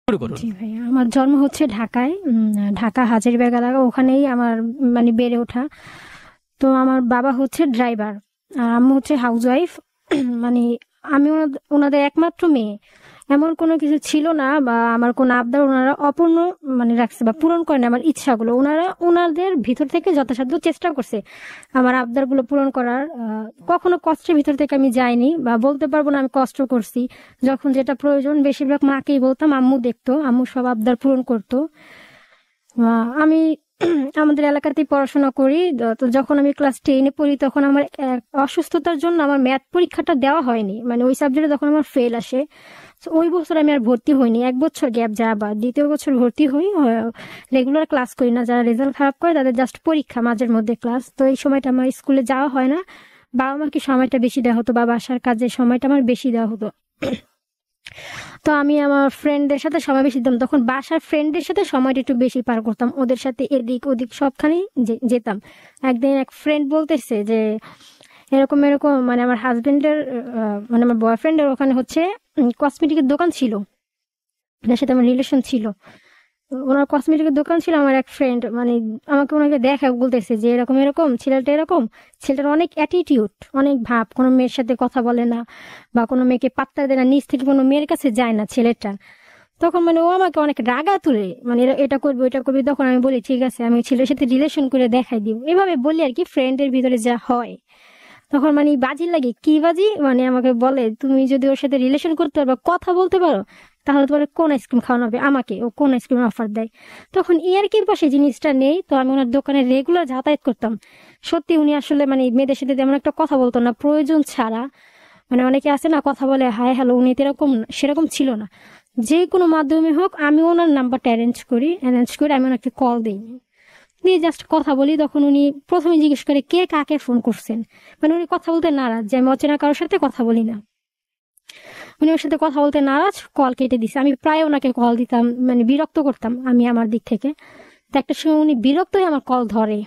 শুরু করুন। জি ভাইয়া, আমার জন্ম হচ্ছে ঢাকায়। ঢাকা হাজারীবাগ এলাকা, ওখানেই আমার মানে বেড়ে ওঠা। তো আমার বাবা হচ্ছে ড্রাইভার আর আম্মু হচ্ছে হাউসওয়াইফ। মানে আমি ওনাদের একমাত্র মেয়ে। এমন কোনো কিছু ছিল না বা আমার কোনো আবদার ওনারা অপূর্ণ মানে রাখছে বা পূরণ করেন আমার ইচ্ছাগুলো। ওনারা ওনাদের ভিতর থেকে যথাসাধ্য চেষ্টা করছে আমার আবদারগুলো পূরণ করার। কখনো কষ্টের ভিতর থেকে আমি যাইনি বা বলতে পারবো না আমি কষ্ট করছি। যখন যেটা প্রয়োজন বেশিরভাগ মাকেই বলতাম, আম্মু দেখতো, আম্মু সব আবদার পূরণ করতো। আমি আমাদের এলাকাতেই পড়াশোনা করি। তো যখন আমি ক্লাস 10-এ পড়ি তখন আমার এক অসুস্থতার জন্য আমার ম্যাথ পরীক্ষাটা দেওয়া হয়নি, মানে ওই সাবজেক্টে তখন আমার ফেল আসে। তো ওই বছর আমি আর ভর্তি হইনি, এক বছর গ্যাপ যায়, আবার দ্বিতীয় বছর ভর্তি হই। রেগুলার ক্লাস করি না, যারা রেজাল্ট খারাপ করে তাদের জাস্ট পরীক্ষা, মাঝের মধ্যে ক্লাস। তো এই সময়টা আমার স্কুলে যাওয়া হয় না। বাবা মাকে সময়টা বেশি দেওয়া হতো বা বাসার কাজে সময়টা আমার বেশি দেওয়া হতো। তো আমি আমার ফ্রেন্ডদের সাথে সময় বেশি দিতাম, তখন বাসার ফ্রেন্ডদের সাথে সময়টা একটু বেশি পার করতাম, ওদের সাথে এদিক ওদিক সবখানেই যেতাম। একদিন এক ফ্রেন্ড বলতেছে যে এরকম এরকম, মানে আমার হাজবেন্ডের মানে আমার বয়ফ্রেন্ডের ওখানে হচ্ছে কসমেটিকের দোকান ছিল, যার সাথে আমার রিলেশন ছিল। ওনার কসমেটিকের দোকান ছিল। আমার এক ফ্রেন্ড মানে আমাকে ওনাকে দেখা বলতেছে যে এরকম এরকম ছেলেটা, এরকম ছেলেটার অনেক অ্যাটিটিউড, অনেক ভাব, কোনো মেয়ের সাথে কথা বলে না বা কোনো মেয়েকে পাত্তা দেয় না, নিজ থেকে কোনো মেয়ের কাছে যায় না ছেলেটা। তখন মানে ও আমাকে অনেক রাগা তুলে, মানে এটা করবি ওইটা করবি। তখন আমি বলি ঠিক আছে, আমি ছেলের সাথে রিলেশন করে দেখাই দিব, এভাবে বলি আর কি, ফ্রেন্ডের ভিতরে যা হয়। তখন মানে বাজি লাগে, কি বাজি, মানে আমাকে বলে তুমি যদি ওর সাথে রিলেশন করতে পারো বা কথা বলতে পারো তাহলে তোমার কোন আইসক্রিম খাওয়ানো হবে। আমাকে ও কোন আইসক্রিম অফার দেয়। তখন ইয়ার্কির পাশে জিনিসটা নেই, তো আমি ওনার দোকানে রেগুলার যাতায়াত করতাম। সত্যি উনি আসলে মানে মেয়েদের সাথে তেমন একটা কথা বলতো না প্রয়োজন ছাড়া। মানে অনেকে আছে না কথা বলে হাই হ্যালো, উনি তো এরকম সেরকম ছিল না। যে কোনো মাধ্যমে হোক আমি ওনার নাম্বারটা অ্যারেঞ্জ করে আমি ওনাকে কল দিই, দিয়ে জাস্ট কথা বলি। তখন উনি প্রথমে জিজ্ঞেস করে কে কাকে ফোন করছেন। মানে উনি কথা বলতে নারাজ যে আমি অচেনা কারোর সাথে কথা বলি না। উনি ওর সাথে কথা বলতে নারাজ, কল কেটে দিছে। আমি প্রায় ওনাকে কল দিতাম, মানে বিরক্ত করতাম আমি আমার দিক থেকে। তো একটা সময় উনি বিরক্ত হয়ে আমার কল ধরে।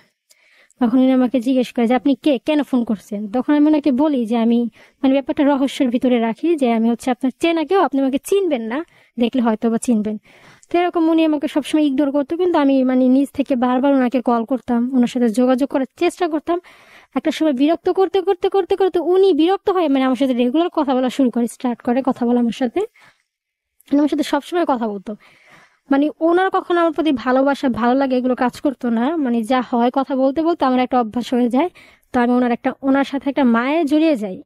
তখন উনি আমাকে জিজ্ঞেস করে যে আপনি কে, কেন ফোন করছেন। তখন আমি ওনাকে বলি যে আমি মানে ব্যাপারটা রহস্যের ভিতরে রাখি, যে আমি হচ্ছে আপনার চেনা কেউ, আপনি আমাকে চিনবেন না, দেখলে হয়তো বা চিনবেন। তো এরকম উনি আমাকে সবসময় ইগনোর করতো, কিন্তু আমি মানে নিজ থেকে বারবার ওনাকে কল করতাম, ওনার সাথে যোগাযোগ করার চেষ্টা করতাম। একটা সময় বিরক্ত করতে করতে করতে করতে উনি বিরক্ত হয়ে মানে আমার সাথে রেগুলার কথা বলা শুরু করে, স্টার্ট করে কথা বলা আমার সাথে। মানে আমার সাথে সবসময় কথা বলতো। মানে ওনার কখনো আমার প্রতি ভালোবাসা ভালো লাগে এগুলো কাজ করতো না, মানে যা হয় কথা বলতে বলতে আমার একটা অভ্যাস হয়ে যায়। তো আমি ওনার সাথে একটা মায়ে জড়িয়ে যাই।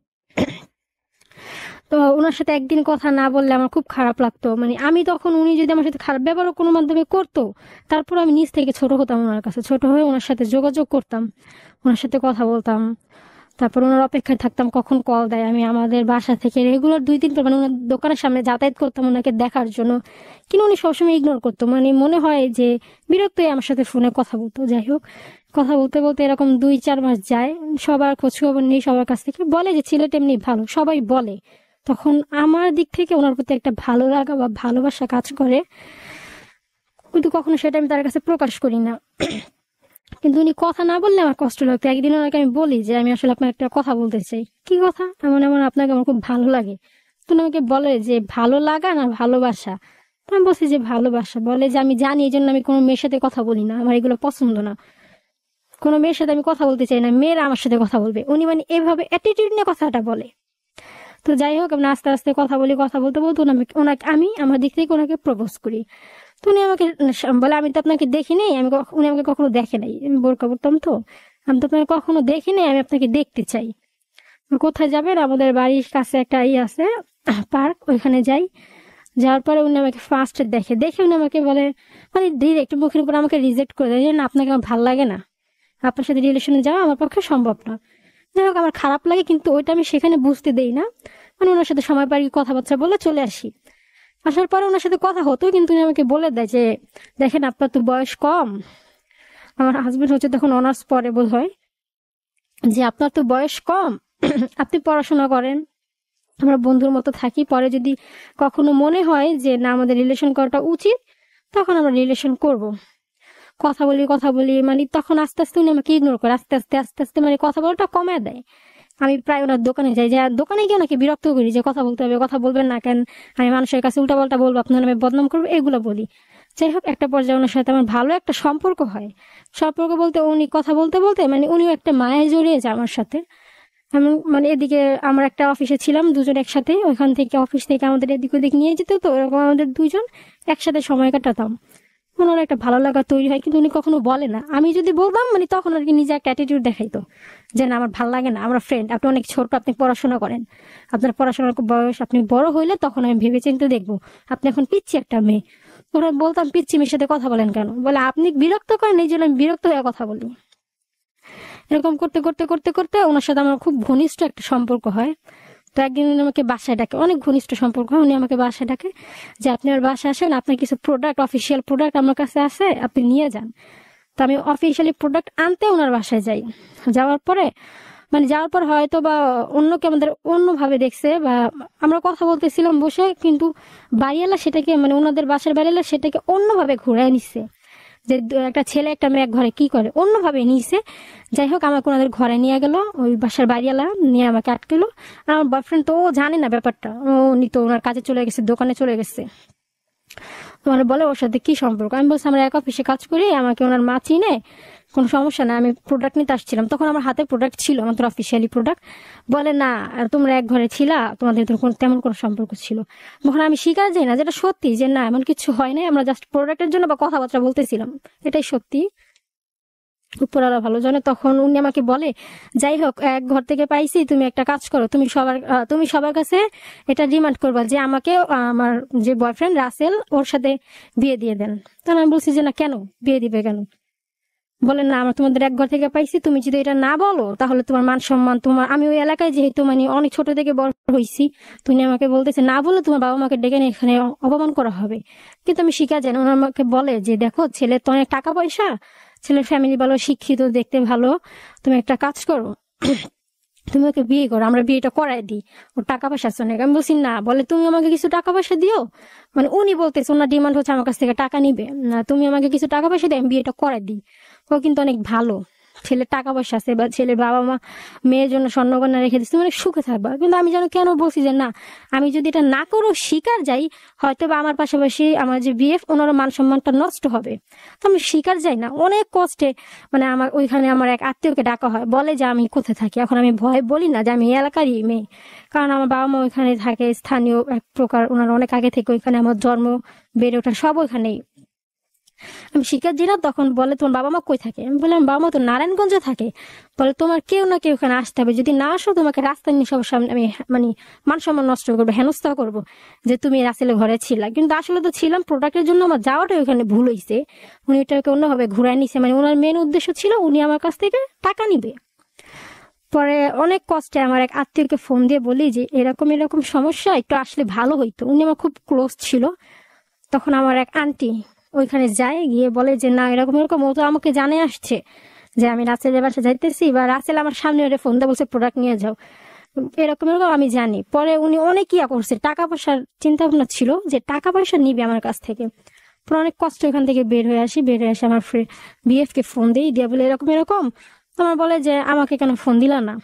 তো ওনার সাথে একদিন কথা না বললে আমার খুব খারাপ লাগতো। মানে আমি তখন, উনি যদি আমার সাথে খারাপ ব্যবহারও কোনো মাধ্যমে করতো, তারপর আমি নিজ থেকে ছোট হতাম ওনার কাছে, ছোট হয়ে ওনার সাথে যোগাযোগ করতাম, ওনার সাথে কথা বলতাম। তারপর ওনার অপেক্ষায় থাকতাম কখন কল দেয়। আমি আমাদের বাসা থেকে রেগুলার 2-3 বার মানে ওনার দোকানের সামনে যাতায়াত করতাম ওনাকে দেখার জন্য, কিন্তু উনি সবসময় ইগনোর করতো। মানে মনে হয় যে বিরক্ত হয়ে আমার সাথে ফোনে কথা বলতো। যাই হোক, কথা বলতে বলতে এরকম 2-4 মাস যায়। সবার খোঁজ খবর নেই, সবার কাছ থেকে বলে যে ছেলেটা এমনি ভালো, সবাই বলে। তখন আমার দিক থেকে ওনার প্রতি একটা ভালো লাগা বা ভালোবাসা কাজ করে, কিন্তু কখনো সেটা আমি তার কাছে প্রকাশ করি না। কিন্তু উনি কথা না বললে আমার কষ্ট লাগতো। একদিন ওনাকে আমি বলি যে আমি আসলে আপনার একটা কথা বলতে চাই। কি কথা? এমন এমন আপনাকে আমার খুব ভালো লাগে। তো উনি আমাকে বলে যে ভালো লাগা না ভালোবাসা। তো আমি বলছি যে ভালোবাসা। বলে যে আমি জানি, এই জন্য আমি কোনো মেয়ের সাথে কথা বলি না, আমার এগুলো পছন্দ না, কোনো মেয়ের সাথে আমি কথা বলতে চাই না, মেয়েরা আমার সাথে কথা বলবে। উনি মানে এভাবে অ্যাটিটিউড নিয়ে কথাটা বলে। তো যাই হোক, আমরা আস্তে আস্তে কথা বলি, কথা বলতে বলতে ওনাকে আমি আমার দিক থেকে ওনাকে প্রপোজ করি। তো উনি আমাকে বলে আমি তো আপনাকে দেখি নাই, উনি আমাকে কখনো দেখে নাই, আমি বোরকা পরতাম তো, আমি তো আপনাকে কখনো দেখি নাই, আমি আপনাকে দেখতে চাই। কোথায় যাবেন? আমাদের বাড়ির কাছে একটা আছে পার্ক, ওইখানে যাই। যাওয়ার পরে উনি আমাকে ফার্স্ট দেখে দেখে উনি আমাকে বলে, মানে ডিরেক্ট মুখের উপর আমাকে রিজেক্ট করে দেয় যে না, আপনাকে আমার ভালো লাগে না, আপনার সাথে রিলেশনে যাওয়া আমার পক্ষে সম্ভব না। যাই হোক, আমার খারাপ লাগে, কিন্তু ওইটা আমি সেখানে বুঝতে দেই না। মানে ওনার সাথে সময় পারি, কথাবার্তা বলে চলে আসি। আসার পরে ওনার সাথে কথা হতো, কিন্তু উনি আমাকে বলে দেয় যে দেখেন আপনার তো বয়স কম। আমার হাজবেন্ড হচ্ছে তখন অনার্স পরে বোধ হয়, যে আপনার তো বয়স কম, আপনি পড়াশোনা করেন, আমরা বন্ধুর মতো থাকি, পরে যদি কখনো মনে হয় যে না আমাদের রিলেশন করাটা উচিত, তখন আমরা রিলেশন করব। কথা বলি কথা বলি, মানে তখন আস্তে আস্তে উনি আমাকে ইগনোর করে, আস্তে আস্তে আস্তে আস্তে মানে কথা বলাটা কমায় দেয়। আমি প্রায় ওনার দোকানে যাই, যে দোকানে গিয়ে ওনাকে বিরক্ত করি যে কথা বলতে হবে, কথা বলবেন না কেন, আমি মানুষের কাছে উল্টাপাল্টা বলবো, আপনার নামে বদনাম করবো, এগুলো বলি। যাই হোক, একটা পর্যায়ে ওনার সাথে আমার ভালো একটা সম্পর্ক হয়। সম্পর্ক বলতে উনি কথা বলতে বলতে মানে উনিও একটা মায়ায় জড়িয়ে যায় আমার সাথে। আমি মানে এদিকে আমার একটা অফিসে ছিলাম দুজন একসাথে, ওইখান থেকে অফিস থেকে আমাদের এদিক ওদিক নিয়ে যেত, তো এরকম আমাদের দুজন একসাথে সময় কাটাতাম। ওনার একটা ভালো লাগা তৈরি হয়, কিন্তু উনি কখনো বলে না। আমি যদি বলতাম মানে তখন আর কি নিজে একটা অ্যাটিটিউড দেখাইতো যে না আমার ভালো লাগে না, আমরা ফ্রেন্ড, আপনি অনেক ছোট, আপনি পড়াশোনা করেন, আপনার পড়াশোনার বয়স, আপনি বড় হইলে তখন আমি ভেবে চিন্তে দেখবো, আপনি এখন পিচ্ছি একটা মেয়ে। ওরা বলতাম পিচ্ছি মেয়ের সাথে কথা বলেন কেন, বলে আপনি বিরক্ত করেন এই জন্য আমি বিরক্ত হয়ে কথা বলি। এরকম করতে করতে করতে করতে ওনার সাথে আমার খুব ঘনিষ্ঠ একটা সম্পর্ক হয়। তো একদিন উনি আমাকে বাসায় ডাকে, অনেক ঘনিষ্ঠ সম্পর্ক হয়, উনি আমাকে বাসায় ডাকে যে আপনি আমার বাসায় আসেন, আপনার কিছু প্রোডাক্ট, অফিসিয়াল প্রোডাক্ট আমার কাছে আছে, আপনি নিয়ে যান। তো আমি অফিসিয়ালি প্রোডাক্ট আনতে ওনার বাসায় যাই। যাওয়ার পরে মানে যাওয়ার পর হয়তো বা অন্যকে আমাদের অন্যভাবে দেখছে, বা আমরা কথা বলতেছিলাম বসে, কিন্তু বাড়িওয়ালা সেটাকে মানে ওনাদের বাসার বাড়িওয়ালা সেটাকে অন্যভাবে ঘুরায় নিচ্ছে, যে একটা ছেলে একটা মেয়ে এক ঘরে কি করে, অন্যভাবে নিয়েছে। যাই হোক, আমাকে ওনাদের ঘরে নিয়ে গেল, ওই বাসার বাড়িওয়ালা নিয়ে আমাকে আটকেলো। আর আমার বয়ফ্রেন্ড তো ও জানে না ব্যাপারটা, উনি তো ওনার কাজে চলে গেছে, দোকানে চলে গেছে। তোমার বলে ওর সাথে কি সম্পর্ক, আমি বলছি আমরা এক অফিসে কাজ করি, আমাকে ওনার মা চিনে, কোনো সমস্যা না, আমি প্রোডাক্ট নিতে আসছিলাম। তখন আমার হাতে প্রোডাক্ট ছিল, আমাদের অফিসিয়ালি প্রোডাক্ট। বলে না তোমরা এক ঘরে ছিলা, তোমাদের তো তেমন কোনো সম্পর্ক ছিল। তখন আমি স্বীকার যাই না, যেটা সত্যি, যে না এমন কিছু হয় নাই, আমরা জাস্ট প্রোডাক্টের জন্য বা কথাবার্তা বলতেছিলাম, এটাই সত্যি, উপরওয়ালা ভালো জানে। তখন উনি আমাকে বলে যাই হোক, এক ঘর থেকে পাইছি, তুমি একটা কাজ করো, তুমি সবার কাছে এটা ডিমান্ড করবা যে আমাকে আমার যে বয়ফ্রেন্ড রাসেল ওর সাথে বিয়ে দিয়ে দেন। তখন আমি বলছি যে না, কেন বিয়ে দিবে কেন? বলেন না আমরা তোমাদের এক ঘর থেকে পাইছি, তুমি যদি এটা না বলো তাহলে তোমার মান সম্মান, তোমার, আমি ওই এলাকায় যেহেতু মানে অনেক ছোট থেকে বড় হয়েছি, তুমি আমাকে বলতেছে না বলে তোমার বাবা মাকে ডেকে নিয়ে এখানে অপমান করা হবে। কিন্তু আমি শিখা যাই না। ওনার আমাকে বলে যে দেখো, ছেলের তো অনেক টাকা পয়সা, ছেলের ফ্যামিলি ভালো, শিক্ষিত, দেখতে ভালো, তুমি একটা কাজ করো, তুমি ওকে বিয়ে করো, আমরা বিয়েটা করাই দিই, ওর টাকা পয়সা আছে অনেক। আমি বলছি না, বলে তুমি আমাকে কিছু টাকা পয়সা দিও, মানে উনি বলতেছে ওনার ডিমান্ড হচ্ছে আমার কাছ থেকে টাকা নিবে না, তুমি আমাকে কিছু টাকা পয়সা দিয়ে আমি বিয়েটা করাই দিই। ও কিন্তু অনেক ভালো, ছেলের টাকা পয়সা আছে, বা ছেলের বাবা মা মেয়ের জন্য স্বর্ণকন্যা রেখে দিচ্ছে, তুমি অনেক সুখে থাকবা। কিন্তু আমি যেন কেন বলছি যে না, আমি যদি এটা না করো শিকার যাই, হয়তো বা আমার পাশাপাশি আমার যে বিএফ ওনারও মান সম্মানটা নষ্ট হবে। তো আমি শিকার যাই না, অনেক কষ্টে মানে আমার ওইখানে আমার এক আত্মীয়কে ডাকা হয়, বলে যে আমি কোথায় থাকি। এখন আমি ভয় বলি না যে আমি এই এলাকারই মেয়ে, কারণ আমার বাবা মা ওইখানে থাকে, স্থানীয় এক প্রকার, ওনারা অনেক আগে থেকে ওইখানে, আমার জন্ম বেড়ে ওঠা সব ওইখানেই। আমি শিকার দিলাম। তখন বলে তোমার বাবা মা কই থাকে? আমি বললাম বাবা মা তো নারায়ণগঞ্জে থাকে। বলে তোমার কেউ না কেউ এখানে আসতে হবে, যদি না আসো তোমাকে রাস্তায় নিয়ে সবার সামনে আমি মানে মান সম্মান নষ্ট করবো, হেনস্থা করবো যে তুমি রাসেলের ঘরে ছিলা। কিন্তু আসলে তো ছিলাম, প্রোডাক্টের জন্য আমার যাওয়াটা ওখানে ভুল হয়েছে। উনি ওটাকে অন্যভাবে ঘুরাই নিছে, মানে ওনার মেন উদ্দেশ্য ছিল উনি আমার কাছ থেকে টাকা নিবে। পরে অনেক কষ্টে আমার এক আত্মীয়কে ফোন দিয়ে বলি যে এরকম এরকম সমস্যা, একটু আসলে ভালো হইতো। উনি আমার খুব ক্লোজ ছিল। তখন আমার এক আন্টি ওইখানে যায়, গিয়ে বলে যে না এরকম এরকম, ও তো আমাকে জানে আসছে যে আমি রাসেলের বাসা যাইতেছি, বা রাসেল আমার সামনে ওরে ফোন দিয়ে বলছে প্রোডাক্ট নিয়ে যাও, এরকম এরকম আমি জানি। পরে উনি অনেক ইয়া করছে, টাকা পয়সার চিন্তা ভাবনা ছিল যে টাকা পয়সা নিবে আমার কাছ থেকে। পরে অনেক কষ্ট ওখান থেকে বের হয়ে আসি, বের হয়ে আসে আমার বিএফ কে ফোন দিই, দিয়ে বলে এরকম এরকম। তোমার বলে যে আমাকে কেন ফোন দিলা না?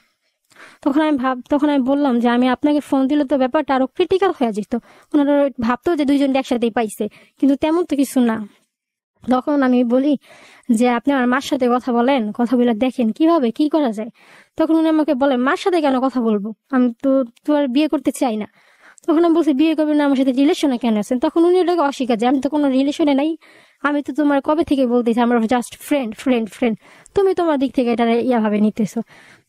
তখন আমি বললাম যে আমি আপনাকে ফোন দিলে তো ব্যাপারটা আরো ক্রিটিক্যাল হয়ে যেত, ওনারা ভাবতো যে দুইজন একসাথেই পাইছে, কিন্তু তেমন তো কিছু না। তখন আমি বলি যে আপনি আমার মার সাথে কথা বলেন, কথা বলে দেখেন কিভাবে কি করা যায়। তখন উনি আমাকে বলে মার সাথে কেন কথা বলবো, আমি তো তোমার বিয়ে করতে চাই না। তখন আমি বলছি বিয়ে করবেন না, আমার সাথে রিলেশনে কেন আছেন? তখন উনি ওটাকে অস্বীকার, যে আমি তো কোনো রিলেশনে নাই, আমি তো তোমার কবে থেকে বলতেছি আমরা জাস্ট ফ্রেন্ড ফ্রেন্ড ফ্রেন্ড, তুমি তোমার দিক থেকে এটা ইয়া ভাবে নিতেছো।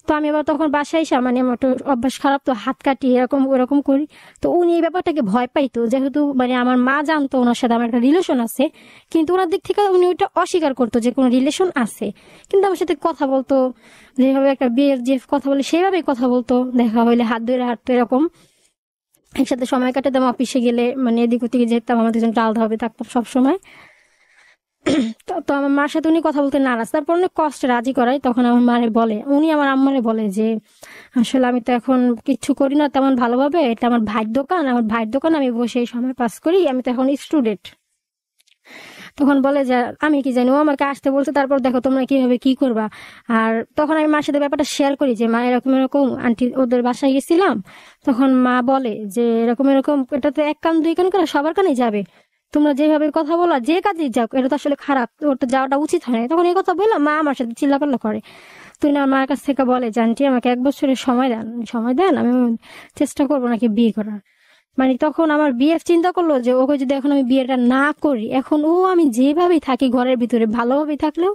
তো আমি আবার তখন বাসায় এসে মানে আমার তো অভ্যাস খারাপ, তো হাত কাটি এরকম ওরকম করি। তো উনি এই ব্যাপারটাকে ভয় পাইতো, যেহেতু মানে আমার মা জানতো ওনার সাথে আমার একটা রিলেশন আছে, কিন্তু ওনার দিক থেকে উনি ওইটা অস্বীকার করতো যে কোনো রিলেশন আছে। কিন্তু আমার সাথে কথা বলতো, যেভাবে একটা বিয়ের যে কথা বলে সেইভাবেই কথা বলতো, দেখা হইলে হাত ধরে হাঁটতো, এরকম একসাথে সময় কাটাতাম। অফিসে গেলে মানে এদিক ওদিকে যেতাম, আমাদের দুজন আলাদা হবে থাকতাম সবসময়। তো আমার মার সাথে উনি কথা বলতে নারাজ, তারপর অনেক কষ্টে রাজি করাই। তখন আমার মারে বলে, উনি আমার আম্মারে বলে যে আসলে আমি তো এখন কিচ্ছু করি না তেমন ভালোভাবে, এটা আমার ভাইয়ের দোকান, আমার ভাইয়ের দোকান আমি বসে সময় পাস করি, আমি তো এখন স্টুডেন্ট। তখন বলে যে আমি কি জানি, ও আমাকে আসতে বলছে, তারপর দেখো তোমরা কিভাবে কি করবা। আর তখন আমি মার সাথে ব্যাপারটা শেয়ার করি যে মা এরকম এরকম আন্টি ওদের বাসায় গেছিলাম, তখন মা বলে যে এরকম এরকম, এটা তো এক কান দুই কান করে সবার কানে যাবে, তোমরা যেভাবে কথা বলা যে কাজে যাও এটা তো আসলে খারাপ, ওর তো যাওয়াটা উচিত হয় না। তখন এই কথা বললাম, মা আমার সাথে চিল্লাপাল্লা করে। তুই না মার কাছ থেকে বলে যে আন্টি আমাকে 1 বছরের সময় দেন, সময় দেন, আমি চেষ্টা করবো নাকি বিয়ে করার। মানে তখন আমার বিএফ চিন্তা করলো যে ওকে যদি এখন আমি বিয়েটা না করি, এখন ও আমি যেভাবেই থাকি ঘরের ভিতরে ভালোভাবেই থাকলেও,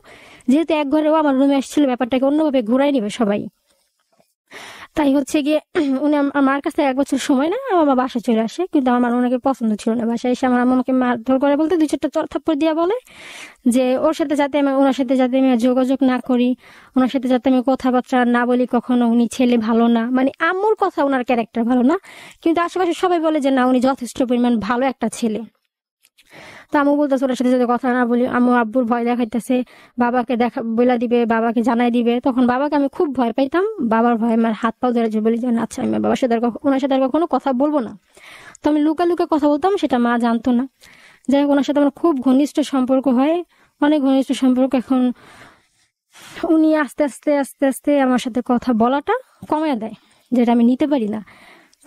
যেহেতু এক ঘরে ও আমার রুমে আসছিল, ব্যাপারটাকে অন্যভাবে ঘুরাই নিবে সবাই। তাই হচ্ছে গিয়ে উনি আমার কাছে 1 বছর সময় না, আমার বাসায় চলে আসে। কিন্তু আমার ওনাকে পছন্দ ছিল না। বাসায় এসে আমার আমাকে মারধর করে, বলতে 2-4টা থাপ্পড় দিয়া বলে যে ওর সাথে যাতে আমি, ওনার সাথে যাতে আমি যোগাযোগ না করি, ওনার সাথে যাতে আমি কথাবার্তা না বলি কখনো, উনি ছেলে ভালো না। মানে আম্মুর কথা ওনার ক্যারেক্টার ভালো না, কিন্তু আশেপাশে সবাই বলে যে না উনি যথেষ্ট পরিমাণ ভালো একটা ছেলে। তো আম্মু বলতেছে ওর সাথে যদি কথা না বলি, আম্মু আব্বুর ভয় দেখাইতেছে, বাবাকে দেখা বলে দিবে, বাবাকে জানাই দিবে। তখন বাবাকে আমি খুব ভয় পাইতাম, বাবার ভয় আমার হাত পাও ধরে যে বলি যে আচ্ছা আমি বাবার সাথে ওনার সাথে আর কখনো কথা বলবো না। তো আমি লুকা লুকা কথা বলতাম, সেটা মা জানতো না। যাই হোক, ওনার সাথে আমার খুব ঘনিষ্ঠ সম্পর্ক হয়, অনেক ঘনিষ্ঠ সম্পর্ক। এখন উনি আস্তে আস্তে আস্তে আস্তে আমার সাথে কথা বলাটা কমায় দেয়, যেটা আমি নিতে পারি না।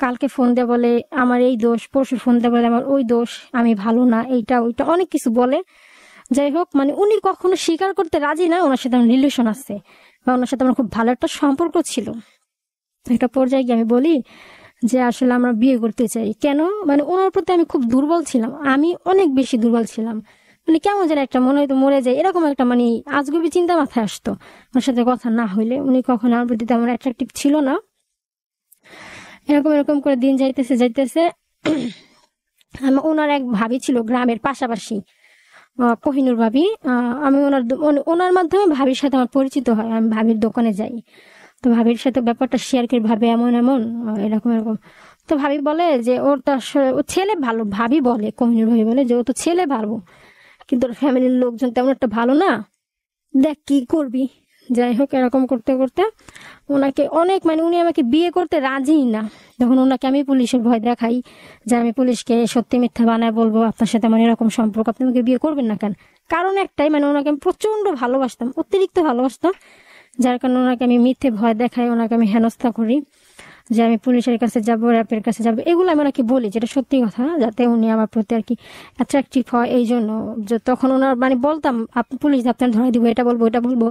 কালকে ফোন দিয়ে বলে আমার এই দোষ, পরশু ফোন দিয়ে বলে আমার ওই দোষ, আমি ভালো না, এইটা ওইটা অনেক কিছু বলে। যাই হোক, মানে উনি কখনো স্বীকার করতে রাজি না ওনার সাথে আমার রিলেশন আছে, বা ওনার সাথে আমার খুব ভালো একটা সম্পর্ক ছিল। একটা পর্যায়ে গিয়ে আমি বলি যে আসলে আমরা বিয়ে করতে চাই। কেন? মানে ওনার প্রতি আমি খুব দুর্বল ছিলাম, আমি অনেক বেশি দুর্বল ছিলাম। মানে কেমন যেন একটা মনে হয়তো মরে যায়, এরকম একটা মানে আজগুবি চিন্তা মাথায় আসতো ওনার সাথে কথা না হইলে। উনি কখনো আমার প্রতি তেমন অ্যাট্রাকটিভ ছিল না। এরকম এরকম করে দিন যাইতেছে যাইতেছে আমার ওনার এক ভাবি ছিল গ্রামের পাশাপাশি, কোহিনুর ভাবি। আমি ওনার মাধ্যমে ভাবির সাথে আমার পরিচিত হয়। আমি ভাবির দোকানে যাই, তো ভাবির সাথে ব্যাপারটা শেয়ার করি, ভাবে এমন এমন এরকম এরকম। তো ভাবি বলে যে ওর তো আসলে ও ছেলে ভালো। ভাবি বলে, কোহিনুর ভাবি বলে যে ও তো ছেলে ভালো, কিন্তু ওর ফ্যামিলির লোকজন তেমন একটা ভালো না, দেখ কি করবি। যাই হোক, এরকম করতে করতে ওনাকে অনেক, মানে উনি আমাকে বিয়ে করতে রাজি না। যখন ওনাকে আমি পুলিশের ভয় দেখাই যে আমি পুলিশকে সত্যি মিথ্যা বানায় বলবো আপনার সাথে আমার এরকম সম্পর্ক, আপনি আমাকে বিয়ে করবেন না কেন? কারণ একটাই, মানে ওনাকে আমি প্রচন্ড ভালোবাসতাম, অতিরিক্ত ভালোবাসতাম, যার কারণে ওনাকে আমি মিথ্যে ভয় দেখাই, ওনাকে আমি হেনস্থা করি যে আমি পুলিশের কাছে যাব, র্যাপের কাছে যাব। এগুলো আমি ওনাকে বলি, যেটা সত্যি কথা, যাতে উনি আমার প্রতি আর কি অ্যাট্রাকটিভ হয়। এই জন্য যে তখন ওনার মানে বলতাম আপনি পুলিশ আপনার ধরে দিব, এটা বলবো এটা বলবো,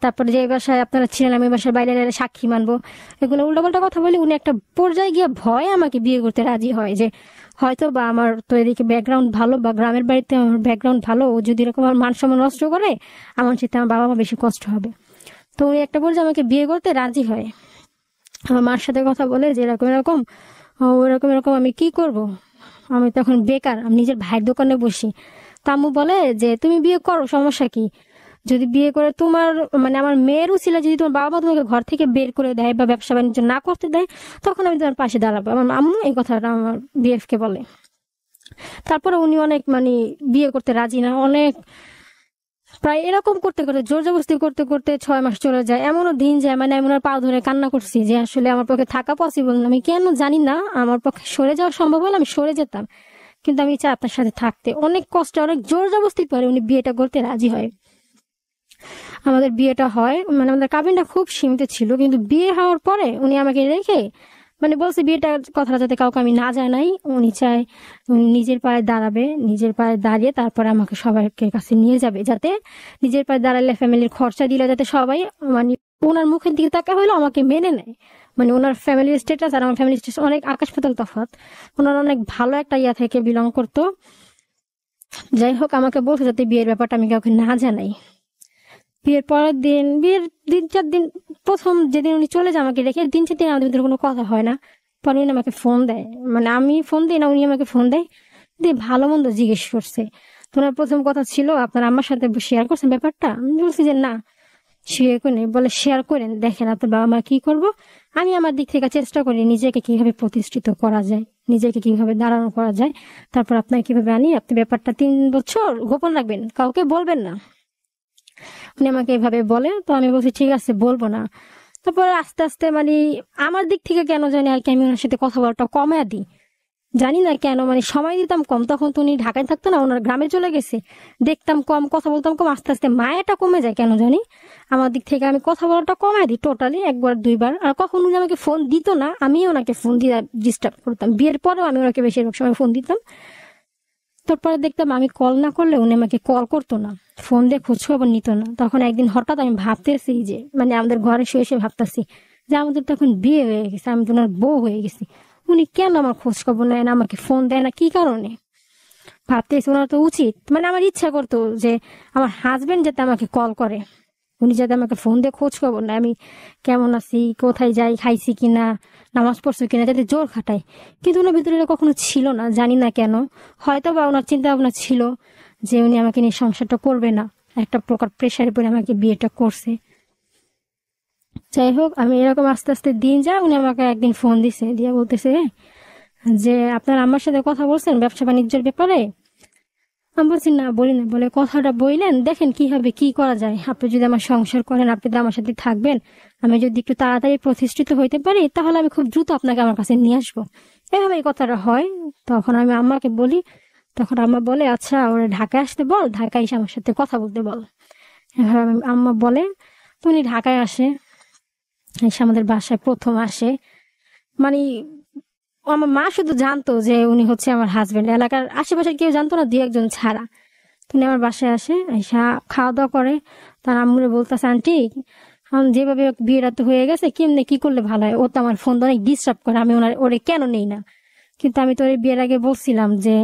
তারপরে যে বাসায় আপনারা ছিলেন আমি বাসায় বাইরে সাক্ষী মানবো, এগুলো উল্টাপাল্টা কথা বলি। উনি একটা পর্যায়ে গিয়ে ভয় আমাকে বিয়ে করতে রাজি হয় যে হয়তো বা আমার তো এদিকে ব্যাকগ্রাউন্ড ভালো, বা গ্রামের বাড়িতে আমার ব্যাকগ্রাউন্ড ভালো, ও যদি এরকম আমার মান সম্মান নষ্ট করে আমার সাথে আমার বাবা মা বেশি কষ্ট হবে। তো উনি একটা পর্যায়ে আমাকে বিয়ে করতে রাজি হয়। আমার মার সাথে কথা বলে যে এরকম এরকম, ওরকম এরকম, আমি কি করব, আমি তখন বেকার, আমি নিজের ভাইয়ের দোকানে বসি। তা আম্মু বলে যে তুমি বিয়ে করো, সমস্যা কি? যদি বিয়ে করে তোমার মানে আমার মেয়ের উছিলা যদি তোমার বাবা মা তোমাকে ঘর থেকে বের করে দেয় বা ব্যবসা বাণিজ্য না করতে দেয়, তখন আমি তোমার পাশে দাঁড়াবো। আমার আম্মু এই কথাটা আমার বিএফ কে বলে। তারপরে উনি অনেক মানে বিয়ে করতে রাজি না, অনেক প্রায় এরকম করতে করতে জোর জবরদস্তি করতে করতে 6 মাস চলে যায়। এমনও দিন যায় মানে আমি ওনার পা ধরে কান্না করছি যে আসলে আমার পক্ষে থাকা পসিবল না, আমি কেন জানি না, আমার পক্ষে সরে যাওয়া সম্ভব হলে আমি সরে যেতাম, কিন্তু আমি চাই আপনার সাথে থাকতে। অনেক কষ্ট, অনেক জোর জবরদস্তি করে উনি বিয়েটা করতে রাজি হয়। আমাদের বিয়েটা হয়, মানে আমাদের কাবিনটা খুব সীমিত ছিল, কিন্তু বিয়ে হওয়ার পরে উনি আমাকে রেখে মানে বলছে বিয়েটার কথাটা যাতে কাউকে আমি না জানাই। উনি চায় উনি নিজের পায়ে দাঁড়াবে, নিজের পায়ে দাঁড়িয়ে তারপরে আমাকে সবার কাছে নিয়ে যাবে, যাতে নিজের পায়ে দাঁড়ালে ফ্যামিলির খরচা দিলে যাতে সবাই মানে ওনার মুখের দিকে তাকা হইলো আমাকে মেনে নেয়। মানে ওনার ফ্যামিলির স্ট্যাটাস আর আমার ফ্যামিলির স্ট্যাটাস অনেক আকাশ পাতাল তফাৎ। ওনার অনেক ভালো একটা ইয়া থেকে বিলং করতো। যাই হোক, আমাকে বলছে যাতে বিয়ের ব্যাপারটা আমি কাউকে না জানাই। বিয়ের পরের দিন, বিয়ের 3-4 দিন, প্রথম যেদিন উনি চলে যায় আমাকে রেখে 3-4 দিন আমাদের ভিতরে কোনো কথা হয় না। পরে উনি আমাকে ফোন দেয়, মানে আমি ফোন দিই না, উনি আমাকে ফোন দেয়, দিয়ে ভালো মন্দ জিজ্ঞেস করছে। তো ওনার প্রথম কথা ছিল আপনার আমার সাথে শেয়ার করছেন ব্যাপারটা? আমি বলছি যে না শেয়ার করেন। বলে শেয়ার করেন, দেখেন আপনার বাবা মা কি করবো, আমি আমার দিক থেকে চেষ্টা করি নিজেকে কিভাবে প্রতিষ্ঠিত করা যায়, নিজেকে কিভাবে দাঁড়ানো করা যায়, তারপর আপনাকে কিভাবে আনি। আপনি ব্যাপারটা 3 বছর গোপন রাখবেন, কাউকে বলবেন না। উনি আমাকে এভাবে বলে, তো আমি বলছি ঠিক আছে বলবো না। তারপর আস্তে আস্তে মানে আমার দিক থেকে কেন জানি আর কি আমি ওনার সাথে কথা বলাটা কমায় দিই, জানি না কেন মানে সময় দিতাম কম, তখন তো উনি ঢাকায় থাকতো না, ওনার গ্রামে চলে গেছে, দেখতাম কম, কথা বলতাম কম, আস্তে আস্তে মায়াটা কমে যায় কেন জানি আমার দিক থেকে। আমি কথা বলাটা কমাই দিই টোটালি, একবার দুইবার। আর কখন উনি আমাকে ফোন দিত না, আমি ওনাকে ফোন দিয়ে ডিস্টার্ব করতাম। বিয়ের পরেও আমি ওনাকে বেশিরভাগ সময় ফোন দিতাম। তারপরে দেখতাম আমি কল না করলে উনি আমাকে কল করতো না, ফোন দিয়ে খোঁজ খবর নিত না। তখন একদিন হঠাৎ আমি ভাবতেছি যে মানে আমাদের ঘরে শুয়ে শুয়ে ভাবতেছি যে আমাদের তো এখন বিয়ে হয়ে গেছে, আমি তো ওনার বউ হয়ে গেছি, উনি কেন আমার খোঁজ খবর নেয় না, আমাকে ফোন দেয় না, কি কারণে? ভাবতেছি ওনার তো উচিত, মানে আমার ইচ্ছা করতো যে আমার হাজবেন্ড যাতে আমাকে কল করে, উনি যাতে আমাকে ফোন দিয়ে খোঁজ খবর নেয়, আমি কেমন আছি, কোথায় যাই, খাইছি কিনা, নামাজ পড়ছো কিনা, যাতে জোর খাটায়। কিন্তু ওনার ভিতরে এটা কখনো ছিল না, জানি না কেন। হয়তো বা ওনার চিন্তা ভাবনা ছিল যে উনি আমাকে নিয়ে সংসারটা করবে না, একটা প্রকার প্রেশারে পরে আমাকে বিয়েটা করছে। যাই হোক, আমি এরকম আস্তে আস্তে দিন যায়, উনি আমাকে একদিন ফোন দিছে, দিয়ে বলতেছে যে আপনার আমার সাথে কথা বলছেন ব্যবসা বাণিজ্যের ব্যাপারে? আমি বলছি না, বলি না। বলে কথাটা বললেন, দেখেন কি হবে, কি করা যায়, আপনি যদি আমার সংসার করেন, আপনি তো আমার সাথে থাকবেন, আমি যদি একটু তাড়াতাড়ি প্রতিষ্ঠিত হইতে পারি তাহলে আমি খুব দ্রুত আপনাকে আমার কাছে নিয়ে আসবো। এভাবে এই কথাটা হয়। তখন আমি আম্মাকে বলি, তখন আম্মা বলে আচ্ছা ওরা ঢাকায় আসতে বল, ঢাকায় এসে আমার সাথে কথা বলতে বল। এভাবে আম্মা বলে। তো উনি ঢাকায় আসে, এসে আমাদের বাসায় প্রথম আসে। মানে আমার মা শুধু জানতো যে উনি হচ্ছে আমার হাজবেন্ড, এলাকার আশেপাশে কেউ জানতো না, দুই একজন ছাড়া। তুমি আমার বাসায় আসে, এসা খাওয়া দাওয়া করে। তার আম্মুরে বলতেছে আন্টি যেভাবে বিয়েটা তো হয়ে গেছে, কেমনে কি করলে ভালো হয়, ও তো আমার ফোন অনেক ডিস্টার্ব করে, আমি ওরে কেন নেই না। কিন্তু আমি তো ওর বিয়ের আগে বলছিলাম যে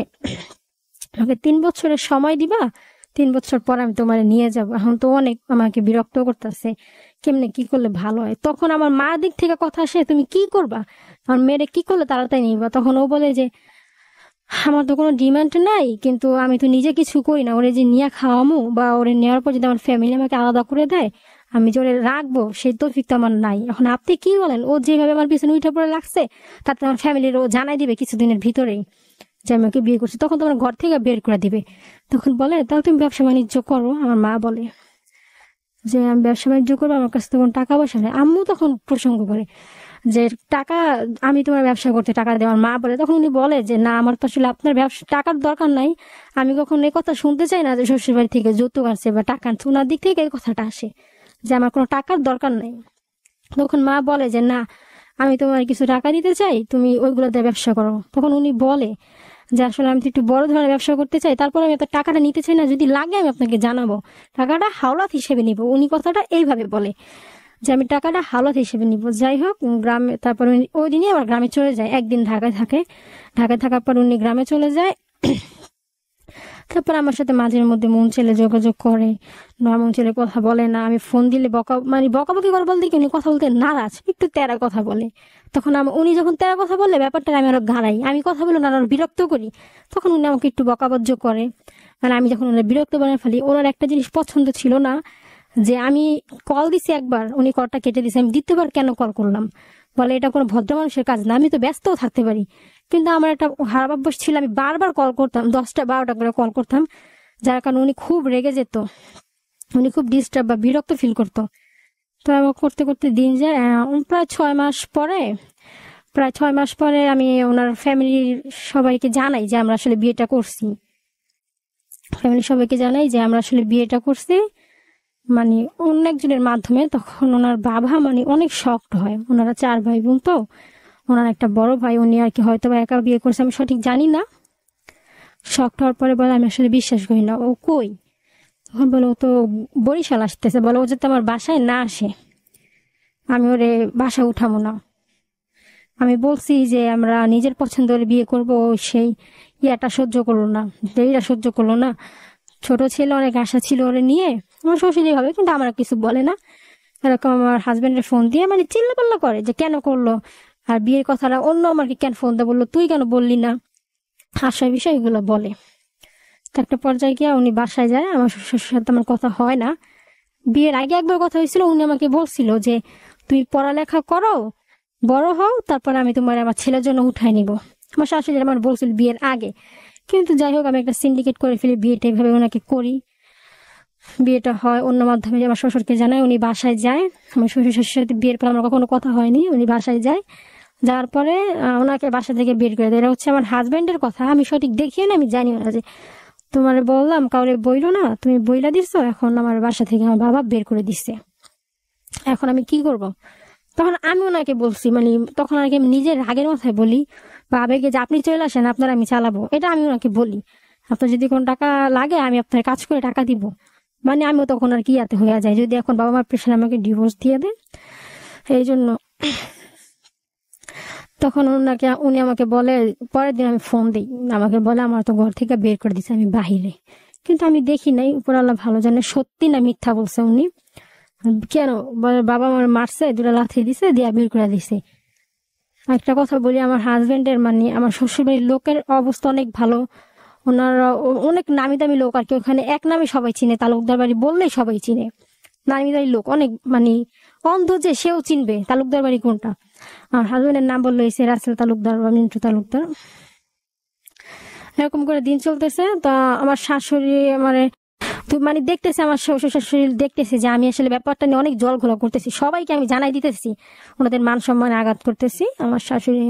আমাকে 3 বছরের সময় দিবা, 3 বছর পর আমি তোমার নিয়ে যাব, এখন তো অনেক আমাকে বিরক্ত করতেছে, কেমনে কি করলে ভালো হয়। তখন আমার মার দিক থেকে কথা আসে, তুমি কি করবা, আমার মেয়েরে কি করলে তাড়াতাড়ি নিবা। তখন ও বলে যে আমার তো কোনো ডিমান্ড নাই, কিন্তু আমি তো নিজে কিছু করি না, ওরে যে নিয়ে খাওয়ামো বা ওরে নেওয়ার পর যদি আমার ফ্যামিলি আমাকে আলাদা করে দেয়, আমি যে ওরে রাখবো সেই তৌফিক তো আমার নাই। এখন আপনি কি বলেন, ও যেভাবে আমার পিছনে উঠে পড়ে লাগছে, তাতে আমার ফ্যামিলির ও জানাই দিবে কিছুদিনের ভিতরেই যে আমি ওকে বিয়ে করছি, তখন তোমার ঘর থেকে বের করে দিবে। তখন বলে তাহলে তুমি ব্যবসা বাণিজ্য করো। আমার মা বলে যে আমি ব্যবসা বাণিজ্য করবো, আমার কাছে তো কোনো টাকা পয়সা নেই। আম্মু তখন প্রসঙ্গ করে যে টাকা, আমি তোমার ব্যবসা করতে টাকা দেওয়ার মা বলে। তখন উনি বলে যে না, আমার তো আসলে আপনার ব্যবসা টাকার দরকার নাই, আমি কখনো এই কথা শুনতে চাই না যে শ্বশুর বাড়ি থেকে যৌতুক আসছে বা টাকা আনছে, ওনার দিক থেকে এই কথাটা আসে যে আমার কোনো টাকার দরকার নাই। তখন মা বলে যে না, আমি তোমার কিছু টাকা দিতে চাই, তুমি ওইগুলোতে ব্যবসা করো। তখন উনি বলে যে আসলে আমি তো একটু বড় ধরনের ব্যবসা করতে চাই, তারপর আমি এত টাকাটা নিতে চাই না, যদি লাগে আমি আপনাকে জানাবো, টাকাটা হাওলাত হিসেবে নিব। উনি কথাটা এইভাবে বলে যে আমি টাকাটা হাওলাত হিসেবে নিব। যাই হোক, গ্রামে তারপর ওই দিনই আবার গ্রামে চলে যায়, একদিন ঢাকায় থাকে। ঢাকায় থাকার পর উনি গ্রামে চলে যায়। তারপর আমার সাথে মাঝের মধ্যে মন ছেলে যোগাযোগ করে, না মন ছেলে কথা বলে না। আমি ফোন দিলে বকাবকি করে বলতে কি উনি কথা বলতে নারাজ, একটু তেরা কথা বলে। তখন উনি যখন তেরা কথা বললে ব্যাপারটা আমি আরো গাড়াই, আমি কথা বলে ওনার আরো বিরক্ত করি। তখন উনি আমাকে একটু বকাবজ্জ করে। মানে আমি যখন ওনার বিরক্ত বানিয়ে ফেলি, ওনার একটা জিনিস পছন্দ ছিল না, যে আমি কল দিছি একবার, উনি কলটা কেটে দিছে, আমি দ্বিতীয়বার কেন কল করলাম। বলে এটা কোনো ভদ্র মানুষের কাজ না, আমি তো ব্যস্তও থাকতে পারি। কিন্তু আমার একটা খারাপ অভ্যাস ছিল, আমি বারবার কল করতাম, 10টা 12টা করে কল করতাম, যার কারণে উনি খুব রেগে যেত, উনি খুব ডিস্টার্ব বা বিরক্ত ফিল করতো। তো আমার করতে করতে দিন যায়, প্রায় 6 মাস পরে, আমি ওনার ফ্যামিলির সবাইকে জানাই যে আমরা আসলে বিয়েটা করছি। ফ্যামিলির সবাইকে জানাই যে আমরা আসলে বিয়েটা করছি, মানে অন্য একজনের মাধ্যমে। তখন ওনার বাবা মানে অনেক শকড হয়, ওনারা 4 ভাই বোন, তো ওনার একটা বড় ভাই, উনি আর কি হয়তো বা একা বিয়ে করছে, আমি সঠিক জানি না। শকড হওয়ার পরে বলে আমি আসলে বিশ্বাস করি না, ও কই। তখন বলে ও তো বরিশাল আসতেছে, বলে ও যাতে আমার বাসায় না আসে, আমি ওরে বাসা উঠাবো না। আমি বলছি যে আমরা নিজের পছন্দের বিয়ে করবো, সেই ইয়াটা সহ্য করলো না, দেরিটা সহ্য করলো না। ছোট ছেলে, অনেক আশা ছিল ওরে নিয়ে, আমার শ্বশুরই হবে, কিন্তু আমার কিছু বলে না। এরকম আমার হাজবেন্ডের ফোন দিয়ে মানে চিল্লাপাল্লা করে যে কেন করলো, আর বিয়ের কথাটা অন্য আমাকে কেন ফোন দিয়ে বললো, তুই কেন বললি না, আশার বিষয়গুলো বলে। তো একটা পর্যায়ে গিয়ে উনি বাসায় যায়, আমার শ্বশুরের সাথে আমার কথা হয় না। বিয়ের আগে একবার কথা হয়েছিল, উনি আমাকে বলছিল যে তুমি পড়ালেখা করো, বড় হও, তারপর আমি তোমার আমার ছেলের জন্য উঠাই নিব। আমার শাশুড়ি আমার বলছিল বিয়ের আগে। কিন্তু যাই হোক, আমি একটা সিন্ডিকেট করে ফেলি, বিয়েটা এইভাবে ওনাকে করি। বিয়েটা হয় অন্য মাধ্যমে, আমার শ্বশুরকে জানায়, উনি বাসায় যায়। আমার শ্বশুর শাশুড়ির সাথে বিয়ের পর আমার কখনো কথা হয়নি, উনি বাসায় যায়, যাওয়ার পরে ওনাকে বাসা থেকে বের করে দেয়। এটা হচ্ছে আমার হাজবেন্ডের কথা, আমি সঠিক দেখিও না, আমি জানিও না। যে তোমার বললাম কাউরে বইলো না, তুমি বইলা দিছো, এখন আমার বাসা থেকে আমার বাবা বের করে দিচ্ছে, এখন আমি কি করব? তখন আমি ওনাকে বলছি, মানে তখন আর কি আমি নিজের রাগের মাথায় বলি বা আবেগে, যে আপনি চলে আসেন, আপনার আমি চালাবো, এটা আমি ওনাকে বলি। আপনার যদি কোনো টাকা লাগে আমি আপনার কাজ করে টাকা দিব। মানে আমিও তখন আর কি ইয়াতে হয়ে যায়, যদি এখন বাবা মার প্রেশারে আমাকে ডিভোর্স দিয়ে দেয়। এই জন্য তখন উনি আমাকে বলে, পরের দিন আমি ফোন দিই, আমাকে বলে আমার তো ঘর থেকে বের করে দিছে, আমি বাহিরে। কিন্তু আমি দেখি নাই, উপর আল্লাহ ভালো জানে সত্যি না মিথ্যা বলছে উনি। কেন বলে, বাবা আমার মারছে, দুটা লাথি দিছে, দিয়া বের করে দিছে। একটা কথা বলি, আমার হাজবেন্ডের মানে আমার শ্বশুরবাড়ির লোকের অবস্থা অনেক ভালো। ওনারা অনেক নামি দামি লোক আর কি, ওখানে এক নামে সবাই চিনে, তালুকদার বাড়ি বললেই সবাই চিনে। নামি দামি লোক অনেক, মানে অন্ধ যে সেও চিনবে তালুকদার বাড়ি কোনটা। আমার হাজবেন্ডের নাম বললো এসে রাসেল তালুকদার বা মিন্টু তালুকদার। এরকম করে দিন চলতেছে। তা আমার শাশুড়ি মানে তো মানে দেখতেছে, আমার শ্বশুর শাশুড়ি দেখতেছে যে আমি আসলে ব্যাপারটা নিয়ে অনেক জল ঘোলা করতেছি, সবাইকে আমি জানাই দিতেছি, ওনাদের মান সম্মানে আঘাত করতেছি। আমার শাশুড়ি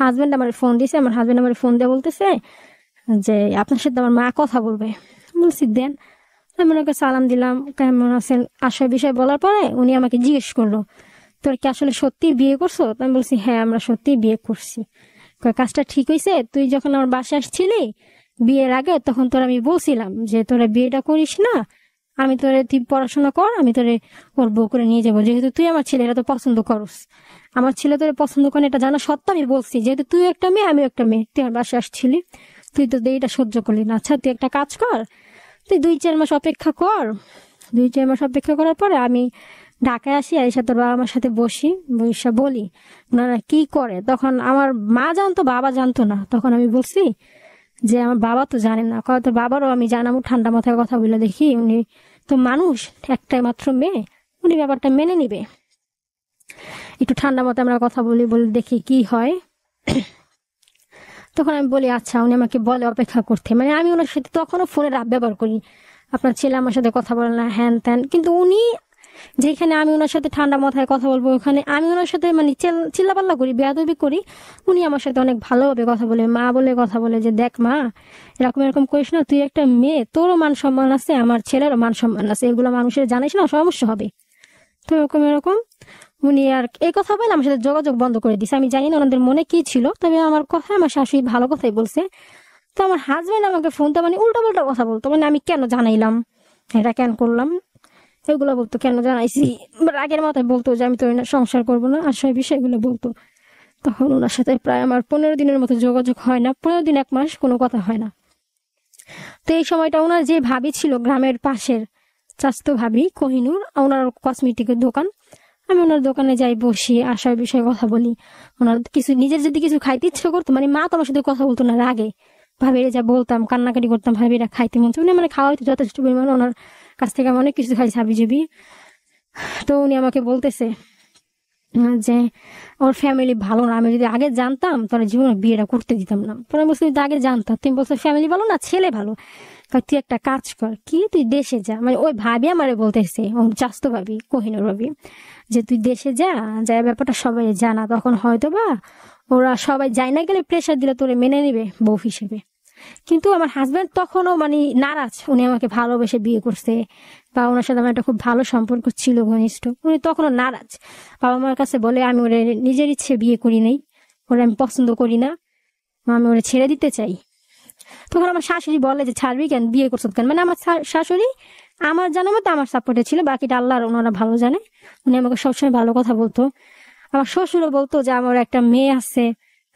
হাজবেন্ড আমার ফোন দিছে, আমার হাজবেন্ড আমার ফোন দিয়ে বলতেছে যে আপনার সাথে আমার মা কথা বলবে। বলছি দেন। আমি ওনাকে সালাম দিলাম, কেমন আছেন আশয় বিষয় বলার পরে উনি আমাকে জিজ্ঞেস করলো, তোর কি আসলে সত্যি বিয়ে করছো? আমি বলছি হ্যাঁ, আমরা সত্যি বিয়ে করছি। কাজটা ঠিক হয়েছে, তুই যখন আমার বাসায় আসছিলি বিয়ের আগে, তখন তোর আমি বলছিলাম যে তোরা বিয়েটা করিস না, আমি তোরে, তুই পড়াশোনা কর, আমি তোরে ওর বউ করে নিয়ে যাবো, যেহেতু তুই আমার ছেলেরা তো পছন্দ করস, আমার ছেলে তোরে পছন্দ করে এটা জানা সত্ত্বেও আমি বলছি, যেহেতু তুই একটা মেয়ে আমিও একটা মেয়ে, তুই আমার বাসায় আসছিলি, তুই তো এইটা সহ্য করলি না। আচ্ছা তুই একটা কাজ কর, তুই 2-4 মাস অপেক্ষা কর, 2-4 মাস অপেক্ষা করার পরে আমি ঢাকায় আসি, আর তোর বাবা আমার সাথে বসি, বসে বলি ওনারা কি করে। তখন আমার মা জানতো, বাবা জানতো না। তখন আমি বলছি যে আমার বাবা তো জানেন না, তোর বাবারও আমি জানাবো, ঠান্ডা মাথায় কথা বলে দেখি, উনি তো মানুষ, একটাই মাত্র মেয়ে, উনি ব্যাপারটা মেনে নিবে। একটু ঠান্ডা মাথায় আমরা কথা বলি, বলে দেখি কি হয়। তখন আমি বলি আচ্ছা, উনি আমাকে বলে অপেক্ষা করতে, মানে আমি ওনার সাথে তখনও ফোনের আপ ব্যবহার করি, আপনার ছেলে আমার সাথে কথা বলে না, হ্যান ত্যান। কিন্তু উনি যেখানে আমি ওনার সাথে ঠান্ডা মাথায় কথা বলবো, ওখানে আমি ওনার সাথে মানে চিল্লাপাল্লা করি, বেয়াদবি করি, উনি আমার সাথে অনেক ভালোভাবে কথা বলে, মা বলে কথা বলে, যে দেখ মা, এরকম এরকম করিস না, তুই একটা মেয়ে, তোরও মান সম্মান আছে, আমার ছেলেরও মান সম্মান আছে, এগুলো মানুষের জানিস না, সমস্যা হবে। তো এরকম এরকম উনি আর এই কথা বলে আমার সাথে যোগাযোগ বন্ধ করে দিছে। আমি জানি না ওনাদের মনে কি ছিল, তবে আমার কথা, আমার শাশুড়ি ভালো কথাই বলছে। তো আমার হাজবেন্ড আমাকে ফোনটা মানে উল্টা পাল্টা কথা বলতো, মানে আমি কেন জানাইলাম, এটা কেন করলাম, এগুলো বলতো, কেন জানাইছি, রাগের মাথায় বলতো যে আমি তো সংসার করবো না, আর সব বিষয়গুলো বলতো। তখন ওনার সাথে প্রায় আমার 15 দিনের মতো যোগাযোগ হয় না, 15 দিন 1 মাস কোনো কথা হয় না। তো এই সময়টা ওনার যে ভাবি ছিল গ্রামের পাশের, চাস্তো ভাবি কোহিনুর, ওনার কসমেটিকের দোকান, আমি ওনার দোকানে যাই, বসি, আশার বিষয়ে কথা বলি। ওনার কিছু নিজের যদি কিছু খাইতে ইচ্ছে করতো, মানে মা তো আমার সাথে কথা বলতো না, রাগে ভাবিরে যা বলতাম, কান্নাকাটি করতাম, ভাবিরা খাইতে মন চায়, মানে খাওয়া হইতো যথেষ্ট পরিমাণে, ওনার কাছ থেকে আমি অনেক কিছু খাইছি হাবিজাবি। তো উনি আমাকে বলতেছে যে ওর ফ্যামিলি ভালো না, আমি যদি আগে জানতাম তোর জীবনে বিয়েটা করতে দিতাম না। পরে আমি বলছি আগে জানতাম, তুমি বলছো ফ্যামিলি ভালো না, ছেলে ভালো, তুই একটা কাজ কর, কি তুই দেশে যা, মানে ওই ভাবি আমারে বলতেছে, ওর চাস্তো ভাবি কোহিনুর ভাবি, যে তুই দেশে যা, যা ব্যাপারটা সবাই জানা, তখন হয়তো বা ওরা সবাই যায় না, গেলে প্রেশার দিলে তোরে মেনে নিবে বউ হিসেবে। কিন্তু আমার হাজব্যান্ড তখনও মানে নারাজ, উনি আমাকে ভালোবেসে বিয়ে করছে, বা ওনার সাথে আমার একটা খুব ভালো সম্পর্ক ছিল, ঘনিষ্ঠ, উনি তখনও নারাজ। বাবা মার কাছে বলে আমি ওরে নিজের ইচ্ছে বিয়ে করি নাই, ওরে আমি পছন্দ করি না, আমি ওরে ছেড়ে দিতে চাই। তখন আমার শাশুড়ি বলে যে ছাড়বি কেন, বিয়ে করছো কেন, মানে আমার শাশুড়ি আমার জানা মতো আমার সাপোর্টে ছিল, বাকিটা আল্লাহ আর ওনারা ভালো জানে। উনি আমাকে সবসময় ভালো কথা বলতো। আমার শ্বশুরও বলতো যে আমার একটা মেয়ে আছে,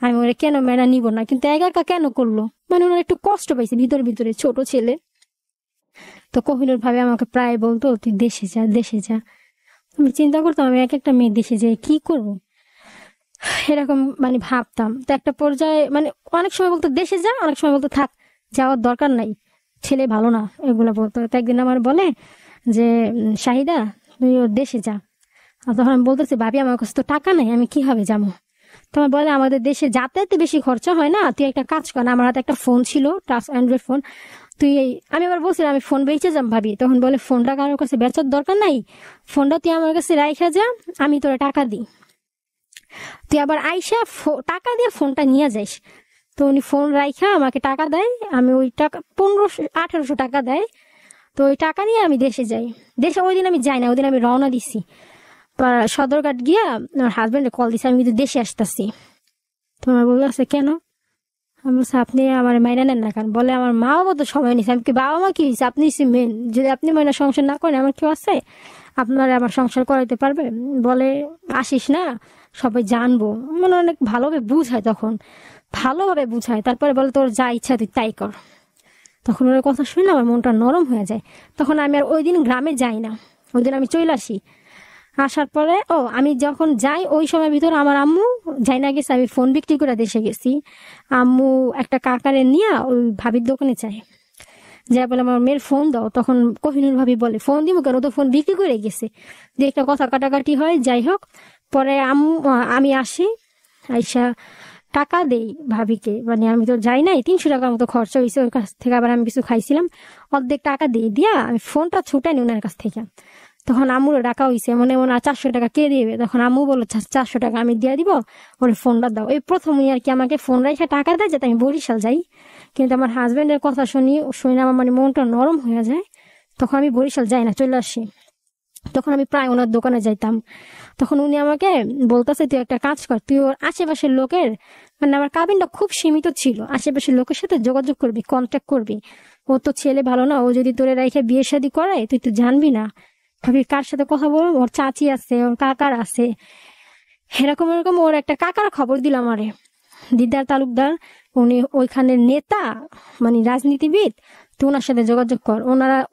আমি ওরে কেন মেয়েরা নিব না, কিন্তু একা একা কেন করলো, মানে ওনার একটু কষ্ট পাইছে ভিতরে ভিতরে, ছোট ছেলে তো। কোহিনুর ভাবে আমাকে প্রায় বলতো তুই দেশে যা, দেশে যা। আমি চিন্তা করতাম আমি এক একটা মেয়ে দেশে যাই কি করব, এরকম মানে ভাবতাম। তো একটা পর্যায়ে মানে অনেক সময় বলতো দেশে যা, অনেক সময় বলতো থাক, যাওয়ার দরকার নাই, ছেলে ভালো না, এগুলো বলতো। তো একদিন আমার বলে যে শাহিদা তুই ওর দেশে যা। আর তখন আমি বলতেছি ভাবি আমার কাছে তো টাকা নাই, আমি কিভাবে যাবো। তোমার বলে আমাদের দেশে যাতায়াতে বেশি খরচা হয় না, তুই একটা কাজ কর, আমার হাতে একটা ফোন ছিল, টাচ অ্যান্ড্রয়েড ফোন, তুই আমি আবার বলছিলাম আমি ফোন বেচে যাম ভাবি। তখন বলে ফোনটা কারোর কাছে বেচার দরকার নাই, ফোনটা তুই আমার কাছে রাইখা যা, আমি তোরা টাকা দিই। তুই আবার আইসা টাকা দিয়ে ফোনটা নিয়ে যাইস। তো উনি ফোন রাইখা আমাকে টাকা দেয়, আমি ওই টাকা 1500-1800 টাকা দেয়। তো ওই টাকা নিয়ে আমি দেশে যাই। দেশে ওই দিন আমি যাই না, ওই দিন আমি রওনা দিছি। সদরঘাট গিয়া আমার হাজবেন্ডে কল দিছে, আমি কিন্তু দেশে আসতেছি। তোমার বললো আছে কেন? আমি বলছি আপনি আমার মাইনা নেন না কেন? বলে আমার মা বাবা তো সময় নিছে। আমি কি বাবা মা কি হয়েছে, আপনি মেন, যদি আপনি মাইনা সংসার না করেন আমার কেউ আছে আপনারা আমার সংসার করাইতে পারবে? বলে আসিস না, সবাই জানবো। মানে অনেক ভালোভাবে বুঝায়, তখন ভালোভাবে বুঝায়। তারপরে বলে তোর যা ইচ্ছা তুই তাই কর। তখন ওর কথা শুনে আমার মনটা নরম হয়ে যায়। তখন আমি আর ওই দিন গ্রামে যাই না, ওই দিন আমি চলে আসি। আসার পরে আমি যখন যাই ওই সময়ের ভিতরে আমার আম্মু যাই না গেছে, আমি ফোন বিক্রি করে দেশে গেছি। আম্মু একটা কাকারে নিয়ে ওই ভাবির দোকানে যায়, যা বলে আমার মেয়ের ফোন দাও। তখন কোহিনুর ভাবি বলে ফোন দিব কেন, তো ফোন বিক্রি করে গেছে। যে একটা কথা কাটাকাটি হয়, যাই হোক। পরে আমি আসি, আইসা টাকা দেই ভাবিকে, মানে আমি তো যাই নাই, 300 টাকার মতো খরচা হয়েছে। ওর কাছ থেকে আবার আমি কিছু খাইছিলাম, অর্ধেক টাকা দিয়ে দিয়া আমি ফোনটা ছুটাই নি ওনার কাছ থেকে। তখন আম্মুরও ডাকা হয়েছে, মনে মনে 400 টাকা কে দিবে? তখন আম্মু বললো 400 টাকা আমি দিয়ে দিব, ওর ফোনটা দাও। এই প্রথম আর কি আমাকে ফোন রেখে টাকা দেয় যাতে আমি বরিশাল যাই। কিন্তু আমার হাজবেন্ডের কথা শুনি আমার মানে মনটা নরম হয়ে যায়। তখন আমি বরিশাল যাই না, চলে আসি। তখন আমি প্রায় ওনার দোকানে যাইতাম। তখন উনি আমাকে বলতেছে তুই একটা কাজ কর, তুই ওর আশেপাশের লোকের, মানে আমার কাবিনটা খুব সীমিত ছিল, আশেপাশের লোকের সাথে যোগাযোগ করবি, কন্ট্যাক্ট করবি। ও তো ছেলে ভালো না, ও যদি তোরে রেখে বিয়ে শাদী করে তুই তো জানবি না, ভাবি কার সাথে কথা বলবো। ওর চাচি আছে, ওর কাকার আছে, এরকম এরকম। ওর একটা কাকার খবর দিলাম আমারে, দিদার তালুকদার, উনি ওইখানের নেতা, মানে রাজনীতিবিদ। তো ওনার সাথে যোগাযোগ কর,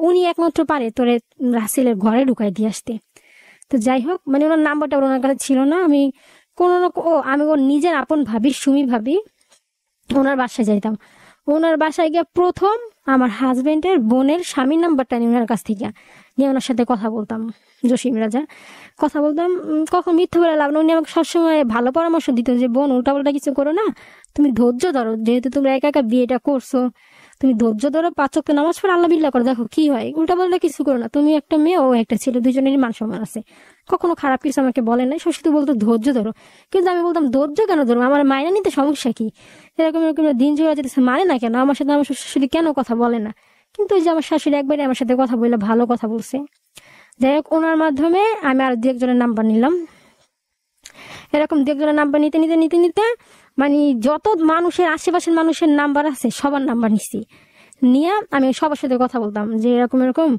উনি একমাত্র পারে তোরে রাসেলের ঘরে ঢুকাই দিয়ে আসতে। তো যাই হোক, মানে ওনার নাম্বারটা ওনার কাছে ছিল না। আমি আমি ওর নিজের আপন ভাবি, সুমি ভাবি, ওনার বাসায় যাইতাম। ওনার বাসায় গিয়ে প্রথম আমার হাজবেন্ডের বোনের স্বামীর নাম্বারটা নিয়ে ওনার কাছ থেকে নিয়ে ওনার সাথে কথা বলতাম, জসিম রাজা কথা বলতাম। কখন মিথ্যা বলে লাভ না, উনি আমাকে সবসময় ভালো পরামর্শ দিত যে বোন উল্টাপাল্টা কিছু করো না, তুমি ধৈর্য ধরো, যেহেতু তুমি একা একা বিয়েটা করছো, তুমি ধৈর্য ধরো, 5 ওয়াক্ত নামাজ পড়ে আল্লাহ বিল্লাহ করো, দেখো কি হয়। উল্টাপাল্টা কিছু করো না, তুমি একটা মেয়ে, ও একটা ছেলে, দুজনেরই মান সম্মান আছে। কখনো খারাপ কিছু আমাকে বলে নাই, শুধু বলতো ধৈর্য ধরো। কিন্তু আমি বলতাম ধৈর্য কেন ধরবো, আমার মায়না নিতে সমস্যা কি? এরকম এরকম দিন জোড়া যেতেছে, মানে না কেন আমার সাথে, আমার শাশুড়ি কেন কথা বলে না? কিন্তু ওই যে আমার শাশুড়ি একবারে আমার সাথে কথা বললে ভালো কথা বলছে। যাই হোক, ওনার মাধ্যমে আমি আর 2-1 জনের নাম্বার নিলাম। এরকম 2-1 জনের নাম্বার নিতে নিতে নিতে নিতে মানে যত মানুষের, আশেপাশের মানুষের নাম্বার আছে সবার নাম্বার নিচ্ছি। নিয়ে আমি সবার সাথে কথা বলতাম যে এরকম এরকম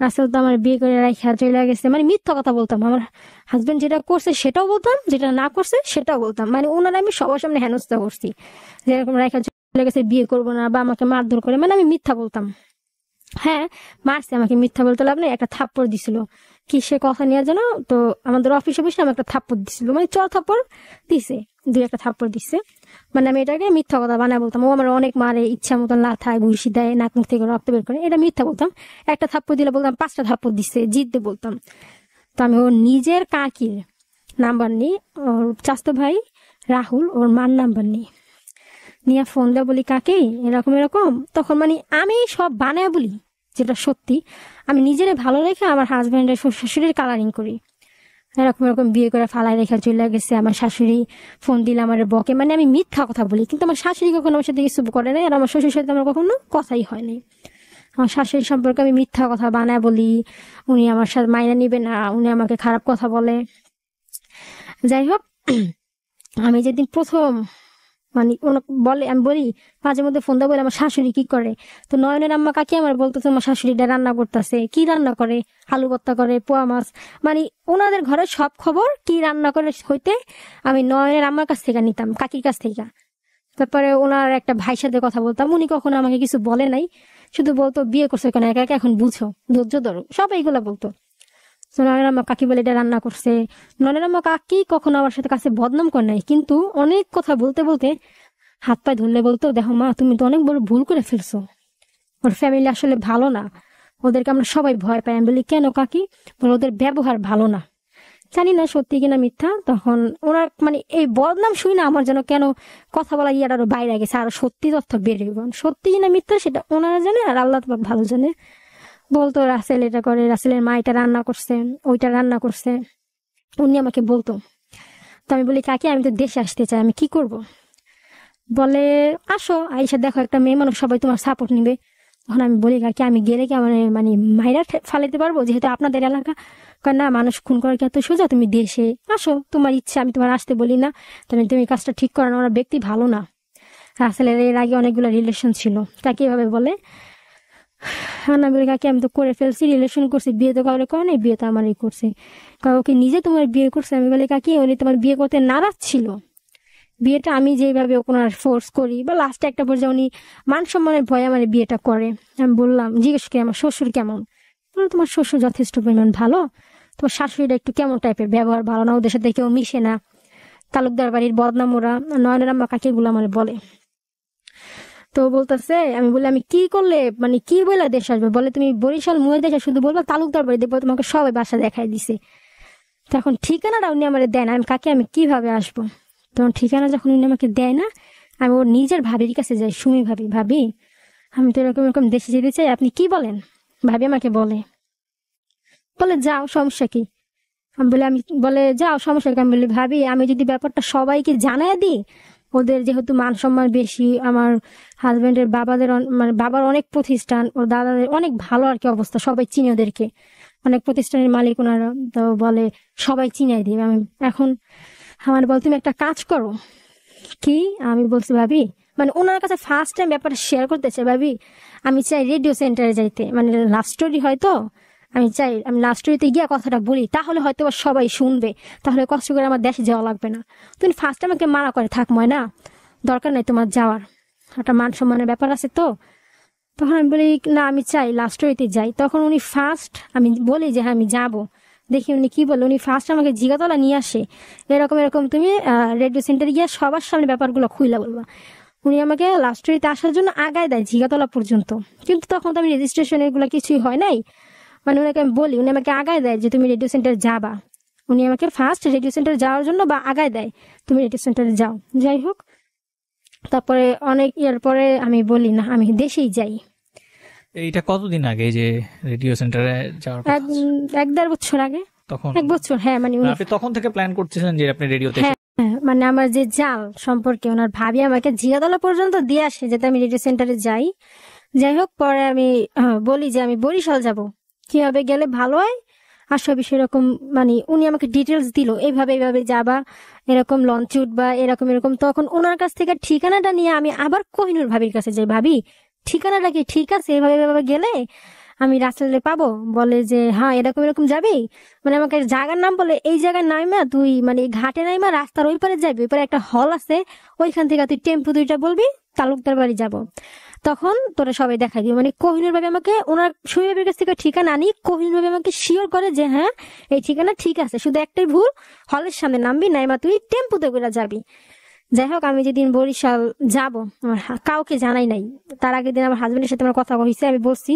রাসেল তো আমার বিয়ে করে রাখা চলে গেছে, মানে মিথ্যা কথা বলতাম। আমার হাজবেন্ড যেটা করছে সেটাও বলতাম, যেটা না করছে সেটাও বলতাম। মানে ওনারা আমি সবার সামনে হেনস্থা করছি যে এরকম রাখা চলে গেছে, বিয়ে করবো না, বা আমাকে মারধর করে, মানে আমি মিথ্যা বলতাম। হ্যাঁ, মারছে, আমাকে মিথ্যা বলতে লাভ নেই, একটা থাপ্পড় দিছিল কি সে কথা নিয়ে জানো তো, আমাদের অফিসে বসে আমাকে একটা থাপ্পড় দিছিল, মানে চর থাপ্পড় দিছে, 2-1টা থাপ্পড় দিচ্ছে। মানে আমি এটাকে মিথ্যা কথা বানায় বলতাম। ও আমার অনেক মারে, ইচ্ছা মতন লাথায় ঘুষি দেয়, নাক মুখ থেকে রক্ত বের করে, এটা মিথ্যা বলতাম। একটা থাপ্পড় দিলে বলতাম 5টা থাপ্পড় দিচ্ছে, জিততে বলতাম। তো আমি ওর নিজের কাকির নাম্বার নিই, ওর চাচতো ভাই রাহুল, ওর মার নাম্বার নিয়ে ফোন দেয়, বলি কাকে এরকম এরকম। তখন মানে আমি সব বানায় বলি যেটা সত্যি, আমি নিজেরে ভালো রেখে আমার হাজবেন্ডের শাশুড়ির কালারিং করি। এরকম এরকম বিয়ে করে ফালাই রেখা চলে গেছে, আমার শাশুড়ি ফোন দিলে আমার বকে, মানে আমি মিথ্যা কথা বলি। কিন্তু আমার শাশুড়ি কখনো আমার সাথে কিছু করে নাই, আর আমার শ্বশুরের সাথে আমার কখনো কথাই হয় নাই। আমার শাশুড়ি সম্পর্কে আমি মিথ্যা কথা বানায় বলি, উনি আমার সাথে মাইনা নিবে না, উনি আমাকে খারাপ কথা বলে। যাই হোক, আমি যেদিন প্রথম মানে বলে, আমি বলি মাঝে মধ্যে ফোন দেওয়া বলে আমার শাশুড়ি কি করে, তো নয়নের আম্মা কাকি আমার বলতো আমার শাশুড়িটা রান্না করতেছে, কি রান্না করে, আলু ভর্তা করে, পোয়া মাছ, মানে ওনাদের ঘরের সব খবর কি রান্না করে হইতে আমি নয়নের আম্মার কাছ থেকে নিতাম, কাকির কাছ থেকে। তারপরে ওনার একটা ভাইয়ের সাথে কথা বলতাম, উনি কখনো আমাকে কিছু বলে নাই, শুধু বলতো বিয়ে করছো কেন একা একা, এখন বুঝো, ধৈর্য ধরো, সব এইগুলা বলতো। নয়নের আম্মা কাকি বলে এটা রান্না করছে। নয়নের আম্মা কাকি কখনো আমার সাথে কাছে বদনাম করে নাই, কিন্তু অনেক কথা বলতে বলতে হাত পায়ে ধরলে বলতো দেখো মা তুমি তো অনেক বড় ভুল করে ফেলছো, ওর ফ্যামিলি আসলে ভালো না, ওদেরকে আমরা সবাই ভয় পাই। আমি বলি কেন কাকি? বলে ওদের ব্যবহার ভালো না। জানি না সত্যি কিনা মিথ্যা। তখন ওনার মানে এই বদনাম শুই না আমার যেন কেন কথা বলা গিয়ে আরো বাইরে গেছে, আরো সত্যি তথ্য বেড়ে গেল। সত্যি কিনা মিথ্যা সেটা ওনারা জানে, আর আল্লাহ ভালো জানে। বলতো রাসেল এটা করে, রাসেলের মা এটা রান্না করছে, ওইটা রান্না করছে, উনি আমাকে বলতো। তো আমি বলি কাকি আমি তো দেশে আসতে চাই, আমি কি করব? বলে আসো, আইসা দেখো একটা মেয়ে মানুষ, সবাই তোমার সাপোর্ট নিবে। তখন আমি বলি কাকি আমি গেলে কি আমার মানে মাইরা ফালাইতে পারবো, যেহেতু আপনাদের এলাকা? কয় না, মানুষ খুন করার কি এত সোজা? তুমি দেশে আসো, তোমার ইচ্ছা, আমি তোমার আসতে বলি না, তুমি কাজটা ঠিক করো না, ওরা ব্যক্তি ভালো না। রাসেলের এর আগে অনেকগুলো রিলেশন ছিল। কাকি এভাবে বলে। না বলি কাকি আমি তো করে ফেলছি, রিলেশন করছি, বিয়ে তো কাউরে করে নাই, বিয়ে তো আমারই করছে। ওকে নিজে তোমার বিয়ে করছে? আমি বলি কাকি উনি তোমার বিয়ে করতে নারাজ ছিল, বিয়েটা আমি যেভাবে ওনার ফোর্স করি, বা লাস্টে একটা পর্যায়ে উনি মান সম্মানের ভয়ে আমার বিয়েটা করে। আমি বললাম, জিজ্ঞেস করি আমার শ্বশুর কেমন? বললো তোমার শ্বশুর যথেষ্ট পরিমাণ ভালো, তোমার শাশুড়িটা একটু কেমন টাইপের, ব্যবহার ভালো না, ওদের সাথে কেউ মিশে না, তালুকদার বাড়ির বদনাম ওরা। নয়নের আম্মা কাকিগুলো আমার বলে। তো বলতেছে, আমি বলি আমি কি করলে মানে কি বলে দেশ আসবে? বলে তুমি বরিশাল মুয়ে দেশে শুধু বলবা তালুকদার বাড়ি, দেখবো তোমাকে সবাই বাসা দেখাই দিছে। তখন ঠিকানাটা উনি আমার দেয় না, আমি কাকে আমি কিভাবে আসবো? তখন ঠিকানা যখন উনি আমাকে দেয় না, আমি ওর নিজের ভাবির কাছে যাই, সুমি ভাবি, ভাবি আমি তো এরকম এরকম দেশে যেতে চাই, আপনি কি বলেন? ভাবি আমাকে বলে যাও, সমস্যা কি? আমি বলি আমি, বলে যাও, সমস্যা কি? আমি বলি ভাবি আমি যদি ব্যাপারটা সবাইকে জানাই দিই, ওদের যেহেতু মান সম্মান বেশি, আমার হাজবেন্ডের বাবাদের মানে বাবার অনেক প্রতিষ্ঠান, ওর দাদাদের অনেক ভালো আর কি অবস্থা, সবাই চিনে ওদেরকে, অনেক প্রতিষ্ঠানের মালিক ওনারা। তো বলে সবাই চিনাই দিবে। আমি এখন আমার বল তুমি একটা কাজ করো। কি? আমি বলছি ভাবি মানে ওনার কাছে ফার্স্ট টাইম ব্যাপারটা শেয়ার করতেছে, ভাবি আমি চাই রেডিও সেন্টারে যাইতে, মানে লাভ স্টোরি হয়তো আমি চাই আমি লাভ স্টোরিতে গিয়ে কথাটা বলি, তাহলে হয়তো সবাই শুনবে, তাহলে কষ্ট করে আমার দেশে যাওয়া লাগবে না। তুমি ফার্স্ট আমাকে মানা করে থাক, ময়না দরকার নাই তোমার যাওয়ার, একটা মান সম্মানের ব্যাপার আছে তো। তখন আমি বলি না আমি চাই লাভ স্টোরিতে যাই। তখন উনি ফার্স্ট, আমি বলি যে হ্যাঁ আমি যাবো, দেখি উনি কি বলে। উনি ফার্স্ট আমাকে জিগাতলা নিয়ে আসে, এরকম এরকম তুমি রেডিও সেন্টারে গিয়ে সবার সামনে ব্যাপারগুলো খুইলা বলবা। উনি আমাকে লাভ স্টোরিতে আসার জন্য আগায় দেয় জিগাতলা পর্যন্ত, কিন্তু তখন তো আমি রেজিস্ট্রেশন এগুলো কিছুই হয় নাই। মানে ওনাকে আমি বলি, উনি আমাকে আগায় দেয় যে তুমি রেডিও সেন্টার যাবা। উনি আমাকে ফার্স্ট রেডিও সেন্টার যাওয়ার জন্য বা আগায় দেয়, তুমি রেডিও সেন্টারে যাও। যাই হোক, তারপরে অনেক ইয়ার পরে আমি বলি না আমি দেশেই যাই। এইটা কতদিন আগে যে রেডিও সেন্টারে যাওয়ার কথা? এক দেড় বছর আগে। তখন 1 বছর, হ্যাঁ। মানে আপনি তখন থেকে প্ল্যান করতেছেন যে আপনি রেডিওতে? হ্যাঁ, মানে আমার যে জাল সম্পর্কে ওনার ভাবি আমাকে জিগাতলা পর্যন্ত দিয়ে আসে যাতে আমি রেডিও সেন্টারে যাই। যাই হোক, পরে আমি বলি যে আমি বরিশাল যাব, কিভাবে গেলে ভালো হয় আসবে সেরকম, মানে উনি আমাকে ডিটেলস দিল, এইভাবে এইভাবে যাবা, এরকম লঞ্চ উঠবা, এরকম এরকম। তখন ওনার কাছ থেকে ঠিকানাটা নিয়ে আমি আবার কোহিনুর ভাবির কাছে যাই, ভাবি ঠিকানাটা কি ঠিক আছে? এভাবে এভাবে গেলে আমি রাসেলে পাবো? বলে যে হ্যাঁ এরকম এরকম যাবি, মানে আমাকে জায়গার নাম বলে, এই জায়গায় নাইমা তুই মানে ঘাটে নাইমা রাস্তার ওই পারে যাবি, ওই পারে একটা হল আছে, ওইখান থেকে তুই টেম্পু 2টা বলবি তালুকদার বাড়ি যাব, তখন তোরা সবাই দেখা দিবে। মানে কোহিনুর ভাবে আমাকে ওনার সুইবের কাছ থেকে ঠিকানা আনি, কোহিনুর ভাবে আমাকে শিওর করে যে হ্যাঁ এই ঠিকানা ঠিক আছে, শুধু একটাই ভুল, হলের সামনে নামবি, নাইমা তুই টেম্পুতে করে যাবি। যাই হোক, আমি যেদিন বরিশাল যাব আমার কাউকে জানাই নাই। তার আগের দিন আমার হাজবেন্ডের সাথে আমার কথা হয়েছে, আমি বলছি,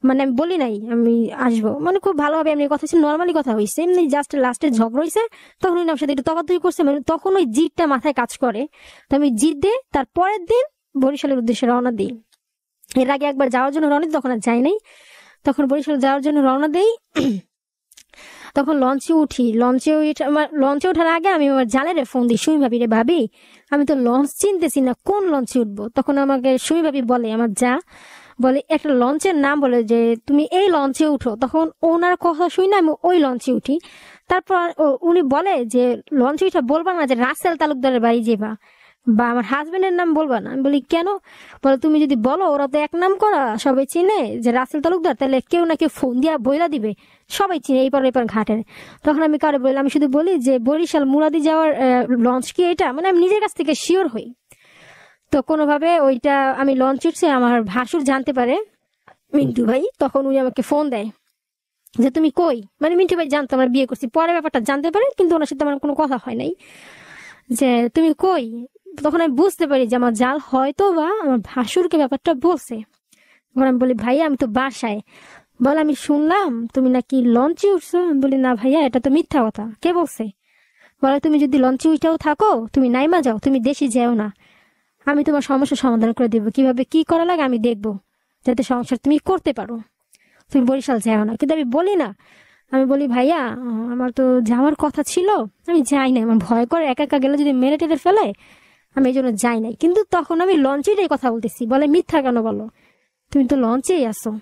মানে আমি বলি নাই আমি আসবো, মানে খুব ভালোভাবে এমনি কথা হয়েছে, নর্মালি কথা হয়েছে, এমনি জাস্ট লাস্টে ঝগড়া হয়েছে। তখন উনি আমার সাথে একটু তফাতফাতি করছে, মানে তখন ওই জিদটা মাথায় কাজ করে। তো আমি জিদ দিয়ে তার পরের দিন বরিশালের উদ্দেশ্যে রওনা দিই। এর আগে একবার যাওয়ার জন্য রওনা দিই, তখন আর যাই নাই। তখন বরিশাল যাওয়ার জন্য রওনা দেই, তখন লঞ্চে উঠি। লঞ্চে ওঠার আগে আমি আমার জালের ফোন দিই, সুমি ভাবি রে, ভাবি আমি তো লঞ্চ চিনতেছি না, কোন লঞ্চে উঠবো? তখন আমাকে সুমি ভাবি বলে, আমার যা বলে একটা লঞ্চের নাম বলে যে তুমি এই লঞ্চে উঠো। তখন ওনার কথা শুই না আমি ওই লঞ্চে উঠি। তারপর উনি বলে যে লঞ্চে উঠা বলবা না যে রাসেল তালুকদারের বাড়ি যাবা, বা আমার হাজবেন্ডের নাম বলবা না। আমি বলি কেন? বলে তুমি যদি বলো ওরা তো এক নাম করা, সবাই চিনে যে রাসেল তালুকদার, তাহলে কেউ না কেউ ফোন দিয়া বইলা দিবে, সবাই চিনে এইপার এইপার ঘাটের। তখন আমি কারে বললাম, আমি শুধু বলি যে বরিশাল মুরাদি যাওয়ার লঞ্চ কি এটা, মানে আমি নিজের কাছ থেকে শিওর হই। তো কোনোভাবে ওইটা আমি লঞ্চ উঠছে, আমার ভাসুর জানতে পারে, মিন্টু ভাই। তখন উনি আমাকে ফোন দেয় যে তুমি কই, মানে মিন্টু ভাই জানতো আমরা বিয়ে করছি, পরে ব্যাপারটা জানতে পারে, কিন্তু ওনার সাথে আমার কোনো কথা হয় নাই, যে তুমি কই। তখন আমি বুঝতে পারি যে আমার জাল হয়তো বা আমার ভাসুরকে ব্যাপারটা বলছে। তখন আমি বলি ভাইয়া আমি তো বাসায়। বলে আমি শুনলাম তুমি নাকি লঞ্চে উঠছো। আমি বলি না ভাইয়া, এটা তো মিথ্যা কথা, কে বলছে? বলে তুমি যদি লঞ্চে উঠেও থাকো, তুমি নাইমা যাও, তুমি দেশে যেও না, আমি তোমার সমস্যার সমাধান করে দেবো, কিভাবে কি করা লাগে আমি দেখবো, যাতে সংসার তুমি করতে পারো, তুমি বরিশাল যাও না। কিন্তু আমি বলি না আমি বলি ভাইয়া আমার তো যাওয়ার কথা ছিল, আমি যাই না, আমার ভয় করে একা একা গেলে যদি মেরে টেরে ফেলে, আমি এই জন্য যাই নাই। কিন্তু তখন আমি লঞ্চেই কথা বলতেছি। বলে মিথ্যা কেন বলো, তুমি তো লঞ্চেই আসো।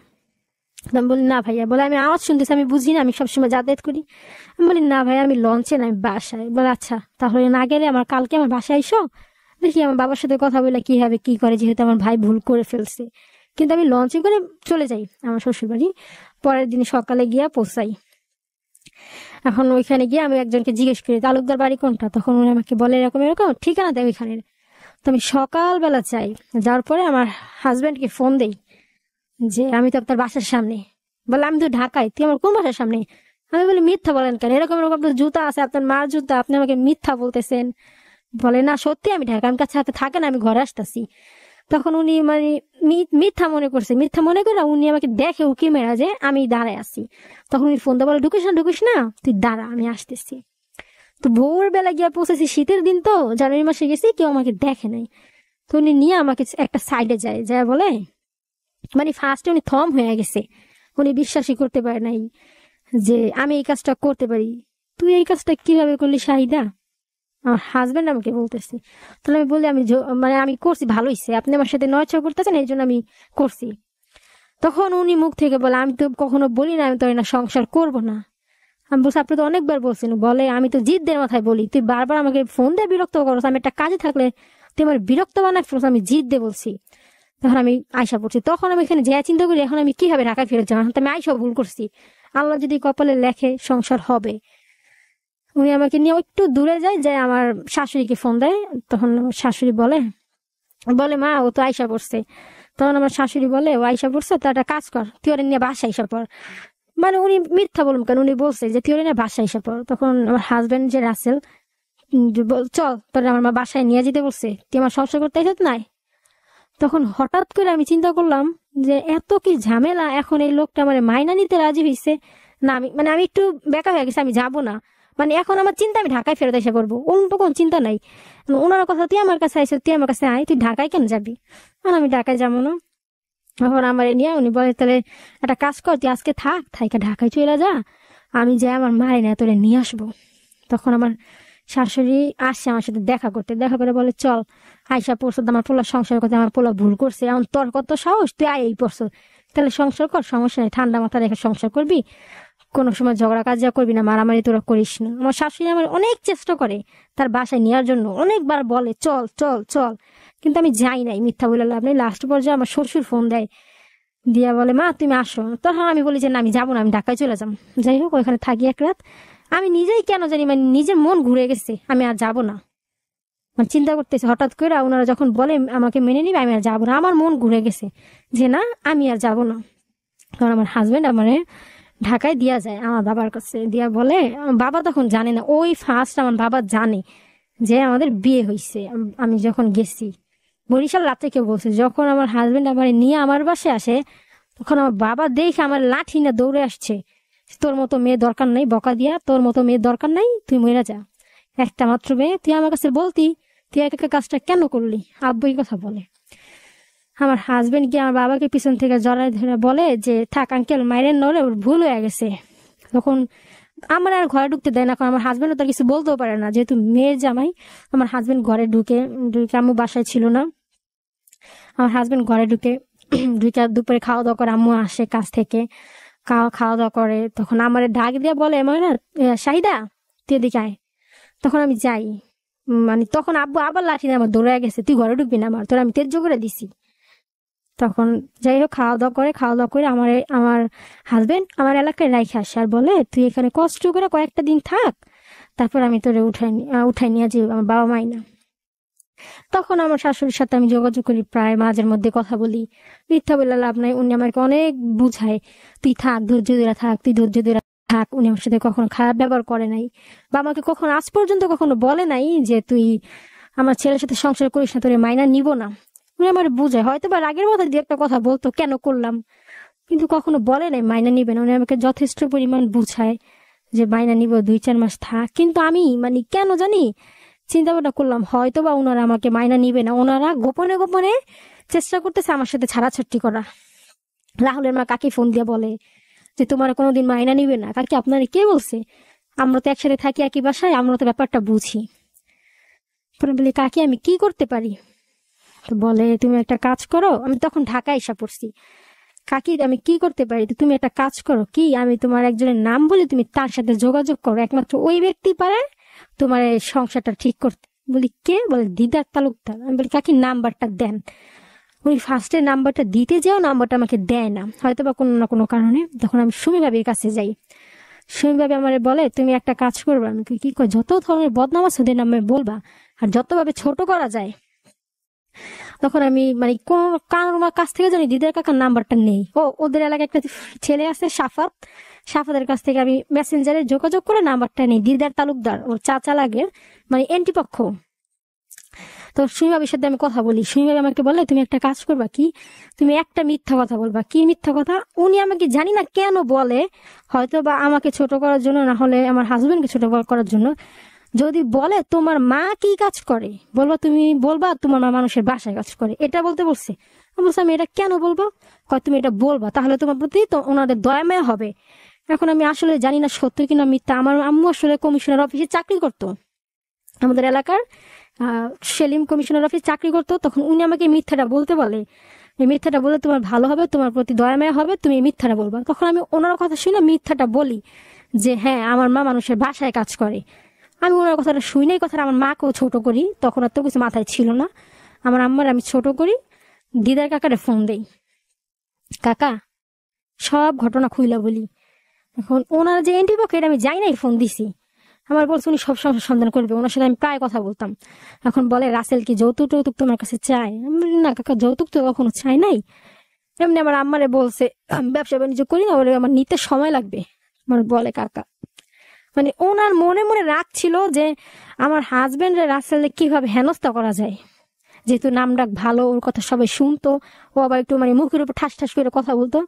আমি বলি না ভাইয়া। বলে আমি আওয়াজ শুনতেছি, আমি বুঝি না, আমি সবসময় যাতায়াত করি। আমি বলি না ভাইয়া আমি লঞ্চে না, আমি বাসায়। বলে আচ্ছা তাহলে না গেলে আমার কালকে আমার বাসায় এসো, দেখি আমার বাবার সাথে কথা বলে কি হবে কি করে, যেহেতু আমার ভাই ভুল করে ফেলছে। কিন্তু আমি লঞ্চে করে চলে যাই আমার শ্বশুর বাড়ি। পরের দিন সকালে গিয়া পৌঁছাই। এখন ওইখানে গিয়ে আমি একজনকে জিজ্ঞেস করি তালুকদার বাড়ি কোনটা, তখন উনি আমাকে বলে এরকম এরকম, ঠিকানা দেয় ওইখানে। তো আমি সকালবেলা যাই, যাওয়ার পরে আমার হাজব্যান্ডকে ফোন দেই যে আমি তো আপনার বাসার সামনে। বলে আমি তো ঢাকায়, তুই আমার কোন বাসার সামনে? আমি বলি মিথ্যা বলেন কেন, এরকম এরকম আপনার জুতা আছে, আপনার মার জুতা, আপনি আমাকে মিথ্যা বলতেছেন। বলে না সত্যি আমি ঢাকা, আমি কাছে হাতে থাকে না, আমি ঘরে আসতেছি। তখন উনি মানে মিথ্যা মনে করছে, মিথ্যা মনে করে উনি আমাকে দেখে উকি মেরা যে আমি দাঁড়ায় আছি। তখন উনি ফোন দিয়ে বলে ঢুকিস না তুই দাঁড়া, আমি আসতেছি। তো ভোরবেলা গিয়ে পৌঁছেছি, শীতের দিন তো, জানুয়ারি মাসে গেছি, কেউ আমাকে দেখে নাই। তো উনি নিয়ে আমাকে একটা সাইডে যায় বলে, মানে ফার্স্টে উনি থম হয়ে গেছে, উনি বিশ্বাসই করতে পারে নাই যে আমি এই কাজটা করতে পারি। তুই এই কাজটা কিভাবে করলি শাহিদা? আমার হাজবেন্ড আমাকে বলতেছে। তাহলে আমি বলি মানে আমি করছি, ভালো হয়েছে, আপনি আমার সাথে নয় ছয় করতেছেন, এই জন্য আমি করছি। তখন উনি মুখ থেকে বলে আমি তো কখনো বলি না আমি তো না সংসার করব না। আমি বলছি আপনি তো অনেকবার বলছেন। বলে আমি তো জিদ্দের মাথায় বলি, তুই বারবার আমাকে ফোন দিয়ে বিরক্ত করছ, আমি একটা কাজে থাকলে তুই আমার বিরক্ত বানায় ফেলছ, আমি জিদ দিয়ে বলছি। তখন আমি আয়সা পড়ছি। তখন আমি এখানে যা চিন্তা করি এখন আমি কিভাবে ঢাকায় ফেরত যাবো, আমি আয়সা ভুল করছি, আল্লাহ যদি কপালে লেখে সংসার হবে। উনি আমাকে নিয়ে একটু দূরে যায় আমার শাশুড়িকে ফোন দেয়। তখন আমার শাশুড়ি বলে মা ও তো আয়সা পড়ছে। তখন আমার শাশুড়ি বলে ও আয়সা পড়ছে, তো একটা কাজ কর, তুই ওরা নিয়ে বাসা আয়সা পর। মানে উনি মিথ্যা বলুন কেন, উনি বলছে যে তুই ওরা নিয়ে বাসা আয়সা পর। তখন আমার হাজবেন্ড যে রাসেল চল তোর আমার মা বাসায় নিয়ে যেতে বলছে, তুই আমার সংসার করতে আইসত নাই। তখন হঠাৎ করে আমি চিন্তা করলাম যে এত কি ঝামেলা, এখন এই লোকটা আমার মাইনা নিতে রাজি হয়েছে না। আমি একটু বেকা হয়ে গেছে, আমি যাব না। মানে এখন আমার চিন্তা আমি ঢাকায় ফেরত এসে করবো, অন্য তো কোনো চিন্তা নাই। ওনার কথা তুই আমার কাছে আইসো, তুই আমার কাছে আয়, তুই ঢাকায় কেন যাবি? আর আমি ঢাকায় যাবো না। এখন আমার নিয়ে উনি বলে তাহলে একটা কাজ কর, তুই আজকে থাইকা ঢাকায় চলে যা, আমি যাই আমার মায়ের না তোরে নিয়ে আসবো। তখন আমার শাশুড়ি আসছে আমার সাথে দেখা করে বলে চল আয়সা পড়ছো, আমার পোলা সংসার করতে, আমার পোলা ভুল করছে, এখন তোর কত সাহস, তুই এই পড়ছো, তাহলে সংসার কর, সমস্যা নেই, ঠান্ডা মাথা রেখে সংসার করবি, কোনো সময় ঝগড়া কাজিয়া করবি না, মারামারি তোরা করিস না। আমার শাশুড়ি আমার অনেক চেষ্টা করে তার বাসায় নেওয়ার জন্য, অনেকবার বলে চল চল চল, কিন্তু আমি যাই নাই, মিথ্যা বলে লাভ নেই। লাস্ট পর্যায়ে আমার শ্বশুর ফোন দেয়, দিয়া বলে মা তুমি আসো। তখন আমি বলি যে না আমি যাবো না, আমি ঢাকায় চলে যাবো। যাই হোক ওইখানে থাকি এক রাত। আমি নিজেই কেন জানি মানে নিজের মন ঘুরে গেছে, আমি আর যাবো না। মানে চিন্তা করতেছি হঠাৎ করে ওনারা যখন বলে আমাকে মেনে নিবে, আমি আর যাবো না, আমার মন ঘুরে গেছে যে না আমি আর যাবো না। কারণ আমার হাজবেন্ড আমার ঢাকায় দিয়া যায় আমার বাবার কাছে, দিয়া বলে আমার বাবা তখন জানে না, ওই ফার্স্ট আমার বাবা জানে যে আমাদের বিয়ে হয়েছে। আমি যখন গেছি বরিশাল রাতে কেউ বলছে, যখন আমার হাজবেন্ড আমার নিয়ে আমার বাসায় আসে, তখন আমার বাবা দেখে আমার লাঠি না দৌড়ে আসছে, তোর মতো মেয়ে দরকার নাই, বকা দিয়া তোর মতো মেয়ে দরকার নাই, তুই মরে যা, একটা মাত্র মেয়ে, তুই আমার কাছে বলতি তুই এক একটা কাজটা কেন করলি, আব্বু এই কথা বলে। আমার হাজবেন্ড গিয়ে আমার বাবাকে পিছন থেকে জড়াই ধরে বলে যে থাক আঙ্কেল মাইরেন নলে, ওর ভুল হয়ে গেছে। তখন আমার আর ঘরে ঢুকতে দেয় না, কারণ আমার হাজবেন্ড তার কিছু বলতেও পারে না, যেহেতু মেয়ের জামাই। আমার হাজবেন্ড ঘরে ঢুকে আম্মু বাসায় ছিল না, আমার হাজবেন্ড ঘরে ঢুকে দুপুরে খাওয়া দাওয়া করে, আম্মু আসে কাজ থেকে, খাওয়া দাওয়া করে। তখন আমার ডাক দিয়ে বলে না শাহিদা তুই এদিকে আয়। তখন আমি যাই, মানে তখন আব্বু আবার লাঠি নিয়ে আমার দৌড়ে গেছে, তুই ঘরে ঢুকবি না, আমার তোর আমি তেজ্য করে দিছি। তখন যাই হোক খাওয়া দাওয়া করে আমার হাজবেন্ড আমার এলাকায় রাইখে আসে আর বলে তুই এখানে কষ্ট করে কয়েকটা দিন থাক, তারপর আমি তোরে উঠাই নিয়ে যাই আমার বাবা মাই না। তখন আমার শাশুড়ির সাথে আমি যোগাযোগ করি, প্রায় মাঝের মধ্যে কথা বলি, মিথ্যা বলে লাভ নাই। উনি আমাকে অনেক বুঝায়, তুই থাক ধৈর্য ধরে থাক, তুই ধৈর্য ধরে থাক। উনি আমার সাথে কখনো খারাপ ব্যবহার করে নাই, বা আমাকে কখনো আজ পর্যন্ত কখনো বলে নাই যে তুই আমার ছেলের সাথে সংসার করিস না, তোরে মাইনা নিব না। উনি আমার বুঝায়, হয়তো বা রাগের মধ্যে দিয়ে একটা কথা বলতো কেন করলাম, কিন্তু কখনো বলে নাই মাইনা নিবে না। উনি আমাকে যথেষ্ট পরিমাণ বুঝায় যে মাইনা নিব, 2-4 মাস থাক। কিন্তু আমি মানে কেন জানি চিন্তা ভাবনা করলাম হয়তো বা ওনারা আমাকে মাইনা নিবে না, ওনারা গোপনে গোপনে চেষ্টা করতেছে আমার সাথে ছাড়াছাড়ি করা। রাহুলের মা কাকি ফোন দিয়ে বলে যে তোমার কোনোদিন মাইনা নিবে না। কাকি আপনারা কে বলছে? আমরা তো একসাথে থাকি একই বাসায়, আমরা তো ব্যাপারটা বুঝি। পরে বলি কাকি আমি কি করতে পারি? তো বলে তুমি একটা কাজ করো, আমি তখন ঢাকায় এসে পড়ছি। কাকি আমি কি করতে পারি? তো তুমি একটা কাজ করো, কি আমি তোমার একজনের নাম বলি, তুমি তার সাথে যোগাযোগ করো, একমাত্র ওই ব্যক্তি পারে তোমার এই সংসারটা ঠিক করতে। বলি কে? বলে দিদার তালুকদার। আমি বলি কাকি নাম্বারটা দেন। উনি ফার্স্টে নাম্বারটা দিতে যেও নাম্বারটা আমাকে দেয় না, হয়তো বা কোনো না কোনো কারণে। তখন আমি সুমি ভাবির কাছে যাই। সুমি ভাবি আমার বলে তুমি একটা কাজ করবে। আমি কি কই, যত ধরনের বদনাম আছে ওদের নামে বলবা, আর যতভাবে ছোট করা যায়। তখন আমি মানে কোন কারোর কাছ থেকে জানি দিদার কাকার নাম্বারটা নেই। ওদের এলাকায় একটা ছেলে আছে সাফাত, সাফাতের কাছ থেকে আমি মেসেঞ্জারে যোগাযোগ করে নাম্বারটা নেই। দিদার তালুকদার ওর চাচা লাগে, মানে এন্টি পক্ষ। তো সুমি ভাবির সাথে আমি কথা বলি। সুমি ভাবি আমাকে বলে তুমি একটা কাজ করবা, কি তুমি একটা মিথ্যা কথা বলবা। কি মিথ্যা কথা? উনি আমাকে জানি না কেন বলে, হয়তো বা আমাকে ছোট করার জন্য, না হলে আমার হাজবেন্ডকে ছোট করার জন্য। যদি বলে তোমার মা কি কাজ করে, বলবা তুমি বলবা তোমার মা মানুষের বাসায় কাজ করে, এটা বলতে বলছে। আমি বলছি আমি এটা কেন বলবো? কয় তুমি এটা বলবা, তাহলে তোমার প্রতি তো ওনাদের দয়া মায়া হবে। এখন আমি আসলে জানি না সত্য কিনা মিথ্যা। আমার আম্মু আসলে কমিশনার অফিসে চাকরি করতো, আমাদের এলাকার সেলিম কমিশনার অফিসে চাকরি করতো। তখন উনি আমাকে মিথ্যাটা বলতে বলে, এই মিথ্যাটা বলে তোমার ভালো হবে, তোমার প্রতি দয়া মায়া হবে, তুমি এই মিথ্যাটা বলবা। তখন আমি ওনার কথা শুনে মিথ্যাটা বলি যে হ্যাঁ আমার মা মানুষের বাসায় কাজ করে। আমি ওনার কথাটা শুই নাই, কথাটা আমার মাকেও ছোট করি, তখন আর তো কিছু মাথায় ছিল না। আমার আম্মার আমি ছোট করি, দিদার কাকারে ফোন দেই, কাকা সব ঘটনা খুইলা বলি। এখন ওনার যে এন্টি পকেট আমি যাই নাই, ফোন দিছি। আমার বলছে উনি সব সমস্যার সন্ধান করবে, ওনার সাথে আমি প্রায় কথা বলতাম। এখন বলে রাসেল কি যৌতুক টৌতুক তোমার কাছে চায়? না কাকা যৌতুক তো কখনো চাই নাই। এমনি আমার আম্মারে বলছে আমি ব্যবসা বাণিজ্য করি না, ওরে আমার নিতে সময় লাগবে। আমার বলে কাকা, মানে ওনার মনে মনে রাগ ছিল যে আমার হাজবেন্ডের রাসেলে কিভাবে হেনস্থা করা যায়। যেহেতু নাম ডাক ভালো, ওর কথা সবাই শুনতো, ও আবার একটু মানে মুখের উপর ঠাস ঠাস করে কথা বলতো।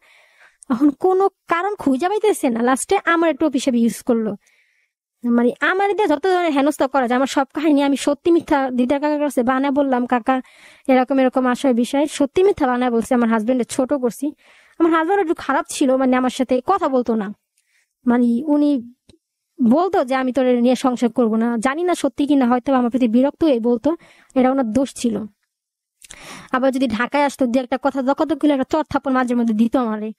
এখন কোনো কারণ খুঁজে পাইতেছে না, লাস্টে আমার একটু হিসেবে ইউজ করলো। মানে আমার দিয়ে যত ধরনের হেনস্থা করা যায়, আমার সব কাহিনী আমি সত্যি মিথ্যা দিদার কাকার কাছে বানায় বললাম, কাকা এরকম এরকম আশয় বিষয় সত্যি মিথ্যা বানায় বলছে, আমার হাজবেন্ডের ছোট করছি। আমার হাজবেন্ড একটু খারাপ ছিল, মানে আমার সাথে কথা বলতো না, মানে উনি বলতো যে আমি তোর নিয়ে সংসার করবো না। জানি না সত্যি কিনা, হয়তো আমার প্রতি বিরক্ত হয়ে বলতো, এটা ওনার দোষ ছিল। আবার যদি ঢাকায় আসতো, দু একটা কথা কত কিলো একটা চট থাপ্পড় মাঝে মধ্যে দিত আমারে।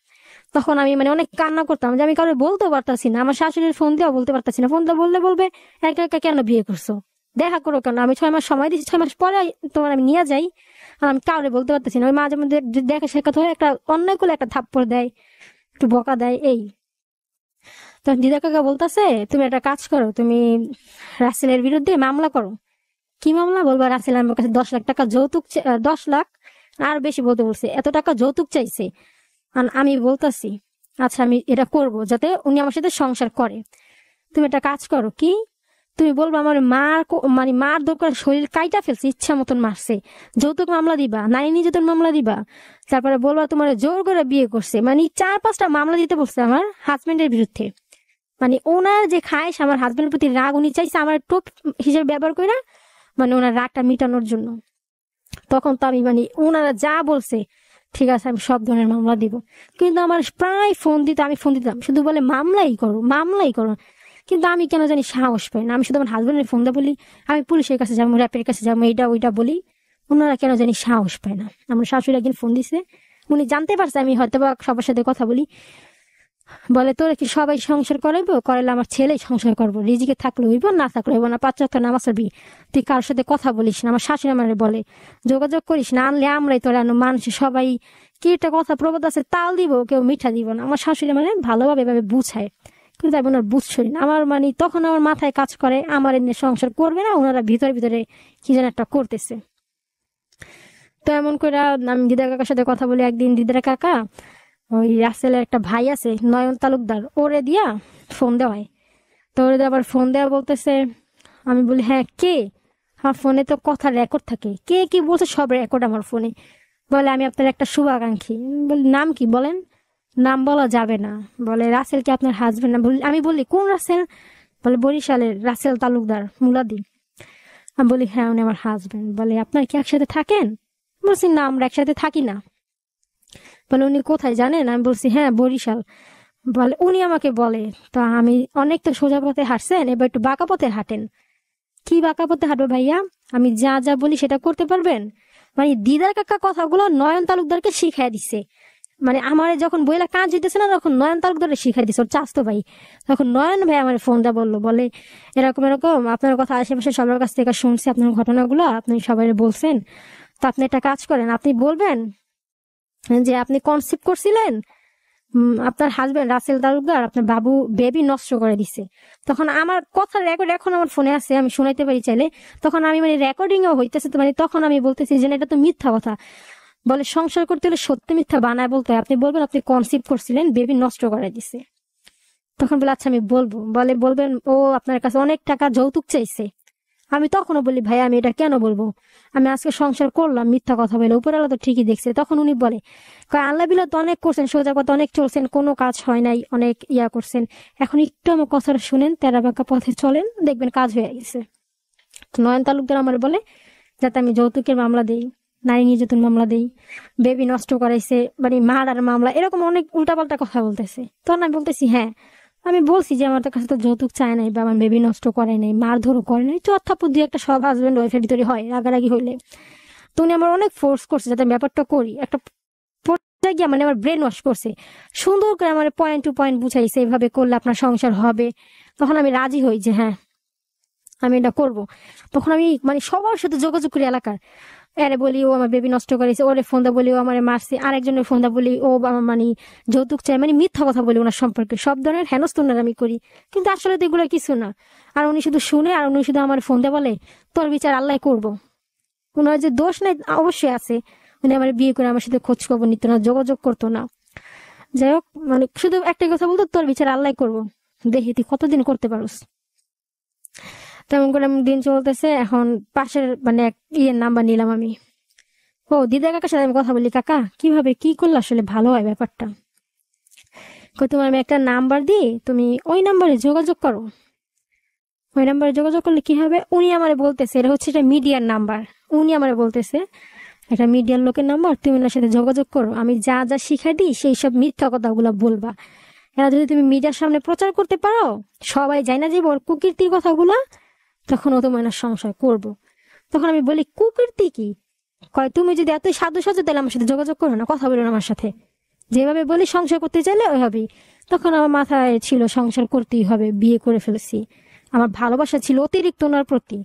তখন আমি মানে অনেক কান্না করতাম যে আমি কারো বলতেও পারতাছি না, আমার শাশুড়ির ফোন দিয়েও বলতে পারতাছি না। ফোনটা বললে বলবে একা একা কেন বিয়ে করছো, দেখা করো কেন, আমি 6 মাস সময় দিচ্ছি, 6 মাস পরে তোমার আমি নিয়ে যাই। আর আমি কাউরে বলতে পারতাছি না। ওই মাঝে মধ্যে দেখা শেখাতে হয়, একটা অন্যায় করলে একটা থাপ্পড় দেয়, একটু বকা দেয়, এই। তখন দিদা কাকা বলতেছে তুমি একটা কাজ করো, তুমি রাসেলের বিরুদ্ধে মামলা করো। কি মামলা? বলবা রাসেল আমার কাছে 10 লাখ টাকা যৌতুক 10 লাখ আর বেশি বলতে বলছে, এত টাকা যৌতুক চাইছে। আর আমি বলতাছি আচ্ছা আমি এটা করব যাতে উনি আমার সাথে সংসার করে। তুমি একটা কাজ করো, কি তুমি বলবো আমার মার মানে মার দোকান শরীর কাইটা ফেলছে, ইচ্ছা মতন মারছে, যৌতুক মামলা দিবা, নারী নির্যাতন মামলা দিবা, তারপরে বলবা তোমার জোর করে বিয়ে করছে। মানে 4-5টা মামলা দিতে বলছে আমার হাজবেন্ডের বিরুদ্ধে। মানে ওনার যে খায়স, আমার হাজবেন্ডের প্রতি রাগ, উনি চাইছে আমার টোপ হিসেবে ব্যবহার করে, মানে ওনার রাগটা মিটানোর জন্য। তখন তো আমি মানে ওনারা যা বলছে ঠিক আছে আমি সব ধরনের মামলা দিব। কিন্তু আমার প্রায় ফোন দিতে, আমি ফোন দিতাম, শুধু বলে মামলাই করো মামলাই করো। কিন্তু আমি কেন জানি সাহস পাই না। আমি শুধু আমার হাজবেন্ডের ফোন দিয়ে বলি আমি পুলিশের কাছে যাবো, র্যাপের কাছে যাবো, এইটা ওইটা বলি। ওনারা কেন জানি সাহস পায় না। আমার শাশুড়ি একদিন ফোন দিছে, উনি জানতে পারছে আমি হয়তো বা সবার সাথে কথা বলি, বলে তোরা কি সবাই সংসার করাইবো? করাইলে আমার ছেলে সংসার করবো, রিজিকে থাকলে হইব, না থাকলে হইব না, 5 ওয়াক্ত নামাজ পড়বি, তুই কারোর সাথে কথা বলিস না। আমার শাশুড়ি আমার বলে যোগাযোগ করিস না, আনলে আমরাই তোরা মানুষ সবাই কি একটা কথা প্রবাদ আছে, তাল দিব কেউ মিঠা দিব না। আমার শাশুড়ি মানে ভালোভাবে এভাবে বুঝায়, কিন্তু আমি ওনার বুঝছই না। আমার মানে তখন আমার মাথায় কাজ করে আমার এনে সংসার করবে না, ওনারা ভিতরে ভিতরে কি যেন একটা করতেছে। তো এমন করে আমি দিদার কাকার সাথে কথা বলি। একদিন দিদার কাকা ওই রাসেলের একটা ভাই আছে নয়ন তালুকদার, ওরে দিয়া ফোন দেওয়া হয়। তো ওরে আবার ফোন দেওয়া বলতেছে, আমি বলি হ্যাঁ কে? আমার ফোনে তো কথা রেকর্ড থাকে, কে কি বলছে সব রেকর্ড আমার ফোনে। বলে আমি আপনার একটা শুভাকাঙ্ক্ষী। বলি নাম কি বলেন? নাম বলা যাবে না। বলে রাসেল কি আপনার হাজবেন্ড? না আমি বলি কোন রাসেল? বলে বরিশালের রাসেল তালুকদার মুলাদি। আমি বলি হ্যাঁ উনি আমার হাজবেন্ড। বলে আপনার কি একসাথে থাকেন? বলছি না আমরা একসাথে থাকি না। বলে উনি কোথায় জানেন? আমি বলছি হ্যাঁ বরিশাল। বলে উনি আমাকে বলে, তো আমি অনেক তো সোজা পথে হাঁটছেন, এবার একটু বাঁকা পথে হাঁটেন। কি বাঁকা পথে হাঁটবো ভাইয়া, আমি যা যা বলি সেটা করতে পারবেন? মানে দিদার কাকা কথাগুলো নয়ন তালুকদারকে শিখাই দিছে। মানে আমার যখন বইলা কাজ হইতেছে না, তখন নয়ন তালুকদারে শিখাই দিছে ওর চাস্তো ভাই। তখন নয়ন ভাই আমার ফোন দা বললো, বলে এরকম এরকম আপনার কথা আশেপাশে সবার কাছ থেকে শুনছি, আপনার ঘটনাগুলো আপনি সবাই বলছেন, তো আপনি একটা কাজ করেন, আপনি বলবেন যে আপনি কনসেপ্ট করছিলেন, আপনার হাজবেন্ড রাসেল তালুকদার আপনার বাবু বেবি নষ্ট করে দিছে। তখন আমার কথা রেকর্ড এখন আমার ফোনে আছে, আমি শোনাইতে পারি চাইলে। তখন আমি মানে রেকর্ডিংও হইতেছে, তো মানে তখন আমি বলতেছি যে এটা তো মিথ্যা কথা। বলে সংসার করতে হলে সত্যি মিথ্যা বানায় বলতে হয়, আপনি বলবেন আপনি কনসেপ্ট করছিলেন, বেবি নষ্ট করে দিছে। তখন বলে আচ্ছা আমি বলবো। বলে বলবেন ও আপনার কাছে অনেক টাকা যৌতুক চাইছে। আমি তখনও বলি ভাই আমি এটা কেন বলবো, আমি আজকে সংসার করলাম মিথ্যা কথা বলে, উপরওয়ালা তো ঠিকই দেখছে। তখন উনি বলে আল্লাহ বিল্লাহ তো অনেক করছেন, সোজা কথা অনেক চলছেন, কোনো কাজ হয় নাই, অনেক ইয়া করছেন, এখন একটু আমার কথাটা শুনেন, তেরা বাঁকা পথে চলেন, দেখবেন কাজ হয়ে গেছে। তো নয়ন তালুকদার আমার বলে যাতে আমি যৌতুকের মামলা দেই, নারী নির্যাতন মামলা দেই, বেবি নষ্ট করাইছে, মানে মার্ডার মামলা, এরকম অনেক উল্টাপাল্টা কথা বলতেছে। তখন আমি বলতেছি হ্যাঁ আমি বলছি যে আমার কাছে তো যৌতুক চায় নাই, বা আমার বেবি নষ্ট করে নাই, মারধরও করে নাই, চর্থাপদ্ধতি একটা সব হাজবেন্ড ওয়াইফের ভিতরে হয় রাগারাগি হইলে। তো উনি আমার অনেক ফোর্স করছে যাতে ব্যাপারটা করি, একটা পর্যায়ে গিয়ে মানে আমার ব্রেন ওয়াশ করছে, সুন্দর করে আমার পয়েন্ট টু পয়েন্ট বুঝাইছে এইভাবে করলে আপনার সংসার হবে। তখন আমি রাজি হই যে হ্যাঁ আমি এটা করব। তখন আমি মানে সবার সাথে যোগাযোগ করি এলাকার, এরে বলি ও আমার বেবি নষ্ট করেছে, ওরে ফোন দা বলি ও আমার মারছে, আরেকজনের ফোন দা বলি ও আমার মানে যৌতুক চাই, মানে মিথ্যা কথা বলি ওনার সম্পর্কে, সব ধরনের হেনস্থার আমি করি, কিন্তু আসলে তো এগুলো কিছু না। আর উনি শুধু শুনে, আর উনি শুধু আমার ফোন দা বলে তোর বিচার আল্লাহ করবো। ওনার যে দোষ নাই অবশ্যই আছে, উনি আমার বিয়ে করে আমার সাথে খোঁজ খবর নিত না, যোগাযোগ করতো না। যাই হোক মানে শুধু একটাই কথা বলতো, তোর বিচার আল্লাহ করবো, দেখি তুই কতদিন করতে পারোস। তেমন করে দিন চলতেছে। এখন পাশের মানে এক ইয়ের নাম্বার নিলাম আমি। ও দিদা কাকার সাথে আমি কথা বলি, কাকা কিভাবে কি করলে আসলে ভালো হয় ব্যাপারটা, তোমার আমি একটা নাম্বার দিই, তুমি ওই নাম্বারে যোগাযোগ করো। ওই নাম্বারে যোগাযোগ করলে কি হবে, উনি আমারে বলতেছে এটা হচ্ছে এটা মিডিয়ার নাম্বার, উনি আমারে বলতেছে একটা মিডিয়ার লোকের নাম্বার, তুমি ওনার সাথে যোগাযোগ করো, আমি যা যা শিখাই দিই সেই সব মিথ্যা কথাগুলো বলবা, এরা যদি তুমি মিডিয়ার সামনে প্রচার করতে পারো, সবাই জানে না যে ওর কুকীর্তির কথাগুলা, তখন ও তোমার সংশয় করবো। তখন আমি বলি কুকীর্তি কি, কয় তুমি যদি এত সাধু সাজো তাহলে আমার সাথে যোগাযোগ করো না, কথা বলো না আমার সাথে, যেভাবে বলি সংসার করতে চাইলে ওইভাবেই। তখন আমার মাথায় ছিল সংসার করতেই হবে, বিয়ে করে ফেলেছি, আমার ভালোবাসা ছিল অতিরিক্ত ওনার প্রতি।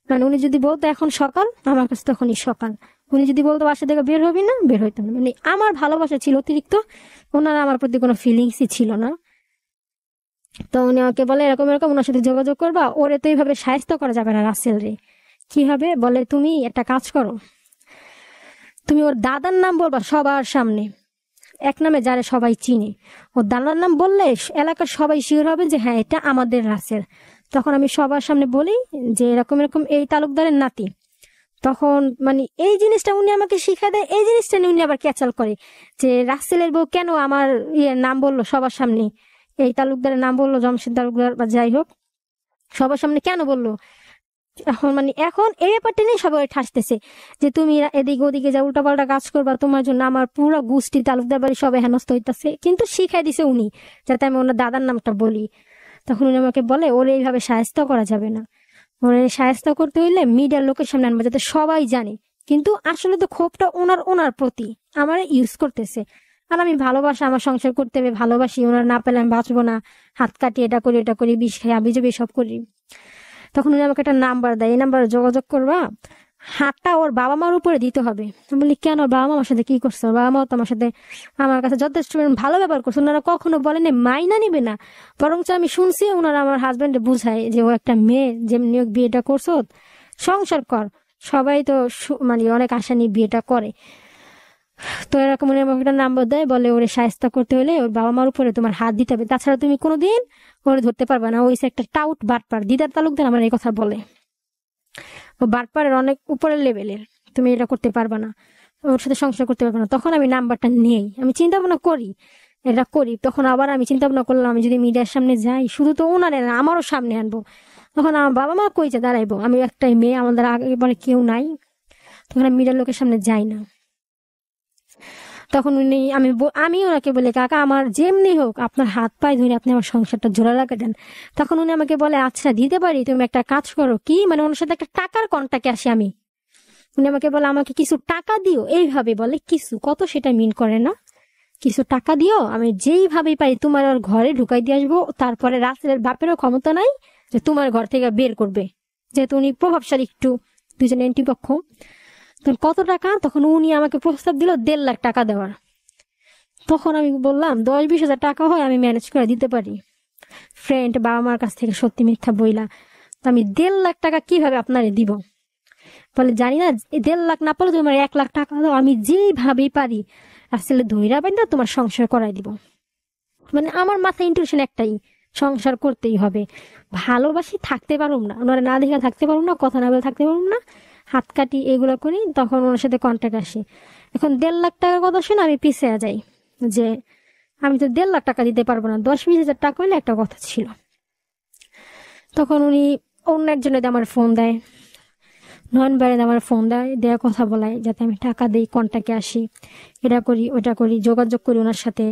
মানে উনি যদি বলতো এখন সকাল, আমার কাছে তখনই সকাল, উনি যদি বলতো বাসা থেকে বের হবি না, বের হইতাম না, মানে আমার ভালোবাসা ছিল অতিরিক্ত, ওনার আমার প্রতি কোনো ফিলিংসই ছিল না। তো উনি আমাকে বলে এরকম এরকম ওনার সাথে যোগাযোগ করবা, ওরে তো এইভাবে সাহায্য করা যাবে না রাসেল রে। কিভাবে, বলে তুমি একটা কাজ করো, তুমি ওর দাদার নাম বলবা সবার সামনে, এক নামে যারা সবাই চিনে, ওর দাদার নাম বললে এলাকার সবাই শিওর হবে যে হ্যাঁ এটা আমাদের রাসেল। তখন আমি সবার সামনে বলি যে এরকম এরকম এই তালুকদারের নাতি। তখন মানে এই জিনিসটা উনি আমাকে শিখা দেয়, এই জিনিসটা নিয়ে উনি আবার ক্যাচাল করে যে রাসেলের বউ কেন আমার ইয়ের নাম বললো সবার সামনে, এই তালুকদারের নাম বললো, জমশেদ তালুকদার বা যাই হোক, সবার সামনে কেন বললো। এখন মানে এখন এই ব্যাপারটা নিয়ে সবাই ঠাসতেছে যে তুমি এদিকে ওদিকে যা উল্টাপাল্টা কাজ করবা, তোমার জন্য আমার পুরো গোষ্ঠী তালুকদার বাড়ি সবাই হেনস্থ হইতেছে, কিন্তু শিখাই দিছে উনি যাতে আমি ওনার দাদার নামটা বলি। তখন উনি আমাকে বলে ওরে এইভাবে সাহায্য করা যাবে না, ওরে সাহায্য করতে হইলে মিডিয়ার লোকের সামনে আনবে যাতে সবাই জানে, কিন্তু আসলে তো ক্ষোভটা ওনার ওনার প্রতি আমার ইউজ করতেছে। আর আমি ভালোবাসা, আমার সংসার করতে হবে, ভালোবাসি, ওনার না পেলে আমি বাঁচবো না, হাত কাটি, এটা করি এটা করি, বিষ খাই, আবি যাবি সব করি। তখন উনি আমাকে একটা নাম্বার দেয়, এই নাম্বারে যোগাযোগ করবা, হাতটা ওর বাবা মার উপরে দিতে হবে। আমি বলি কেন, ওর বাবা মা আমার সাথে কি করছে, ওর বাবা মাও তো আমার সাথে আমার কাছে যথেষ্ট ভালো ব্যবহার করছে, ওনারা কখনো বলেনি মাইনা নিবে না, বরঞ্চ আমি শুনছি ওনারা আমার হাজবেন্ডে বুঝায় যে ও একটা মেয়ে, যেমনি বিয়েটা করছো সংসার কর, সবাই তো মানে অনেক আশা নিয়ে বিয়েটা করে। তো এরকম উনি আমাকে একটা নাম্বার দেয়, বলে ওরে সাহায্য করতে হলে ওর বাবা মার উপরে তোমার হাত দিতে হবে, তাছাড়া তুমি কোনোদিন ওরে ধরতে পারবে না, ওই একটা টাউট বাটপার দিদার তালুকদার আমার এই কথা বলে, ও বাটপারের অনেক উপরের লেভেলের, তুমি এটা করতে পারবা না, ওর সাথে সংসার করতে পারবে না। তখন আমি নাম্বারটা নেই, আমি চিন্তা ভাবনা করি এটা করি, তখন আবার আমি চিন্তা ভাবনা করলাম আমি যদি মিডিয়ার সামনে যাই, শুধু তো ওনারে না আমারও সামনে আনবো, তখন আমার বাবা মা কইছে দাঁড়াইবো, আমি একটাই মেয়ে, আমাদের আগে পরে কেউ নাই, তখন আমি মিডিয়ার লোকের সামনে যাই না। তখন আমি ওনাকে বলি, কাকা আমার যেমনি হোক আপনার হাত পায়ে ধরে আপনি আমার সংসারটা জোড়া লাগা দেন। তখন উনি আমাকে বলে, আচ্ছা দিতে পারি, তুমি একটা কাজ করো। কি মানে ওনার সাথে একটা টাকার কন্টাক্টে আসি আমি। উনি আমাকে বলে আমাকে কিছু টাকা দিও, এইভাবে বলে। কিছু কত সেটা মিন করে না, কিছু টাকা দিও, আমি যেইভাবে পারি তোমার ওর ঘরে ঢুকাই দিয়ে আসবো। তারপরে রাসেলের বাপেরও ক্ষমতা নাই যে তোমার ঘর থেকে বের করবে, যেহেতু উনি প্রভাবশালী একটু, দুজন এন্টি পক্ষ। তখন কত টাকা, তখন উনি আমাকে প্রস্তাব দিল 1.5 লাখ টাকা দেওয়ার। তখন আমি বললাম 10-20 হাজার টাকা হয় আমি ম্যানেজ করে দিতে পারি, ফ্রেন্ড বাবা মার কাছ থেকে সত্যি মিথ্যা বইলা। তো আমি 1.5 লাখ টাকা কিভাবে আপনারে দিব? বলে জানি না, 1.5 লাখ না পারলে তোমার 1 লাখ টাকা দাও, আমি যেভাবেই পারি আসলে ধৈরা বাইন্দা তোমার সংসার করাই দিব। মানে আমার মাথায় ইন্টুইশন একটাই, সংসার করতেই হবে। ভালোবাসি থাকতে পারুম না, ওনারা না দেখে থাকতে পারুম না, কথা না বলে থাকতে পারুম না, হাত কাটি এগুলো করি। তখন ওনার সাথে কন্ট্যাক্ট আসে। এখন 1.5 লাখ টাকার কথা শুনে আমি পিছিয়ে যাই, যে আমি তো 1.5 লাখ টাকা দিতে পারবো না, 10-20 হাজার টাকা হইলে একটা কথা ছিল। তখন উনি অন্য একজনের আমার ফোন দেয়, নয়ন বাইরে আমার ফোন দেয়া কথা বলায় যাতে আমি টাকা দিই, কন্ট্যাক্টে আসি, এটা করি ওটা করি, যোগাযোগ করি ওনার সাথে।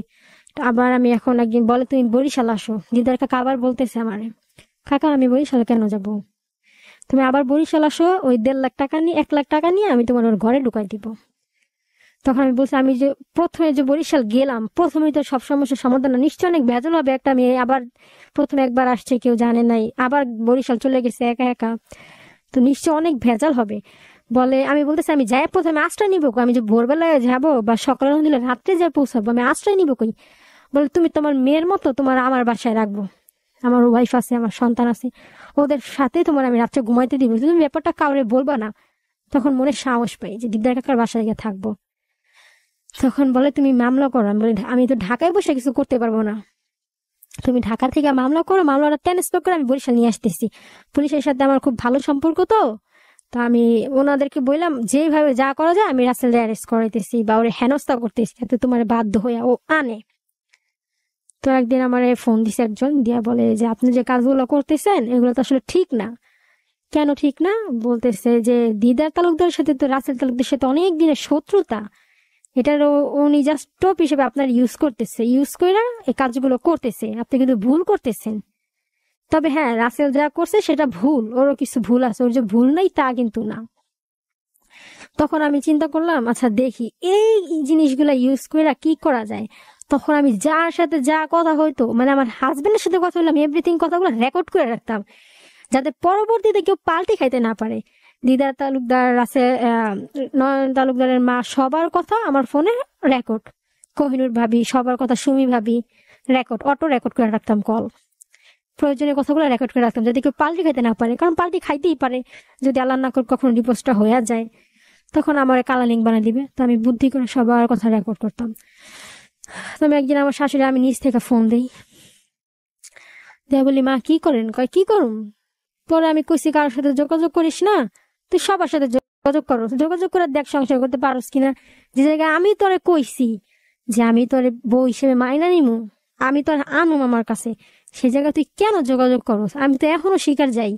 আবার আমি এখন একদিন বলে তুমি বরিশাল আসো, দিদার কাকা আবার বলতেছে আমারে, কাকা আমি বরিশাল কেন যাব, তুমি আবার বরিশাল আসো, ওই 1.5 লাখ টাকা নিয়ে 1 লাখ টাকা নিয়ে আমি তোমার ওর ঘরে ঢুকাই দিব। তখন আমি বলছি, আমি যে প্রথমে যে বরিশাল গেলাম, প্রথমে তো সব সমস্যার সমাধান না, নিশ্চয় অনেক ভেজাল হবে। একটা মেয়ে আবার প্রথমে একবার আসছে, কেউ জানে নাই, আবার বরিশাল চলে গেছে একা একা, তো নিশ্চয় অনেক ভেজাল হবে। বলে আমি বলতেছি আমি যাই প্রথমে আশ্রয় নিবো, আমি যে ভোরবেলায় যাবো বা সকালে দিলে রাত্রে যাই পৌঁছাবো, আমি আশ্রয় নিবো কই? বলে তুমি তোমার মেয়ের মতো তোমার আমার বাসায় রাখবো, আমার ওয়াইফ আছে, আমার সন্তান আছে, ওদের সাথে তোমার আমি রাত্রে ঘুমাইতে দিব, তুমি ব্যাপারটা কাউরে বলবা না। তখন মনে সাহস পাই যে দিদার কাকার বাসায় গিয়ে থাকবো। তখন বলে তুমি মামলা করো। আমি বলি আমি তো ঢাকায় বসে কিছু করতে পারবো না, তুমি ঢাকা থেকে মামলা করো, মামলাটা ট্রান্সফার করে আমি বরিশাল নিয়ে আসতেছি। পুলিশের সাথে আমার খুব ভালো সম্পর্ক, তো তো আমি ওনাদেরকে বললাম যেভাবে যা করা যায় আমি রাসেলকে অ্যারেস্ট করাইতেছি বা ওরে হেনস্থা করতেছি, যাতে তোমার বাধ্য হয়ে ও আনে। তো একদিন আমার ফোন দিছে একজন, দিয়া বলে যে আপনি যে কাজগুলো করতেছেন এগুলো তো আসলে ঠিক না। কেন ঠিক না? বলতেছে যে দিদার তালুকদারের সাথে তো রাসেল তালুকদারের সাথে অনেক দিনের শত্রুতা, এটার উনি জাস্ট টপ হিসেবে আপনার ইউজ করতেছে, ইউজ করে এই কাজগুলো করতেছে, আপনি কিন্তু ভুল করতেছেন। তবে হ্যাঁ, রাসেল যা করছে সেটা ভুল, ওরও কিছু ভুল আছে, ওর যে ভুল নাই তা কিন্তু না। তখন আমি চিন্তা করলাম আচ্ছা দেখি এই জিনিসগুলা ইউজ করে কি করা যায়। তখন আমি যার সাথে যা কথা হইতো, মানে আমার হাজবেন্ডের সাথে কথা বললাম, এভরিথিং কথাগুলো রেকর্ড করে রাখতাম, যাতে পরবর্তীতে কেউ পাল্টে খাইতে না পারে। দিদার তালুকদার আছে, নয়ন তালুকদারের মা, সবার কথা আমার ফোনে রেকর্ড, কোহিনুর ভাবি সবার কথা, সুমি ভাবি, রেকর্ড, অটো রেকর্ড করে রাখতাম, কল প্রয়োজনীয় কথাগুলো রেকর্ড করে রাখতাম, যাতে কেউ পাল্টি খাইতে না পারে, কারণ পাল্টি খাইতেই পারে যদি আল্লাহ না করে কখনো ডিভোর্সটা হয়ে যায়, তখন আমার কালা লিঙ্ক বানিয়ে দিবে। তো আমি বুদ্ধি করে সবার কথা রেকর্ড করতাম। তো আমি একদিন আমার শাশুড়ি আমি নিজ থেকে ফোন দিই, দিয়ে বলি মা কি করেন? কয় কি করুম? পরে আমি কইছি কারোর সাথে যোগাযোগ করিস না, তুই সবার সাথে যোগাযোগ করো, যোগাযোগ করে দেখ সংসার করতে পারোস কিনা। যে জায়গায় আমি তোরে কইছি যে আমি তোরে বউ হিসেবে মাইনা নিমু, আমি তোর আনুম আমার কাছে, সে জায়গায় তুই কেন যোগাযোগ করস? আমি তো এখনো শিকার যাই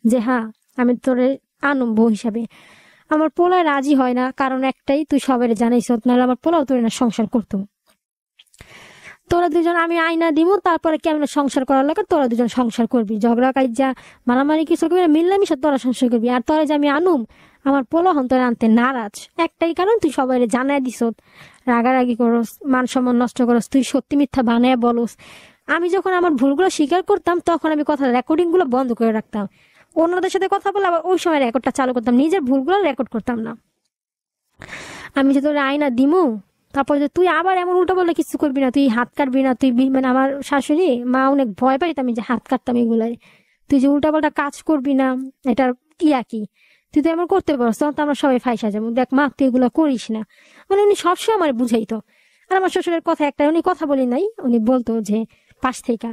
যে হ্যাঁ আমি তোরে আনুম বউ হিসাবে। আমার পোলায় রাজি হয় না, কারণ একটাই, তুই সবাই জানাইছ, নাহলে আমার পোলাও তোর না সংসার করতো। তোরা দুজন আমি আয়না দিব, তারপরে কেমন সংসার করার লাগে তোরা দুজন সংসার করবি, ঝগড়া কাইজা মারামারি কিছু করবি, মিল্লামিশা তোরা সংসার করবি। আর তোরা যে আমি আনুম, আমার পোলা হন তোরা আনতে নারাজ, একটাই কারণ তুই সবাই জানাই দিস, রাগারাগি করস, মান সম্মান নষ্ট করস, তুই সত্যি মিথ্যা বানায় বলস। আমি যখন আমার ভুলগুলো স্বীকার করতাম তখন আমি কথা রেকর্ডিং গুলো বন্ধ করে রাখতাম, অন্যদের সাথে কথা বলে আবার ওই সময় রেকর্ডটা চালু করতাম, নিজের ভুলগুলো রেকর্ড করতাম না। আমি যে তোরা আয়না দিমু, তারপর যে তুই আবার এমন উল্টো বললে কিছু করবি না, তুই হাত কাটবি না, তুই মানে আমার শাশুড়ি মা অনেক ভয় পাইতাম আমি যে হাত কাটতাম এগুলাই, তুই যে উল্টা পাল্টা কাজ করবি না, এটার কি তুই তো এমন করতে পারছ, তখন তো আমরা সবাই ফাইসা যাবো, দেখ মা তুই এগুলো করিস না। মানে উনি সবসময় আমার বুঝাইতো। আর আমার শ্বশুরের কথা একটা, উনি কথা বলি নাই, উনি বলতো যে পাশ থেকে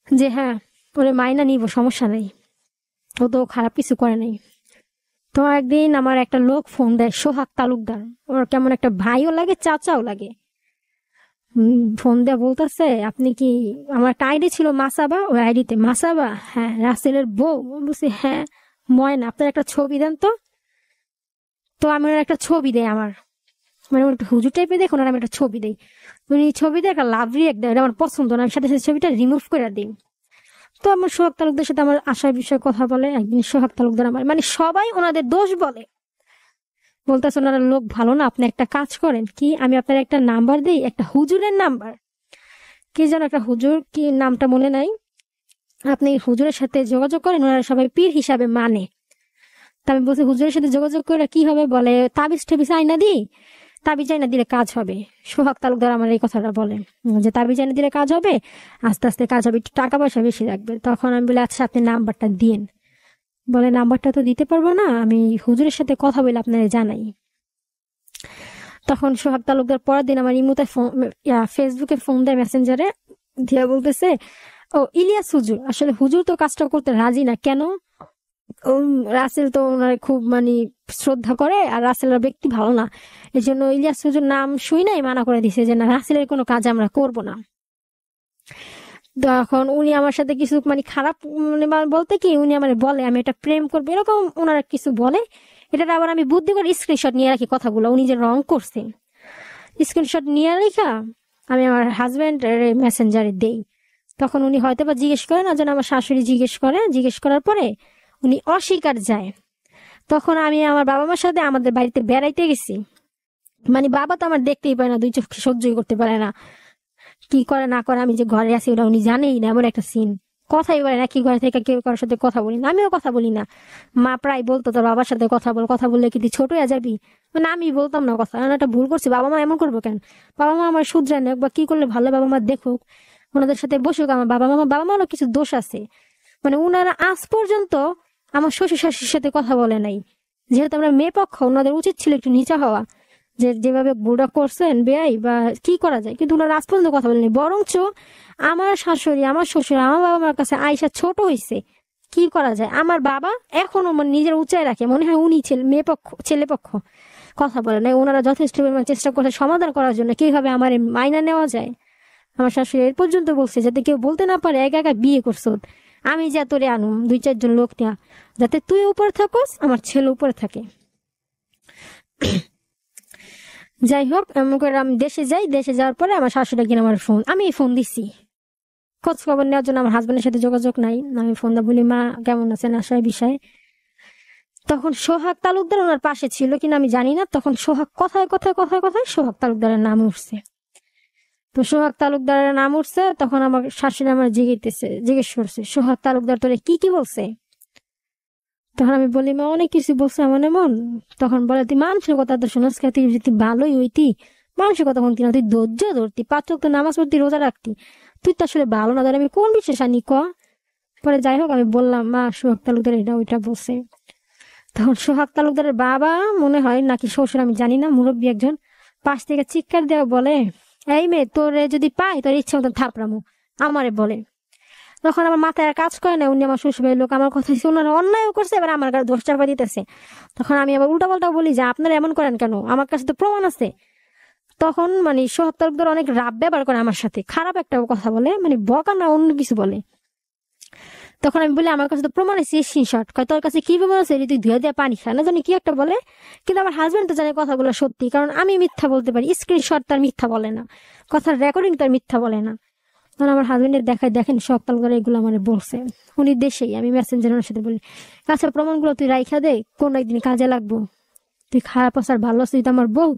যে হ্যাঁ ওরে মাইনা নিব, সমস্যা নাই, ও তো খারাপ কিছু করে নাই। তো একদিন আমার একটা লোক ফোন দেয়, সোহাগ তালুকদার, ওর কেমন একটা ভাইও লাগে চাচাও লাগে। ফোন দেয়া বলতেছে আপনি কি, আমার একটা আইডি ছিল মাসাবা, ওই আইডিতে মাসাবা, হ্যাঁ রাসেলের বউ? বলছি হ্যাঁ। ময়না আপনার একটা ছবি দেন তো। তো আমি ওর একটা ছবি দেয় আমার, মানে একটা হুজুর টাইপের দেখুন, আর আমি একটা ছবি দিই, উনি ছবি দিয়ে একটা লাভ রিয়েক্ট দেয়, এটা আমার পছন্দ না, আমি সাথে সাথে ছবিটা রিমুভ করে দিই। তো আমার সোহাগ তালুকদারের সাথে আমার আশার বিষয়ে কথা বলে, একদিন সোহাগ তালুকদার আমার মানে সবাই ওনাদের দোষ বলে, বলতেছে ওনারা লোক ভালো না, আপনি একটা কাজ করেন কি, আমি আপনার একটা নাম্বার দিই, একটা হুজুরের নাম্বার, কি যেন একটা হুজুর, কি নামটা মনে নাই, আপনি হুজুরের সাথে যোগাযোগ করেন, ওনারা সবাই পীর হিসাবে মানে। তা আমি বলছি হুজুরের সাথে যোগাযোগ করে কি হবে, বলে তাবিজ টাবিজ আইনা দিই, তাবিজ আইনা দিলে কাজ হবে। সোহাগ তালুকদার আমার এই কথাটা বলে যে তাবিজ আইনা দিলে কাজ হবে, আস্তে আস্তে কাজ হবে, একটু টাকা পয়সা বেশি রাখবে। তখন আমি বলি আচ্ছা আপনি নাম্বারটা দিন। বলে নাম্বারটা তো দিতে পারবো না, আমি হুজুরের সাথে কথা বলে আপনারা জানাই। তখন সোহাগ তালুকদার পরের দিন আমার ইমুতে ফেসবুকে ফোন দেয়, মেসেঞ্জারে দিয়া বলতেছে, ও ইলিয়াস হুজুর, আসলে হুজুর তো কাজটা করতে রাজি না, কেন, রাসেল তো ওনার খুব মানে শ্রদ্ধা করে, আর রাসেলের ব্যক্তি ভালো না, এই জন্য ইলিয়াস হুজুর নাম শুই নাই মানা করে দিছে যে না, রাসেলের কোনো কাজ আমরা করব না। তখন উনি আমার সাথে কিছু মানে খারাপ মানে বলতে কি, উনি আমার বলে আমি এটা প্রেম করবো, এরকম ওনারা কিছু বলে। এটা আবার আমি বুদ্ধি করে স্ক্রিনশট নিয়ে রাখি কথাগুলো, উনি যে রং করছে স্ক্রিনশট নিয়ে রেখা আমি আমার হাজব্যান্ড মেসেঞ্জারে দেই। তখন উনি হয়তো বা জিজ্ঞেস করে না, যেন আমার শাশুড়ি জিজ্ঞেস করে, জিজ্ঞেস করার পরে উনি অস্বীকার যায়। তখন আমি আমার বাবা মার সাথে আমাদের বাড়িতে বেড়াইতে গেছি, মানে বাবা তো আমার দেখতেই পারে না, দুই চোখ সহ্যই করতে পারে না, কি করে না করে আমি যে ঘরে আছি ওটা উনি জানেই না, এমন একটা সিন, কথাই বলে না, কি ঘরে থেকে কেউ কারোর সাথে কথা বলি না, আমিও কথা বলি না। মা প্রায় বলতো তোর বাবার সাথে কথা বললে কি তুই ছোট হয়ে যাবি, মানে আমি বলতাম না কথা, আমি একটা ভুল করছি, বাবা মা এমন করবো কেন, বাবা মা আমার শুধরে নেক বা কি করলে ভালো, বাবা মা দেখুক, ওনাদের সাথে বসুক, আমার বাবা মারও কিছু দোষ আছে, মানে উনারা আজ পর্যন্ত আমার শ্বশুর শাশুড়ির সাথে কথা বলে নাই, যেহেতু আমরা মেয়ে পক্ষ, ওনাদের উচিত ছিল একটু নিচা হওয়া, যে যেভাবে বুড়া করছেন বেয়াই বা কি করা যায়, কিন্তু ওনারা আজ পর্যন্ত কথা বলেনি। বরঞ্চ আমার শাশুড়ি আমার শ্বশুর আমার বাবা মার কাছে আয়সা ছোট হয়েছে, কি করা যায়, আমার বাবা এখনো মানে নিজের উচ্চায় রাখে, মনে হয় উনি ছেলে পক্ষ কথা বলে না, ওনারা যথেষ্ট পরিমাণ চেষ্টা করছে সমাধান করার জন্য কিভাবে আমার মাইনা নেওয়া যায়। আমার শাশুড়ি এর পর্যন্ত বলছে যাতে কেউ বলতে না পারে একা একা বিয়ে করছো, আমি যা তোরে আনুম 2-4 জন লোক নেওয়া, যাতে তুই উপরে থাকোস আমার ছেলে উপরে থাকে। যাই হোক, এমন করে আমি দেশে যাই, দেশে যাওয়ার পরে আমার শাশুড়ি কিনা আমার ফোন, আমি ফোন দিছি খোঁজ খবর নেওয়ার জন্য, আমার হাজবেন্ডের সাথে যোগাযোগ নাই, আমি ফোন দা বলি মা কেমন আছেন আশায় বিষয়। তখন সোহাগ তালুকদার ওনার পাশে ছিল কিনা আমি জানি না, তখন সোহাগ কথায় কথায় কথায় কথায় সোহাগ তালুকদারের নাম উঠছে। তো সোহাগ তালুকদারের নাম উঠছে, তখন আমার শাশুড়ি আমার জিজ্ঞেস করছে সোহাগ তালুকদার তোরে কি কি বলছে। তখন আমি বলি মা অনেক কিছু বলছে এমন এমন। তখন বলে তুই মানুষের কথা তো শুনস, তুই যদি ভালোই হইতি, মানুষের কথা শুনতি না, তুই ধৈর্য ধরতি, 5 ওয়াক্ত নামাজ পড়তি, রোজা রাখতি, তুই তো আসলে ভালো না, আমি কোন বিশেষ আনি ক। পরে যাই হোক আমি বললাম মা সোহাগ তালুকদার এটা ওইটা বলছে। তখন সোহাগ তালুকদারের বাবা মনে হয় নাকি শ্বশুর আমি জানি না, মুরব্বী একজন পাশ থেকে চিৎকার দেওয়া বলে, এই মেয়ে তোরে যদি পাই তোর ইচ্ছা মতন থাপড়ামো, আমারে বলে। তখন আমার মাথায় আর কাজ করে না, উনি আমার শ্বশুরবাড়ির লোক, আমার কথা ওনারা অন্যায় করছে, এবার আমার কাছে দোষ চাপা দিতেছে। তখন আমি আবার উল্টা পাল্টা বলি যে আপনারা এমন করেন কেন, আমার কাছে তো প্রমাণ আছে। তখন মানে সোহাগ তালুকদার অনেক রাব ব্যবহার করে আমার সাথে, খারাপ একটা কথা বলে, মানে বকা না অন্য কিছু বলে। তখন আমি বলি আমার কাছে তো প্রমাণ আছে স্ক্রিনশট, তোর কাছে কি প্রমাণ আছে, তুই ধুয়ে দিয়ে পানি খা না জানি কি একটা বলে। কিন্তু আমার হাজবেন্ড তো জানে কথাগুলো সত্যি, কারণ আমি মিথ্যা বলতে পারি, স্ক্রিনশট তার মিথ্যা বলে না, কথার রেকর্ডিং তার মিথ্যা বলে না। তখন আমার হাজবেন্ডের দেখায় দেখেন সোহাগ তালুকদার এগুলো আমার বলছে, উনি দেশেই, আমি মেসেঞ্জারের সাথে বলি আচ্ছা প্রমাণগুলো তুই রাইখা দে, কোন একদিন কাজে লাগবো, তুই খারাপ আসার ভালো আছিস, তুই আমার বউ,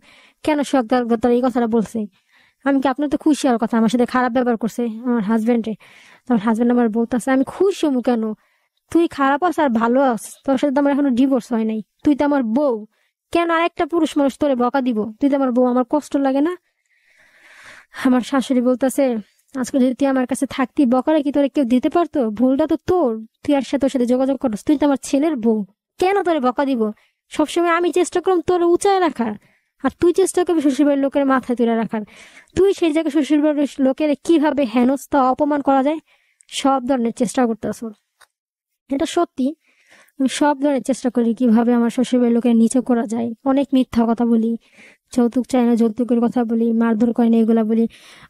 কেন সোহাগ তালুকদার এই কথাটা বলছে, আমি কি আপনার তো খুশি হওয়ার কথা, আমার সাথে খারাপ ব্যবহার করছে আমার হাজবেন্ডে। তখন হাজবেন্ড আমার বলতেছে আমি খুশি হমু কেন, তুই খারাপ আস আর ভালো আস, তোর সাথে তো আমার এখনো ডিভোর্স হয় নাই, তুই তো আমার বউ, কেন আরেকটা পুরুষ মানুষ তোরে বকা দিব, তুই তো আমার বউ, আমার কষ্ট লাগে না। আমার শাশুড়ি বলতেছে আজকে যদি তুই আমার কাছে থাকতি, বকারে কি তোরে কেউ দিতে পারতো, ভুলটা তো তোর, তুই আর সাথে ওর সাথে যোগাযোগ করস, তুই তো আমার ছেলের বউ, কেন তোরে বকা দিব। সবসময় আমি চেষ্টা করলাম তোর উঁচায় রাখার, আর তুই চেষ্টা করবি শ্বশুরবাড়ির লোকের মাথায় তুলে রাখার। তুই সেই জায়গায় শ্বশুরবাড়ির লোকের কিভাবে হেনস্থা অপমান করা যায় সব ধরনের চেষ্টা করতেছ, এটা সত্যি। আমি সব ধরনের চেষ্টা করি কিভাবে আমার শ্বশুরবাড়ির লোকের নিচে করা যায়, অনেক মিথ্যা কথা বলি, যৌতুক চাই না যৌতুকের কথা বলি, মারধর করে না এগুলা বলি।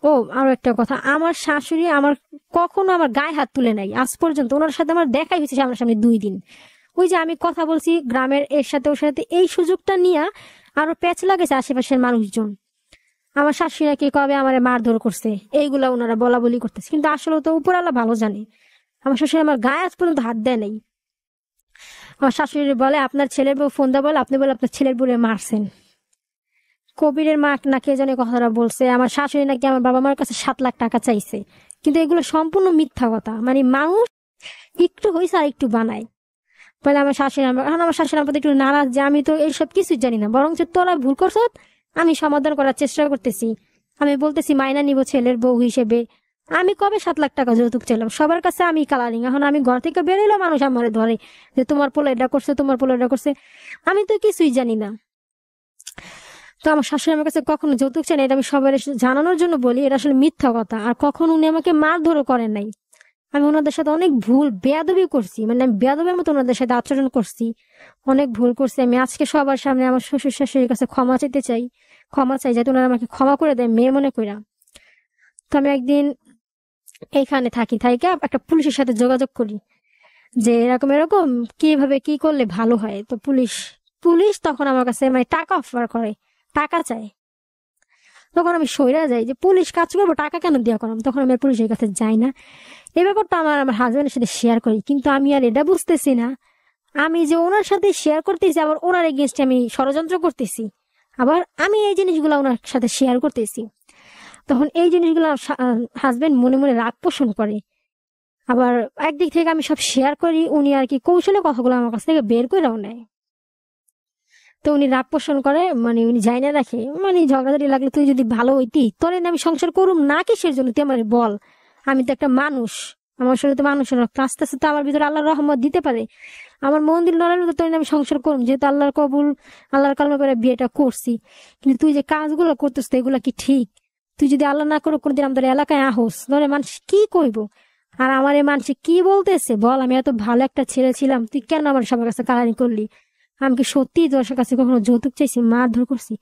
ও আরো একটা কথা, আমার শাশুড়ি আমার কখনো আমার গায়ে হাত তুলে নাই আজ পর্যন্ত, ওনার সাথে আমার দেখাই হয়েছে সামনাসামনি 2 দিন। ওই যে আমি কথা বলছি গ্রামের এর সাথে ওর সাথে, এই সুযোগটা নিয়ে আরো প্যাচ লাগেছে আশেপাশের মানুষজন। আমার শাশুড়ি নাকি কবে আমার মারধর করছে, এইগুলা ওনারা বলা বলি করতেছে, কিন্তু আসলে তো উপরওয়ালা ভালো জানে। আমার শাশুড়ি আমার গায়ে আজ পর্যন্ত হাত দেয় নাই। আমার শাশুড়ি বলে আপনার ছেলের বউ ফোন দেয়, বলে আপনি বলে আপনার ছেলের বউরে মারছেন। কবিরের মা না কে জানে কথাটা বলছে, আমার শাশুড়ি নাকি আমার বাবা মার কাছে 7 লাখ টাকা চাইছে, কিন্তু এগুলো সম্পূর্ণ মিথ্যা কথা। মানে মানুষ একটু হয়েছে আর একটু বানায়। বলে আমার শাশুড়ি আমার শাশুড়ি আমার একটু নারাজ যে আমি তো এইসব কিছুই জানি না, বরং তোরা ভুল করছ, আমি সমাধান করার চেষ্টা করতেছি। আমি বলতেছি মাইনা নিব ছেলের বউ হিসেবে। আমি কবে 7 লাখ টাকা যৌতুক চাইলাম? সবার কাছে আমি কালারিং। এখন আমি ঘর থেকে বেরোলে মানুষ আমার ধরে যে তোমার পোলা এটা করছে, তোমার পোলা এটা করছে। আমি তো কিছুই জানি না। তো আমার শাশুড়ি আমার কাছে কখনো যৌতুক চাই না, এটা আমি সবার জানানোর জন্য বলি, এটা আসলে মিথ্যা কথা। আর কখনো উনি আমাকে মারধরও করেন নাই। আমি ওনাদের সাথে অনেক ভুল বেয়াদবি করছি, মানে আমি বেয়াদবের মতো ওনাদের সাথে আচরণ করছি, অনেক ভুল করছি। আমি আজকে সবার সামনে আমার শ্বশুর শাশুড়ির কাছে ক্ষমা চাই যাতে ওনারা আমাকে ক্ষমা করে দেয় মেয়ে মনে কইরা। তো আমি একদিন এইখানে থাকি একটা পুলিশের সাথে যোগাযোগ করি যে এরকম এরকম কিভাবে কি করলে ভালো হয়। তো পুলিশ তখন আমার কাছে মানে টাকা অফার করে, টাকা চায়। তখন আমি সইরা যাই যে পুলিশ কাজ করবো, টাকা কেন দেওয়া করাম। তখন আমি পুলিশের কাছে যাই না। এই ব্যাপারটা আমার হাজবেন্ডের সাথে শেয়ার করি, কিন্তু আমি আর এটা বুঝতেছি না আমি যে ওনার সাথে শেয়ার করতেছি আবার ওনার এগেইনস্টে আমি ষড়যন্ত্র করতেছি, আবার আমি এই জিনিসগুলো ওনার সাথে শেয়ার করতেছি। তখন এই জিনিসগুলো হাজবেন্ড মনে মনে রাগ পোষণ করে। আবার একদিক থেকে আমি সব শেয়ার করি, উনি আর কি কৌশলে কথাগুলো আমার কাছ থেকে বের করেও নেয়। তো উনি রাগ পোষণ করে, মানে উনি যাই না রাখে, মানে ঝগড়াঝাটি লাগলে তুই যদি ভালো হইতি তোরে আমি সংসার করুম না কিসের জন্য তুই আমার বল। আমি তো একটা মানুষ, আমার শরীরে তো মানুষের রক্ত, আস্তে আস্তে তো আমার ভিতরে আল্লাহর রহমত দিতে পারে। আমার মন্দির নড়ার মতো তোর আমি সংসার করুম, যেহেতু আল্লাহর কবুল আল্লাহর কালমা করে বিয়েটা করছি। কিন্তু তুই যে কাজগুলো করতেছ এগুলা কি ঠিক? তুই যদি আল্লাহ না করো কোনদিন আমাদের এলাকায় আহস, ধরে মানুষ কি কইব? আর আমার এই মানুষ কি বলতেছে বল, আমি এত ভালো একটা ছেলে ছিলাম, তুই কেন আমার সবার কাছে কালারি করলি? আমি কি সত্যি তোর কাছে কখনো যৌতুক চাইছি, মারধর করছি?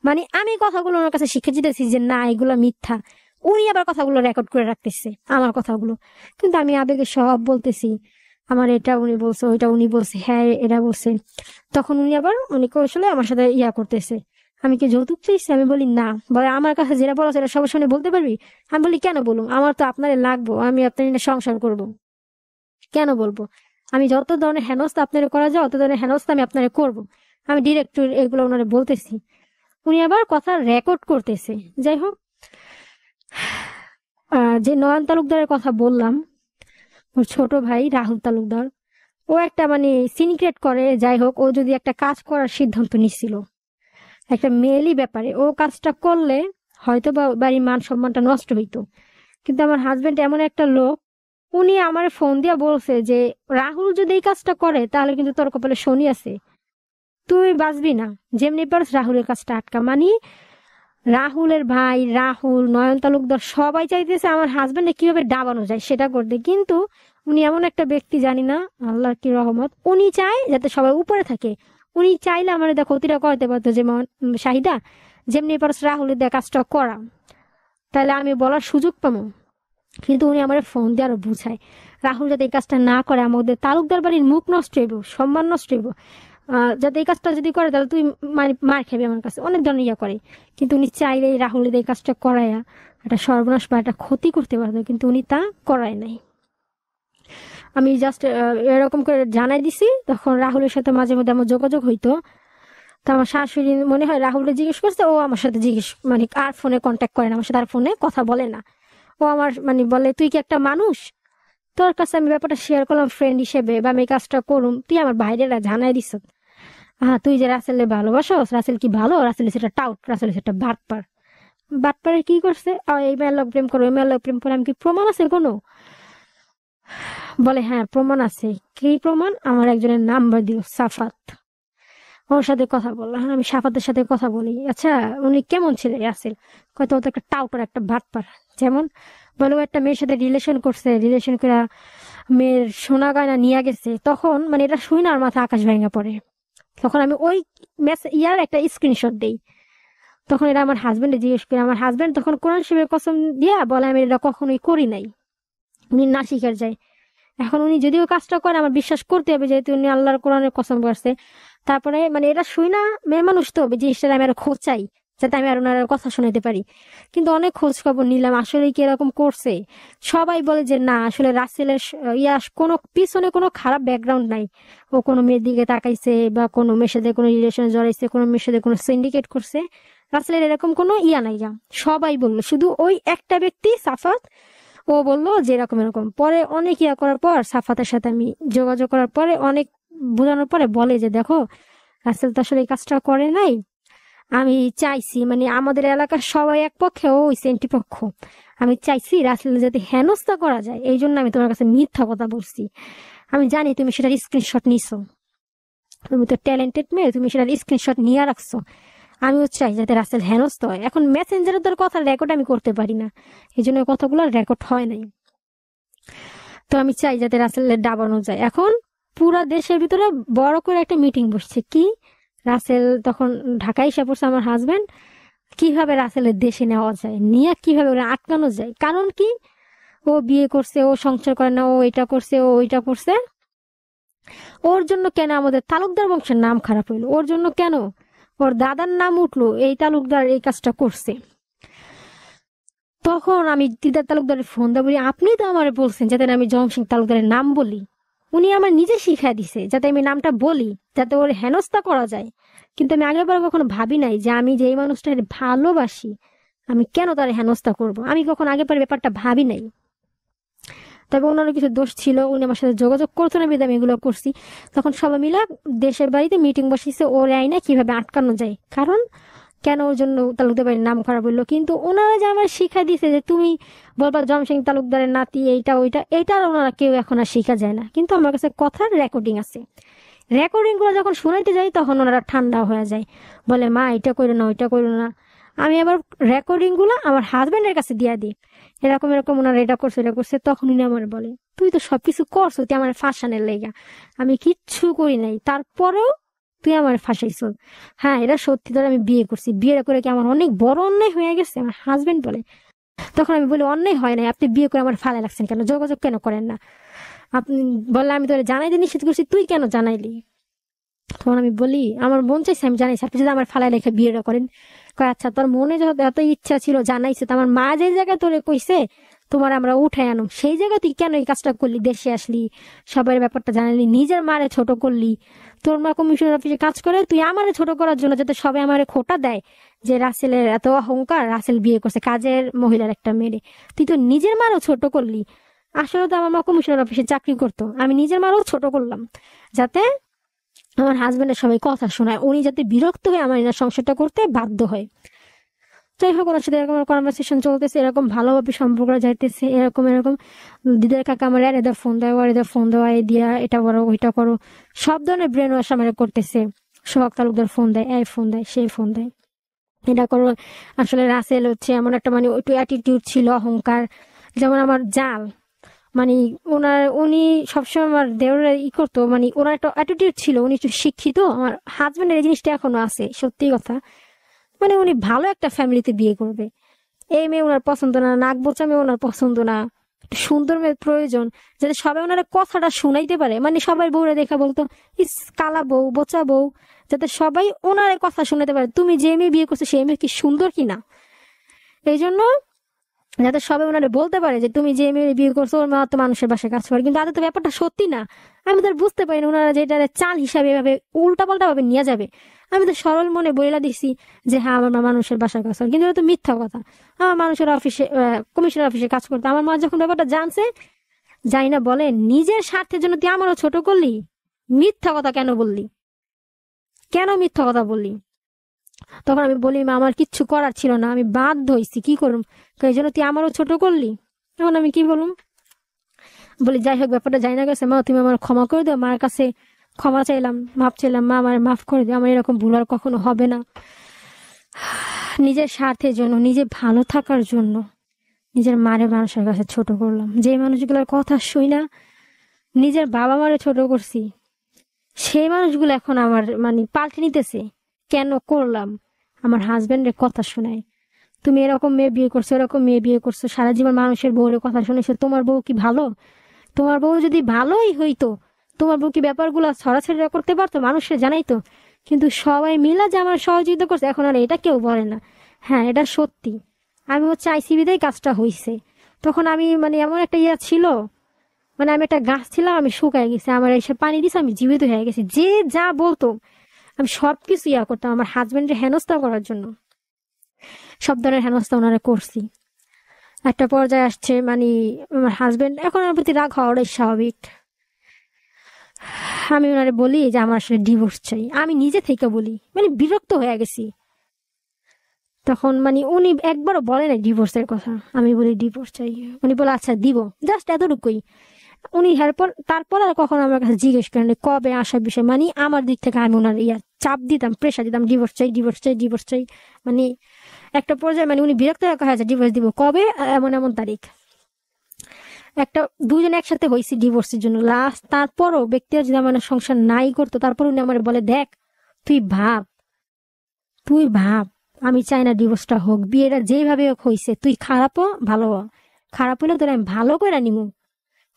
মানে আমি কথাগুলো ওনার কাছে শিখে যেতেছি যে না এগুলো মিথ্যা। উনি আবার কথাগুলো রেকর্ড করে রাখতেছে আমার কথাগুলো, কিন্তু আমি আবেগে সব বলতেছি আমার এটা উনি বলছে, ওইটা উনি বলছে, হ্যাঁ এটা বলছে। তখন উনি কৌশলে আমার সাথে ইয়া করতেছে, আমি কি যৌতুক চাইছি? আমি বলি না। বলে আমার কাছে যেটা বলা সেটা সবার সামনে বলতে পারবি? আমি বলি কেন বলুম, আমার তো আপনারে লাগবো, আমি আপনার সংসার করব, কেন বলবো? আমি যত ধরনের হেনস্থা আপনারা করা যায় অত ধরনের হেনস্থা আমি আপনারা করবো। আমি ডিরেক্ট এগুলো ওনারে বলতেছি, উনি আবার কথা রেকর্ড করতেছে। যাই হোক, যে নয়ন তালুকদারের কথা বললাম, ওর ছোট ভাই রাহুল তালুকদার, ও একটা মানে সিনক্রেট করে। যাই হোক, ও যদি একটা কাজ করার সিদ্ধান্ত নিচ্ছিল একটা মেয়েলি ব্যাপারে, ও কাজটা করলে হয়তো বা বাড়ির মান সম্মানটা নষ্ট হইতো। কিন্তু আমার হাজবেন্ড এমন একটা লোক, উনি আমার ফোন দিয়া বলছে যে রাহুল যদি এই কাজটা করে তাহলে কিন্তু তোর কপালে শনি আছে, তুই বাঁচবি না, যেমনি পারস রাহুলের কাজটা আটকা। মানে রাহুলের ভাই রাহুল, নয়ন তালুকদার সবাই চাইতেছে আমার হাজবেন্ডে কিভাবে ডাবানো যায় সেটা করতে। কিন্তু উনি এমন একটা ব্যক্তি, জানি না আল্লাহর কি রহমত, উনি চায় যাতে সবাই উপরে থাকে। উনি চাইলে আমার দেখো ক্ষতিটা করতে পারতো, যেমন শাহিদা যেমনি পারস রাহুলের দেয়া কাজটা করা, তাহলে আমি বলার সুযোগ পাবো। কিন্তু উনি আমার ফোন দিয়ে আরো বুঝায় রাহুল যাতে এই কাজটা না করে, আমাদের তালুকদার বাড়ির মুখ নষ্ট হইব, সম্মান নষ্ট হইব, যাতে এই কাজটা যদি করে তাহলে তুই মার খাবি আমার কাছে, অনেক ধরনের ইয়া করে। কিন্তু উনি চাইলে রাহুলের এই কাজটা করাইয়া একটা সর্বনাশ বা একটা ক্ষতি করতে পারতো, কিন্তু উনি তা করায় নাই। আমি জাস্ট এরকম করে জানাই দিছি। তখন রাহুলের সাথে মাঝে মধ্যে আমার যোগাযোগ হইতো। তো আমার শাশুড়ি মনে হয় রাহুলে জিজ্ঞেস করছে, ও আমার সাথে মানে আর ফোনে কন্ট্যাক্ট করে না, আমার সাথে আর ফোনে কথা বলে না। ও আমার মানে বলে তুই কি একটা মানুষ, তোর কাছে আমি ব্যাপারটা শেয়ার করলাম ফ্রেন্ড হিসেবে, বা আমি কাজটা করুম, তুই আমার বাইরেরা জানাই দিস। হ্যাঁ, তুই যে রাসেলে ভালোবাসস, রাসেল কি ভালো? রাসেল সেটা টাউট, রাসেল সেটা বাটপার। বাটপারে কি করছে? এই মেয়ের প্রেম করো, এই মেয়ের প্রেম করে, আমি কি প্রমাণ আছে কোনো? বলে হ্যাঁ প্রমাণ আছে। কি প্রমাণ? আমার একজনের নাম্বার দিল, সাফাত, ওর সাথে কথা বললাম। হ্যাঁ, আমি সাফাতের সাথে কথা বলি। আচ্ছা উনি কেমন ছেলে রাসেল? কত তো একটা টাউটার, একটা বাটপার। যেমন বলো একটা মেয়ের সাথে রিলেশন করছে, রিলেশন করে মেয়ের সোনা গয়না নিয়ে গেছে। তখন মানে এটা শুই না আর মাথা আকাশ ভেঙে পড়ে। তখন আমি ওই ইয়ার একটা স্ক্রিনশট দেই। তখন এটা আমার হাজবেন্ডে জিজ্ঞেস করি, আমার হাজবেন্ড তখন কোরআন শরীফের কসম দিয়া বলে আমি এটা কখনোই করি নাই, উনি না শিখার যায়। এখন উনি যদিও কাজটা করে আমার বিশ্বাস করতে হবে, যেহেতু উনি আল্লাহর কোরআনের কসম করছে। তারপরে মানে এটা শুই না, মেয়ে মানুষ তো জিনিসটা আমি আরো খোঁচাই যাতে আমি আর ওনার কথা শোনাতে পারি। কিন্তু অনেক খোঁজ খবর নিলাম আসলে কি এরকম করছে। সবাই বলে যে না, আসলে রাসেলের কোনো পিছনে কোনো খারাপ ব্যাকগ্রাউন্ড নাই। ও কোনো মেয়ের দিকে তাকাইছে বা কোনো মেয়ের সাথে কোনো রিলেশনে জড়াইছে, কোনো মেয়ের সাথে কোনো সিন্ডিকেট করছে, রাসেলের এরকম কোনো নাই যা। সবাই বললো, শুধু ওই একটা ব্যক্তি সাফাত, ও বললো যে এরকম এরকম। পরে অনেক করার পর সাফাতের সাথে আমি যোগাযোগ করার পরে অনেক বোঝানোর পরে বলে যে দেখো, রাসেল তো আসলে এই কাজটা করে নাই। আমি চাইছি মানে আমাদের এলাকার সবাই এক পক্ষে, ও ওই সেন্টি পক্ষ। আমি চাইছি রাসেল যাতে হেনস্থা করা যায়, এই জন্য আমি তোমার কাছে মিথ্যা কথা বলছি। আমি জানি তুমি সেটার স্ক্রিনশট নিছো, তুমি তো ট্যালেন্টেড মেয়ে, তুমি সেটার স্ক্রিনশট নিয়ে রাখছো। আমিও চাই যাতে রাসেল হেনস্থ হয়। এখন মেসেঞ্জারে তোর কথা রেকর্ড আমি করতে পারি না, এই জন্য কথাগুলো রেকর্ড হয় নাই। তো আমি চাই যাতে রাসেলের ডাবানো যায়। এখন পুরা দেশের ভিতরে বড় করে একটা মিটিং বসছে, কি রাসেল তখন ঢাকায় এসে পড়ছে আমার হাজবেন্ড, কিভাবে রাসেলের দেশে নেওয়া যায়, নিয়ে কিভাবে ওরা আটকানো যায়। কারণ কি, ও বিয়ে করছে, ও সংসার করে না, ও এটা করছে, ও ওইটা করছে। ওর জন্য কেন আমাদের তালুকদার বংশের নাম খারাপ হইলো, ওর জন্য কেন ওর দাদার নাম উঠলো, এই তালুকদার এই কাজটা করছে। তখন আমি দিদার তালুকদারের ফোন দেবো, আপনি তো আমার বলছেন যাতে আমি জমসিং তালুকদারের নাম বলি। উনি আমার নিজে শিখাই দিছে যাতে আমি নামটা বলি, যাতে ওর হেনস্থা করা যায়। কিন্তু আমি আগের বার কখনো ভাবি নাই যে আমি যে এই মানুষটার ভালোবাসি, আমি কেন তার হেনস্থা করব। আমি কখন আগের বার ব্যাপারটা ভাবি নাই। তবে ওনারও কিছু দোষ ছিল, উনি আমার সাথে যোগাযোগ করতো না, বিধে আমি এগুলো করছি। তখন সবাই মিলে দেশের বাড়িতে মিটিং বসিয়েছে ওর আইনে কিভাবে আটকানো যায়, কারণ কেন ওর জন্য তালুকদার বাড়ির নাম খারাপ হইলো। কিন্তু ওনারা যে আমার শিক্ষা দিছে যে তুমি বলবা জমসিং তালুকদারের নাতি এইটা ওইটা, এটা ওনারা কেউ এখন আর শিখা যায় না। কিন্তু আমার কাছে কথার রেকর্ডিং আছে, রেকর্ডিং গুলো যখন শোনাইতে যাই তখন ওনারা ঠান্ডা হয়ে যায়, বলে মা এটা করো না ওইটা করো না। আমি আবার রেকর্ডিং গুলো আমার হাজবেন্ডের কাছে দিয়ে দিই, এরকম এরকম ওনারা এটা করছে এটা করছে। তখন উনি আমার বলে তুই তো সবকিছু করছো, তুই আমার ফাঁসানের লেগা, আমি কিচ্ছু করি নাই, তারপরেও তুই আমার ফাঁসাইছ। হ্যাঁ এটা সত্যি, ধর আমি বিয়ে করছি, বিয়ে করে কি আমার অনেক বড় অন্যায় হয়ে গেছে, আমার হাজবেন্ড বলে। তখন আমি বলি অন্যায় হয় নাই, আপনি বিয়ে করে আমার ফালে লাগছেন কেন, যোগাযোগ কেন করেন না। আপনি বললে আমি তোরে জানাই দিয়ে নিষেধ করছি, তুই কেন জানাইলি। তখন আমি বলি আমার মন চাইছে আমি জানাইছি, আপনি যদি আমার ফালায় রেখে বিয়েটা করেন। কয় আচ্ছা তোর মনে যত এত ইচ্ছা ছিল জানাইছে, তো আমার মা যে জায়গায় তোরে কইছে তোমার আমরা উঠাই আনো, সেই জায়গায় তুই কেন এই কাজটা করলি, দেশে আসলি, সবার ব্যাপারটা জানালি, নিজের মারে ছোট করলি। তোর মা কমিশনার অফিসে কাজ করে, তুই আমারে ছোট করার জন্য যাতে সবাই আমারে খোটা দেয় যে রাসেলের এত অহংকার, রাসেল বিয়ে করছে কাজের মহিলার একটা মেয়ে, তুই তো নিজের মারও ছোট করলি। আসলে তো আমার মা কমিশনার অফিসে চাকরি করতো, আমি নিজের মারও ছোট করলাম যাতে আমার হাজবেন্ডের সবাই কথা শোনায়, উনি যাতে বিরক্ত হয়ে আমার এনার সংসারটা করতে বাধ্য হয়। যাই হোক ওনার সাথে এরকম কনভারসেশন চলতেছে, এরকম ভালোভাবে সম্পর্ক যাইতেছে, এরকম এরকম দিদার কাকা আমার এদের ফোন দেওয়া এদের ফোন দেওয়া, এই দিয়া এটা করো ওইটা করো, সব ধরনের ব্রেন ওয়াশ আমার করতেছে। সোহাগ তালুকদার ফোন দেয়, এই ফোন দেয়, সেই ফোন দেয়, এটা করো। আসলে রাসেল হচ্ছে এমন একটা মানে একটু অ্যাটিটিউড ছিল, অহংকার, যেমন আমার জাল মানে উনি সবসময় আমার দেওরের করতো, মানে ওনার একটা অ্যাটিটিউড ছিল, উনি একটু শিক্ষিত। আমার হাজবেন্ডের এই জিনিসটা এখনো আছে, সত্যি কথা। মানে উনি ভালো একটা ফ্যামিলিতে বিয়ে করবে, এই মেয়ে ওনার পছন্দ না, নাক বোচা মেয়ে ওনার পছন্দ না, সুন্দর মেয়ের প্রয়োজন, যাতে সবাই ওনার কথাটা শুনাইতে পারে। মানে সবাই বউরে দেখা বলতো ইস কালা বউ বোচা বউ, যাতে সবাই ওনার কথা শুনাতে পারে তুমি যে মেয়ে বিয়ে করছো সেই মেয়ে কি সুন্দর কিনা। এই জন্য যাতে সবাই ওনারা বলতে পারে যে তুমি যে মেয়ে বিয়ে করছো ওর মা তো মানুষের বাসায় কাজ করে, কিন্তু আদৌ তো ব্যাপারটা সত্যি না। আমি তো বুঝতে পারি না ওনারা যেটা চাল হিসাবে এভাবে উল্টা পাল্টা ভাবে নিয়ে যাবে। আমি তো সরল মনে বইলা দিছি যে হ্যাঁ আমার মা মানুষের বাসায় কাজ করে, কিন্তু এটা তো মিথ্যা কথা। আমার মানুষের অফিসে কমিশনার অফিসে কাজ করতে, আমার মা যখন ব্যাপারটা জানছে, যাই না বলে নিজের স্বার্থের জন্য তুই আমারও ছোট করলি, মিথ্যা কথা কেন বললি, কেন মিথ্যা কথা বললি। তখন আমি বলি মা আমার কিচ্ছু করার ছিল না, আমি বাধ্য হয়েছি, কি করুম, এই জন্য তুই আমারও ছোট করলি। এখন আমি কি বলুম, বলি যাই হোক ব্যাপারটা যাই না গেছে, মা তুমি আমার ক্ষমা করে দাও। মার কাছে ক্ষমা চাইলাম, মাফ চাইলাম, মা আমার মাফ করে দিও, আমার এরকম ভুল আর কখনো হবে না। নিজের স্বার্থের জন্য, নিজে ভালো থাকার জন্য নিজের মারে মানুষের কাছে ছোট করলাম, যে মানুষগুলোর কথা শুই না নিজের বাবা মারে ছোট করছি, সেই মানুষগুলো এখন আমার মানে পাল্টে নিতেছে। কেন করলাম, আমার হাজবেন্ডের কথা শোনায়, তুমি এরকম মেয়ে বিয়ে করছো এরকম মেয়ে বিয়ে করছো, সারা জীবন মানুষের বউরের কথা শুনেছো, তোমার বউ কি ভালো? তোমার বউ যদি ভালোই হইতো তোমার বউ কি ব্যাপারগুলো ছড়াছড়ি করতে পারতো, মানুষের জানাইতো, কিন্তু সবাই মিলে যে আমার সহযোগিতা করছে এখন আর এটা কেউ বলে না। হ্যাঁ, এটা সত্যি, আমি হচ্ছে আইসিবিতেই কাজটা হয়েছে। তখন আমি মানে এমন একটা ইয়া ছিল, মানে আমি একটা গাছ ছিলাম, আমি শুকায় গেছি, আমার এসে পানি দিছে, আমি জীবিত হয়ে গেছি। যে যা বলতো আমি সবকিছু ইয়া করতাম আমার হাজবেন্ডের হেনস্থা করার জন্য, সব ধরনের হেনস্থা ওনারা করছি। একটা পর্যায়ে আসছে মানে আমার হাজবেন্ড এখন আমার প্রতি রাগ হওয়াটাই স্বাভাবিক। আমি ওনারে বলি যে আমার আসলে ডিভোর্স চাই, আমি নিজে থেকে বলি, মানে বিরক্ত হয়ে গেছি। তখন মানে উনি একবারও বলে না ডিভোর্সের কথা, আমি বলি ডিভোর্স চাই, উনি বলে আচ্ছা দিব, জাস্ট এতটুকুই। উনি তারপর আর কখনো আমার কাছে জিজ্ঞেস করেন কবে আসার বিষয়, মানে আমার দিক থেকে আমি ওনার চাপ দিতাম, প্রেশার দিতাম, ডিভোর্স চাই ডিভোর্স চাই ডিভোর্স চাই। মানে একটা পর্যায়ে মানে উনি বিরক্ত হয়ে আছে ডিভোর্স দিব কবে, এমন এমন তারিখ। একটা দুজন একসাথে হয়েছি ডিভোর্সের জন্য লাস্ট, তারপরও ব্যক্তিরা যদি আমার সংসার নাই করতো, তারপর উনি আমার বলে দেখ তুই ভাব, তুই ভাব, আমি চাই না ডিভোর্সটা হোক, বিয়েটা যেভাবে হোক হয়েছে, তুই খারাপও ভালো, খারাপ হলে তোর আমি ভালো করে নিমু।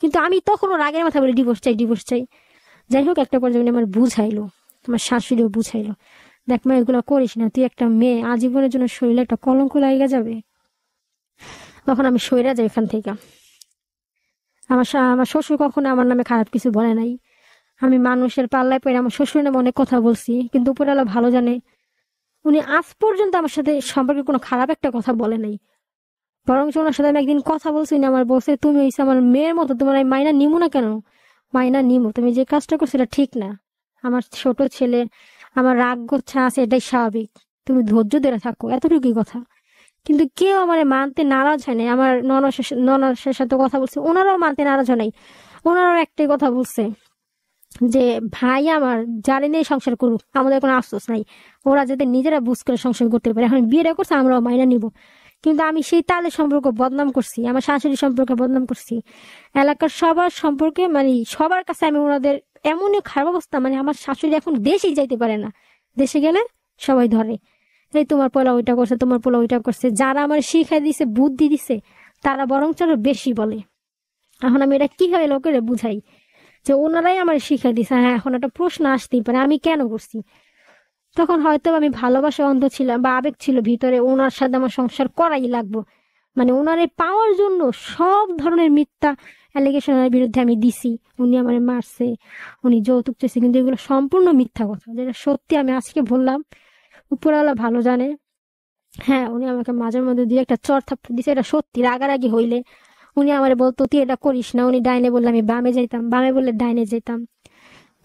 কিন্তু আমি তখনও রাগের মাথা বলি ডিভোর্স চাই ডিভোর্স চাই। যাই হোক একটা পর্যায়ে আমার বুঝাইলো, আমার শাশুড়িও বুঝাইলো, দেখ মা এগুলো করিস না, তুই একটা মেয়ে, আজীবনের জন্য শরীরে একটা কলঙ্ক লাগিয়ে যাবে। তখন আমি সইরা যাই এখান থেকে। আমার শ্বশুর কখনো আমার নামে খারাপ কিছু বলে নাই। আমি মানুষের পাল্লায় পড়ে আমার শ্বশুরের নামে অনেক কথা বলছি, কিন্তু উপরওয়ালা ভালো জানে উনি আজ পর্যন্ত আমার সাথে সম্পর্কে কোনো খারাপ একটা কথা বলে নাই। বরং ওনার সাথে আমি একদিন কথা বলছি, উনি আমার বলছে তুমি হইছে আমার মেয়ের মতো, তোমার আমি মাইনা নিমু না কেন, মাইনা নিমু, তুমি যে কাজটা করছো এটা ঠিক না, আমার ছোট ছেলে, আমার রাগ গোচ্ছা আছে, এটাই স্বাভাবিক, তুমি ধৈর্য ধরে থাকো, এতটুকুই কথা। কিন্তু কেউ আমার মানতে নারাজ হয় নাই। আমার ননসের সাথে কথা বলছে, ওনারাও মানতে নারাজ হয় নাই। ওনারাও একটাই কথা বলছে যে ভাই আমার জানি নেই সংসার করুক, আমাদের কোনো আফসোস নাই, ওরা যাতে নিজেরা বুঝ করে সংসার করতে পারে, এখন বিয়েটা করছে আমরাও মাইনা নিব। কিন্তু আমি সেই তাদের সম্পর্ক বদনাম করছি, আমার শাশুড়ির সম্পর্কে বদনাম করছি, এলাকার সবার সম্পর্কে, মানে সবার কাছে আমি ওনাদের এমনই খারাপ অবস্থা, মানে আমার শাশুড়ি এখন দেশেই যাইতে পারে না, দেশে গেলে সবাই ধরে এই তোমার পোলা ওইটা করছে, তোমার পোলা ওইটা করছে। যারা আমার শিখাই দিছে, বুদ্ধি দিছে, তারা বরং আরো বেশি বলে। এখন আমি এটা কিভাবে লোকের বুঝাই যে ওনারাই আমার শিখাই দিছে। হ্যাঁ, এখন একটা প্রশ্ন আসতেই পারে আমি কেন করছি। তখন হয়তো আমি ভালোবাসা অন্ধ ছিলাম বা আবেগ ছিল ভিতরে, ওনার সাথে আমার সংসার করাই লাগবো, মানে ওনারে পাওয়ার জন্য সব ধরনের মিথ্যা অ্যালিগেশনের বিরুদ্ধে আমি দিছি। উনি আমার মারছে, উনি যৌতুক চেয়েছে, কিন্তু এগুলো সম্পূর্ণ মিথ্যা কথা, যেটা সত্যি আমি আজকে বললাম, উপরওয়ালা ভালো জানে। হ্যাঁ, উনি আমাকে মাঝে মধ্যে দিয়ে একটা চর থাপ্পড় দিছে, এটা সত্যি। রাগারাগি হইলে উনি আমারে বলতো তুই এটা করিস না, উনি ডাইনে বললে আমি বামে যাইতাম, বামে বললে ডাইনে যেতাম।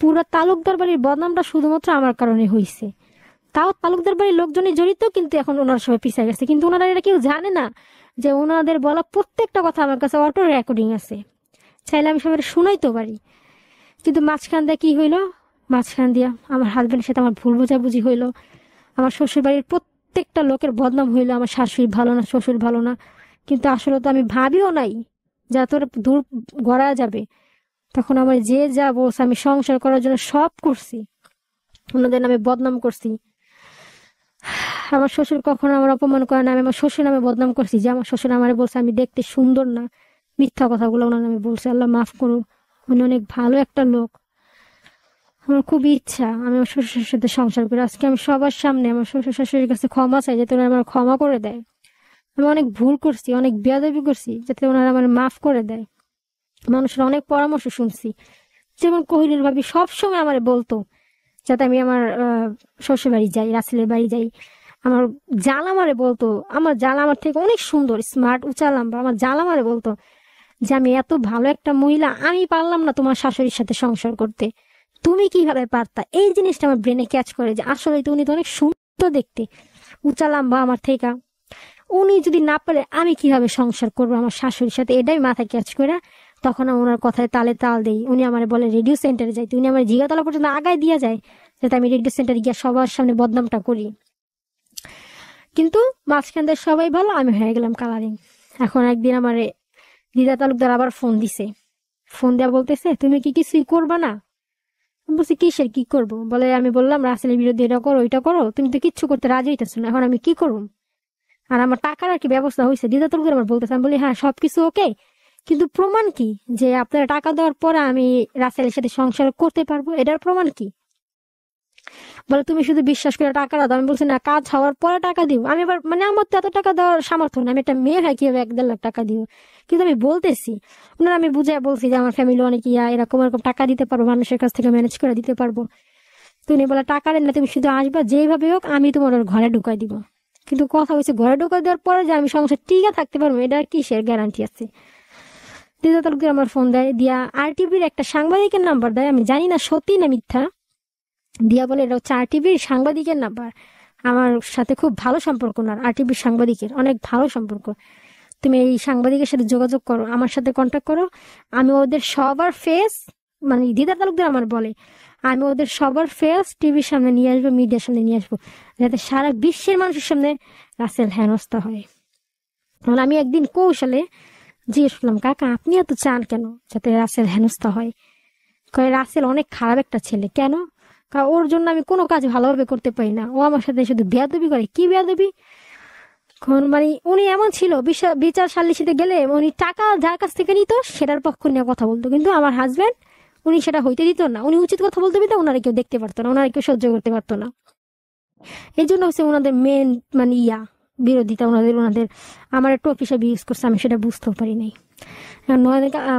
পুরো তালুকদার বাড়ির বদনামটা শুধুমাত্র আমার কারণে হয়েছে। তাও তালুকদার বাড়ির লোকজনই জড়িত, কিন্তু এখন ওনারা সবাই পিছিয়ে গেছে। কিন্তু ওনারা এটা কেউ জানে না যে ওনাদের বলা প্রত্যেকটা কথা আমার কাছে অটো রেকর্ডিং আছে, চাইলে আমি সবাই শুনাইতে পারি। কিন্তু মাঝখান দিয়ে কি হইলো, মাঝখান দিয়া আমার হাজবেন্ডের সাথে আমার ভুল বোঝাবুঝি হইলো, আমার শ্বশুর বাড়ির প্রত্যেকটা লোকের বদনাম হইলো, আমার শাশুড়ি ভালো না, শ্বশুর ভালো না। কিন্তু আসলে তো আমি ভাবিও নাই যা তোর দূর গড়া যাবে। তখন আমার যে যা বলছে আমি সংসার করার জন্য সব করছি, ওনাদের নামে বদনাম করছি। আমার শ্বশুর কখনো আমার অপমান করে না, আমি আমার শ্বশুর নামে বদনাম করছি যে আমার শ্বশুর আমার বলছে আমি দেখতে সুন্দর না, মিথ্যা কথাগুলো ওনার নামে বলছে। আল্লাহ মাফ করুন, উনি অনেক ভালো একটা লোক। আমার খুব ইচ্ছা আমি আমার শ্বশুরের সাথে সংসার করি। আজকে আমি সবার সামনে আমার শ্বশুর শাশুড়ির কাছে ক্ষমা চাই, যাতে ওনারা আমার ক্ষমা করে দেয়। আমি অনেক ভুল করছি, অনেক বেয়াদবি করছি, যাতে ওনারা আমার মাফ করে দেয়। মানুষের অনেক পরামর্শ শুনছি, যেমন কোহিনুর ভাবি সবসময় আমার বলতো যাতে আমি আমার শ্বশুর বাড়ি যাই, রাসেলের বাড়ি যাই। আমার জাল আমারে বলতো, আমার জাল আমার থেকে অনেক সুন্দর স্মার্ট উঁচা লম্বা, আমার জাল আমারে বলতো যে আমি এত ভালো একটা মহিলা, আমি পারলাম না তোমার শাশুড়ির সাথে সংসার করতে, তুমি কিভাবে পারতা। এই জিনিসটা আমার ব্রেনে ক্যাচ করে যে আসলে তো উনি তো অনেক সুন্দর দেখতে, উঁচা লম্বা আমার থেকে, উনি যদি না পারে আমি কিভাবে সংসার করবো আমার শাশুড়ির সাথে, এটাই মাথায় ক্যাচ করে। তখন ওনার কথায় তালে তাল দেই। উনি আমার বলে রেডিও সেন্টারে যাইতে, উনি আমার জিগাতলা পর্যন্ত আগায় দিয়ে যায় যাতে আমি রেডিও সেন্টারে গিয়ে সবার সামনে বদনামটা করি। কিন্তু মাঝখান দিয়ে সবাই ভালো, আমি হয়ে গেলাম কালারিং। এখন একদিন আমার দিদা তালুকদার আবার ফোন দিছে, ফোন দেওয়া বলতেছে তুমি কি কিছুই করবা না। আমি বলছি কিসের কি করবো, বলে আমি বললাম রাসেলের বিরুদ্ধে এটা করো ওইটা করো, তুমি তো কিচ্ছু করতে রাজি হইতেছো না, এখন আমি কি করবো, আর আমার টাকার আর কি ব্যবস্থা হয়েছে। দিদা তালুকদার আমার বলতেছে, আমি বলি হ্যাঁ সবকিছু ওকে, কিন্তু প্রমাণ কি যে আপনারা টাকা দেওয়ার পরে আমি রাসেলের সাথে সংসার করতে পারবো? এটার প্রমাণ কি? বলে তুমি শুধু বিশ্বাস করে টাকা দাও। আমি বলছি না, কাজ হওয়ার পরে টাকা দিব। আমি আবার মানে আমার তো এত টাকা দেওয়ার সামর্থ্য না, আমি একটা মেয়ে হয় কিভাবে 1-1.5 লাখ টাকা দিব? কিন্তু আমি বলতেছি ওনারা, আমি বুঝাই বলছি যে আমার ফ্যামিলি অনেক এরকম এরকম টাকা দিতে পারবো, মানুষের কাছ থেকে ম্যানেজ করে দিতে পারবো। তুমি বলে টাকা দেন না, তুমি শুধু আসবা, যেভাবে হোক আমি তোমার ওর ঘরে ঢুকাই দিব। কিন্তু কথা হচ্ছে ঘরে ঢুকাই দেওয়ার পরে যে আমি সংসার টিকে থাকতে পারবো এটার কিসের গ্যারান্টি আছে? দ্বিতীয় তালুকদার আমার ফোন দেয়, দিয়া আরটিভির একটা সাংবাদিকের নাম্বার দেয়, আমি জানি না সত্যি না মিথ্যা। দিয়া বলে এটা হচ্ছে আরটিভির সাংবাদিকের নাম্বার, আমার সাথে খুব ভালো সম্পর্ক না আরটিভির সাংবাদিকের, অনেক ভালো সম্পর্ক। তুমি এই সাংবাদিকের সাথে যোগাযোগ করো, আমার সাথে কন্ট্যাক্ট করো, আমি ওদের সবার ফেস, মানে দিদা তালুকদার আমার বলে, আমি ওদের সবার ফেস টিভির সামনে নিয়ে আসবো, মিডিয়ার সামনে নিয়ে আসবো, যাতে সারা বিশ্বের মানুষের সামনে রাসেল হেনস্থা হয়। মানে আমি একদিন কৌশলে জিজ্ঞেস করলাম, কাকা আপনি এত চান কেন যাতে রাসেল হেনস্থা হয়? কয় রাসেল অনেক খারাপ একটা ছেলে। কেন? ওর জন্য আমি কোনো কাজ ভালোভাবে করতে পারি না, ও আমার সাথে শুধু বেয়াদবি করে। কি বেয়াদবি? মানে উনি এমন ছিল, বিচার সালিসিতে গেলে উনি টাকা যার কাছ থেকে নিত সেটার পক্ষ নিয়ে কথা বলতো, কিন্তু আমার হাজবেন্ড উনি সেটা হইতে দিত না। উনি উচিত কথা বলতে দিত, ওনারা কেউ দেখতে পারতো না, ওনারা কেউ সহ্য করতে পারতো না। এই জন্য হচ্ছে ওনাদের মেন মানে বিরোধিতা, ওনাদের আমার টোপ হিসাবে ইউজ করছে, আমি সেটা বুঝতেও পারি নাই।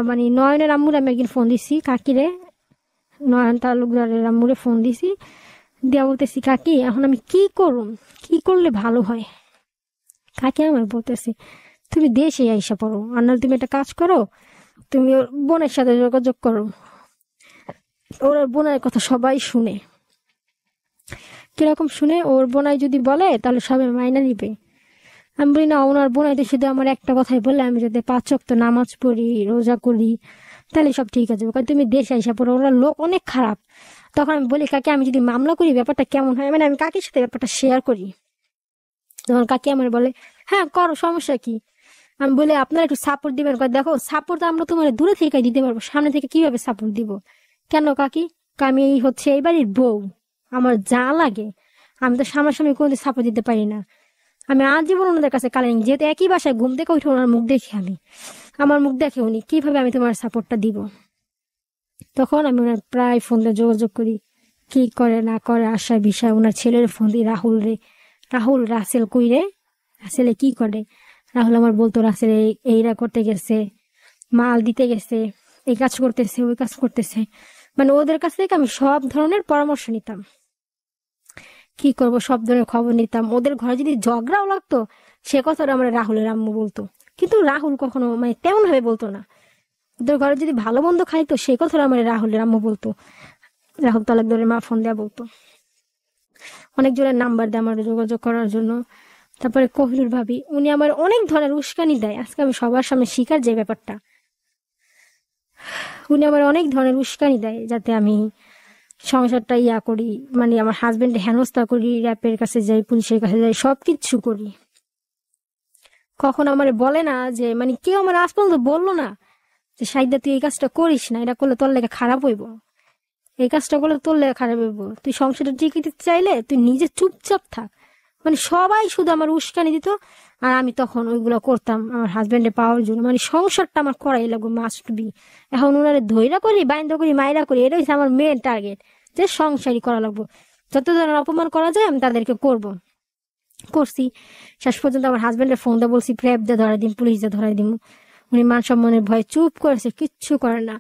মানে নয়নের আম্মুরে আমি একদিন ফোন দিছি, কাকিরে, নয়ন তালুকদারের আম্মুরে ফোন দিছি, দিয়া বলতেছি কাকি এখন আমি কি করুম, কি করলে ভালো হয়? কাকি আমার বলতেছি তুমি দেশে আইসা পড়ো, আর নাহলে তুমি একটা কাজ করো, তুমি ওর বোনের সাথে যোগাযোগ করো, ওর বোনের কথা সবাই শুনে। কিরকম শুনে? ওর বোনাই যদি বলে তাহলে সবাই মাইনা নিবে। আমি বলি না, ওনার বোনাইতে শুধু আমার একটা কথাই বললে, আমি যদি 5 ওয়াক্ত নামাজ পড়ি, রোজা করি, তাহলে সব ঠিক আছে। কারণ তুমি দেশে আইসা পড়ো, ওরা লোক অনেক খারাপ। তখন আমি বলি কাকি আমি যদি মামলা করি ব্যাপারটা কেমন হয়? মানে আমি কাকির সাথে ব্যাপারটা শেয়ার করি। তখন কাকি আমার বলে হ্যাঁ করো, সমস্যা কি? আমি বলি আপনারা একটু সাপোর্ট দিবেন। দেখো সাপোর্ট আমরা তোমার দূরে থেকে দিতে পারবো, সামনে থেকে কিভাবে সাপোর্ট দিব? কেন কাকি? আমি হচ্ছে এই বাড়ির বউ, আমার যা লাগে আমি তো সামনাসামনি কোনো সাপোর্ট দিতে পারি না। আমি আজীবন ওনাদের কাছে কালেন, যেহেতু একই বাসায় ঘুম থেকে উঠে ওনার মুখ দেখি, আমার মুখ দেখে উনি, কিভাবে আমি তোমার সাপোর্টটা দিব? তখন আমি ওনার প্রায় ফোন দিয়ে যোগাযোগ করি, কি করে না করে আশায় বিষয়। ওনার ছেলের ফোন দিই, রাহুল রাসেল কই রে, রাসেলে কি করে? রাহুল আমার বলতো রাসেল এইরা করতে গেছে, মাল দিতে গেছে, এই কাজ করতেছে, ওই কাজ করতেছে। মানে ওদের কাছ থেকে আমি সব ধরনের পরামর্শ নিতাম, কি করব সব ধরনের খবর নিতাম। ওদের ঘরে যদি ঝগড়াও লাগতো সে কথাটা আমার রাহুলের আম্মু বলতো, কিন্তু রাহুল কখনো মানে তেমন ভাবে বলতো না। ওদের ঘরে যদি ভালো মন্দ খাইতো সেই কথাটা আমার রাহুলের আম্মু বলতো, রাহুল তালুকদারের মা ফোন দেয়া বলতো। অনেক জনের নাম্বার দেয় আমার যোগাযোগ করার জন্য। তারপরে কোহিনুর ভাবি, উনি আমার অনেক ধরনের উস্কানি দেয়। আজকে আমি সবার সামনে স্বীকার যে ব্যাপারটা, উনি আমার অনেক ধরনের উস্কানি দেয় যাতে আমি সংসারটা করি, মানে আমার হাজবেন্ডের হেনস্থা করি, র্যাপের কাছে যাই, পুলিশের কাছে যাই, সবকিছু করি। কখন আমার বলে না যে, মানে কেউ আমার আজ পর্যন্ত বললো না যে সাইদা তুই এই কাজটা করিস না, এটা করলে তোর লেগে খারাপ হইব, এই কাজটা করলে তোর লেগে খারাপ হইব, তুই সংসারটা টিকে দিতে চাইলে তুই নিজে চুপচাপ থাক। মানে সবাই শুধু আমার উস্কানি দিত, আর আমি তখন ওইগুলো করতাম আমার হাজবেন্ডে পাওয়ার জন্য। মানে সংসারটা আমার করাই লাগবে, মাস্ট বি। এখন ওনারে ধৈরা করি, বাইন্দা করি, মাইরা করি, এটা হচ্ছে আমার মেন টার্গেট, যে সংসারই করা লাগবো। যত ধরনের অপমান করা যায় আমি তাদেরকে করছি। শেষ পর্যন্ত আমার হাজবেন্ডের ফোন দিয়ে বলছি প্রেপ দিয়ে ধরাই দিন, পুলিশ দিয়ে ধরাই দিন। উনি মান সম্মানের ভয়ে চুপ করেছে, কিচ্ছু করে না।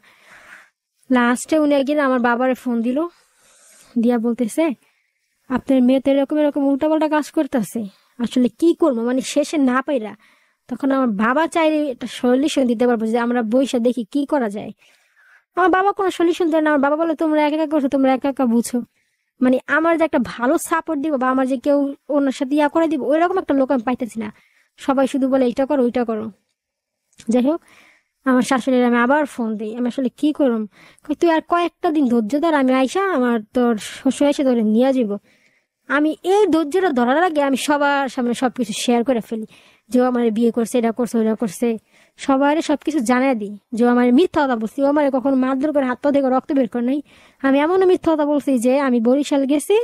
লাস্টে উনি একদিন আমার বাবারে ফোন দিয়া বলতেছে আপনার মেয়ে তো এরকম এরকম উল্টাপাল্টা কাজ করতেছে, আসলে কি করবো? মানে শেষে না পাইরা তখন আমার বাবা চাইলে একটা সলিউশন দিতে পারবো, যে আমরা বইসা দেখি কি করা যায়। আমার বাবা কোনো সলিউশন দেয় না, আমার বাবা বলে তোমরা একা একা করছো, তোমরা একা একা বুঝো। মানে আমার যে একটা ভালো সাপোর্ট দিব বা আমার যে কেউ ওনার সাথে করে দিব, ওই রকম একটা লোক আমি পাইতেছি না। সবাই শুধু বলে এটা করো ওইটা করো। যাই হোক, আমার শাশুড়ির আমি আবার ফোন দিই, আমি আসলে কি করুম? তুই আর কয়েকটা দিন ধৈর্য ধর, আমি আইসা আমার তোর শ্বশুর এসে তোরে নিয়ে যাবো। আমি এই ধৈর্যটা ধরার আগে আমি সবার সামনে সবকিছু শেয়ার করে ফেলি, যে আমার বিয়ে করছে, এটা করছে, ওটা করছে, সবার সবকিছু জানাই দিই। যে আমার মিথ্যা কথা বলছি, ও আমার কখনো মারধর করে হাত পা থেকে রক্ত বের করে নাই। আমি এমনও মিথ্যা কথা বলছি যে আমি বরিশাল গেছি,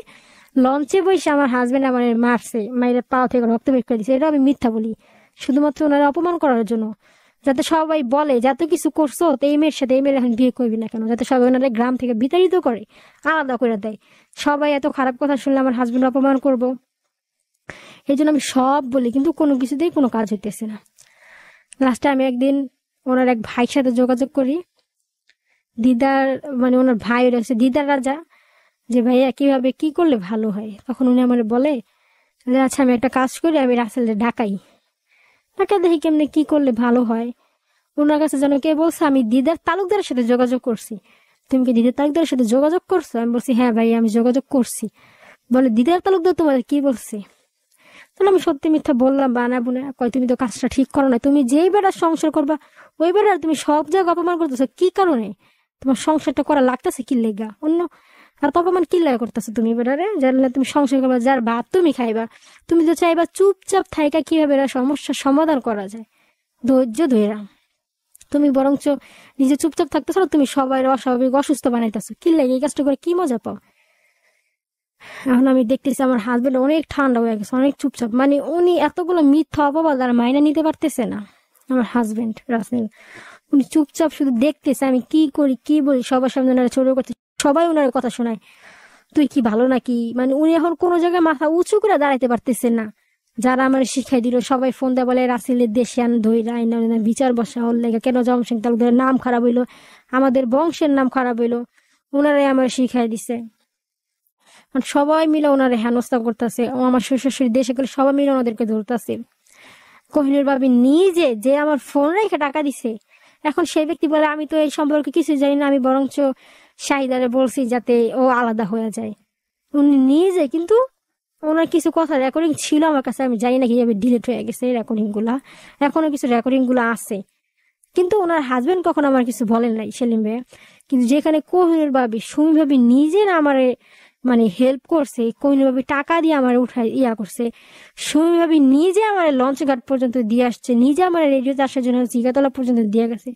লঞ্চে বসে আমার হাজবেন্ড আমার মারছে, মায়ের পা থেকে রক্ত বের করে দিচ্ছে, এটা আমি মিথ্যা বলি শুধুমাত্র ওনারা অপমান করার জন্য, যাতে সবাই বলে যে এত কিছু করছো তো এই মেয়ের সাথে এই মেয়ের এখন বিয়ে করবি না কেন, যাতে সবাই ওনারা গ্রাম থেকে বিতাড়িত করে, আলাদা করে দেয়। সবাই এত খারাপ কথা শুনলে আমার হাজবেন্ড অপমান করবো, এই জন্য আমি সব বলি, কিন্তু কোনো কিছুতেই কোনো কাজ হইতেছে না। লাস্টে আমি একদিন ওনার এক ভাইয়ের সাথে যোগাযোগ করি, দিদার মানে ওনার ভাই রয়েছে দিদার রাজা, যে ভাইয়া কিভাবে কি করলে ভালো হয়। তখন উনি আমার বলে যে আচ্ছা আমি একটা কাজ করি, আমি রাসেলকে ডাকাই, টাকা দেখি কেমনে কি করলে ভালো হয়। ওনার কাছে যেন কে বলছে আমি দিদার তালুকদারের সাথে যোগাযোগ করছি। তুমি কি দিদার তালুকদারের সাথে যোগাযোগ করছো? আমি বলছি হ্যাঁ ভাই আমি যোগাযোগ করছি। বলে দিদার তালুকদার তোমার কি বলছে? তাহলে আমি সত্যি মিথ্যা বললাম বানাবো না, কয় তুমি তো কাজটা ঠিক করো না, তুমি যেই বেড়ার সংসার করবা ওই বেড়ার তুমি সব জায়গায় অপমান করতেছো, কি কারণে? তোমার সংসারটা করা লাগতেছে কি লেগা? অন্য আর অপমান কি লেগা করতেছো তুমি বেড়ারে? যার তুমি সংসার করবা, যার ভাত তুমি খাইবা, তুমি তো চাইবা চুপচাপ থাইকা কিভাবে সমস্যার সমাধান করা যায়, ধৈর্য ধৈরা। তুমি বরঞ্চ নিজে চুপচাপ থাকতেছো না, তুমি সবাই অস্বাভাবিক অসুস্থ বানাইতেছো, কি লাগে? এই কাজটা করে কি মজা পাও? এখন আমি দেখতেছি আমার হাজবেন্ড অনেক ঠান্ডা হয়ে গেছে, অনেক চুপচাপ, মানে উনি এতগুলো মিথ্যা অপবাদ আর মাইনা নিতে পারতেছে না। আমার হাজবেন্ড রাসেল উনি চুপচাপ শুধু দেখতেছে আমি কি করি কি বলি, সবার সামনে ওনারা ছোট করতে, সবাই ওনার কথা শোনায়, তুই কি ভালো নাকি? মানে উনি এখন কোনো জায়গায় মাথা উঁচু করে দাঁড়াইতে পারতেছে না। যারা আমার শিখাই দিল সবাই ফোন দেয়, বলে রাসেলের দেশে আন ধৈরা আইনা বিচার বসা হল লেগে, কেন জমসিং তালুকদারের নাম খারাপ হইলো, আমাদের বংশের নাম খারাপ হইলো, ওনারাই আমার শিখাই দিছে। সবাই মিলে ওনারে হেনস্থা করতেছে, ও আমার শ্বশুর দেশে গেলে সবাই মিলে ওনাদেরকে ধরতেছে। কোহিনুর ভাবি নিজে যে আমার ফোন রেখে টাকা দিছে, এখন সেই ব্যক্তি বলে আমি তো এই সম্পর্কে কিছু জানি না, আমি বরঞ্চ শাহিদারে বলছি যাতে ও আলাদা হয়ে যায়। উনি নিজে, কিন্তু ওনার কিছু কথা রেকর্ডিং ছিল আমার কাছে, আমি জানি না কিভাবে ডিলিট হয়ে গেছে রেকর্ডিং গুলা, এখনো কিছু রেকর্ডিং গুলা আছে, কিন্তু ওনার হাজবেন্ড কখন আমার কিছু বলেন নাই সেলিম ভাই। কিন্তু যেখানে কোহিনুর ভাবি সুমি ভাবি নিজে না আমারে মানে হেল্প করছে, কোহিনুর ভাবি টাকা দিয়ে আমার উঠাই করছে, সুমি ভাবি নিজে আমার লঞ্চ ঘাট পর্যন্ত দিয়ে আসছে, নিজে আমার রেডিওতে আসার জন্য জিগাতলা পর্যন্ত দিয়ে গেছে,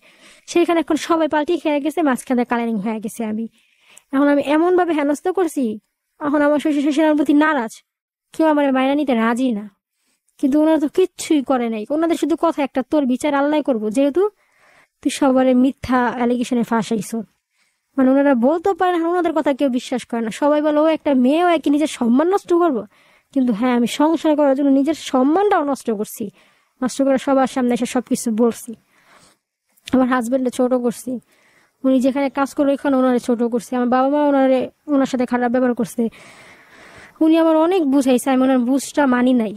সেখানে এখন সবাই পাল্টি খেয়ে গেছে, মাঝখানে কালারিং হয়ে গেছে। এখন আমি এমন ভাবে হেনস্থা করছি, এখন আমার শ্বশুর শাশুড়ির প্রতি নারাজ, কেউ আমার মাইনা নিতে রাজি না। কিন্তু ওনারা তো কিচ্ছুই করে নাই, ওনাদের শুধু কথা একটা, তোর বিচার আল্লাহ করবো, যেহেতু তুই সবার মিথ্যা অ্যালিগেশনে ফাঁসাইছ। মানে ওনারা বলতেও পারে না, ওনাদের কথা কেউ বিশ্বাস করে না, সবাই বলে ও একটা মেয়ে, ও একই নিজের সম্মান নষ্ট করবো। কিন্তু হ্যাঁ আমি সংসার করার জন্য নিজের সম্মানটাও নষ্ট করছি, নষ্ট করে সবার সামনে এসে সবকিছু বলছি। আমার হাজবেন্ডে ছোট করছি, উনি যেখানে কাজ করে ওইখানে ওনারে ছোট করছে, আমার বাবা মা ওনার সাথে খারাপ ব্যবহার করছে। উনি আমার অনেক বুঝাইছে, আমি ওনার বুঝটা মানি নাই।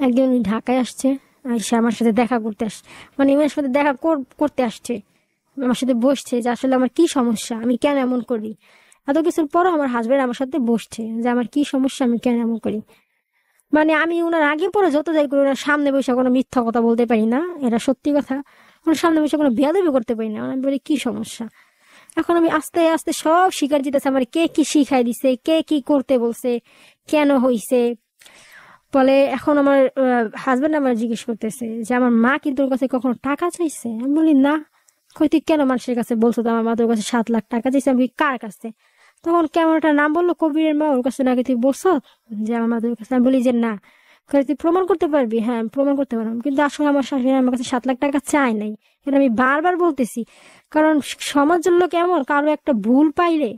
একদিন উনি ঢাকায় আসছে, আইসা আমার সাথে দেখা করতে আসছে, মানে ওনার সাথে দেখা করতে আসছে, আমার সাথে বসছে যে আসলে আমার কি সমস্যা, আমি কেন এমন করি। এত কিছুর পরও আমার হাজবেন্ড আমার সাথে বসছে যে আমার কি সমস্যা, আমি কেন এমন করি। মানে আমি ওনার আগে পরে যত যাই করি, ওনার সামনে বসে কোনো মিথ্যা কথা বলতে পারি না, এটা সত্যি কথা। ওনার সামনে বসে কোনো বেয়াদবি করতে পারি না, আমি বলি কি সমস্যা। এখন আমি আস্তে আস্তে সব শিকার জিতেছে, আমার কে কি শিখাই দিছে, কে কি করতে বলছে, কেন হইছে। বলে এখন আমার হাজবেন্ড আমার জিজ্ঞেস করতেছে যে আমার মা কিন্তু ওর কাছে কখনো টাকা চাইছে? আমি বলি না। কই তুই কেন মানুষের কাছে বলছো তো আমার মা তোর কাছে 7 লাখ টাকা চাইছে? আমি কার কাছে? তখন কেমন একটা নাম বললো, কবিরের মা, ওর কাছে নাকি তুই বলছো যে আমার মা তোর কাছে? আমি বলি যে না। তুই প্রমাণ করতে পারবি? হ্যাঁ আমি প্রমাণ করতে পারলাম, কিন্তু আসলে আমার শাশুড়ি আমার কাছে 7 লাখ টাকা চাই নাই, এটা আমি বারবার বলতেছি। কারণ সমাজের লোক এমন, কারো একটা ভুল পাইলে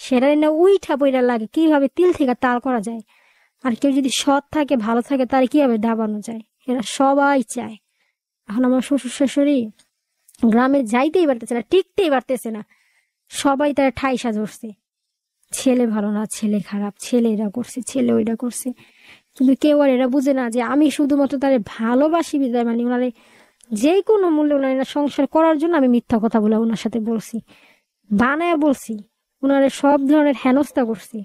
সেটা না উইঠা পইরা লাগে কিভাবে তিল থেকে তাল করা যায়, আর কেউ যদি সৎ থাকে ভালো থাকে তার কিভাবে দাবানো যায়, এরা সবাই চায়। এখন আমার শ্বশুর শাশুড়ি গ্রামে যাইতেই পারতেছে না, টিকতেই পারতেছে না, সবাই তারা ঠাইসা ধরছে, ছেলে ভালো না, ছেলে খারাপ, ছেলে এরা করছে, ছেলে ওইটা করছে। কিন্তু কেউ আর এরা বুঝে না যে আমি শুধুমাত্র তারে ভালোবাসি বিদায়, মানে ওনারে যে কোনো মূল্যে ওনারা সংসার করার জন্য আমি মিথ্যা কথা বলে ওনার সাথে বলছি, বানায় বলছি, ওনারে সব ধরনের হেনস্থা করছি।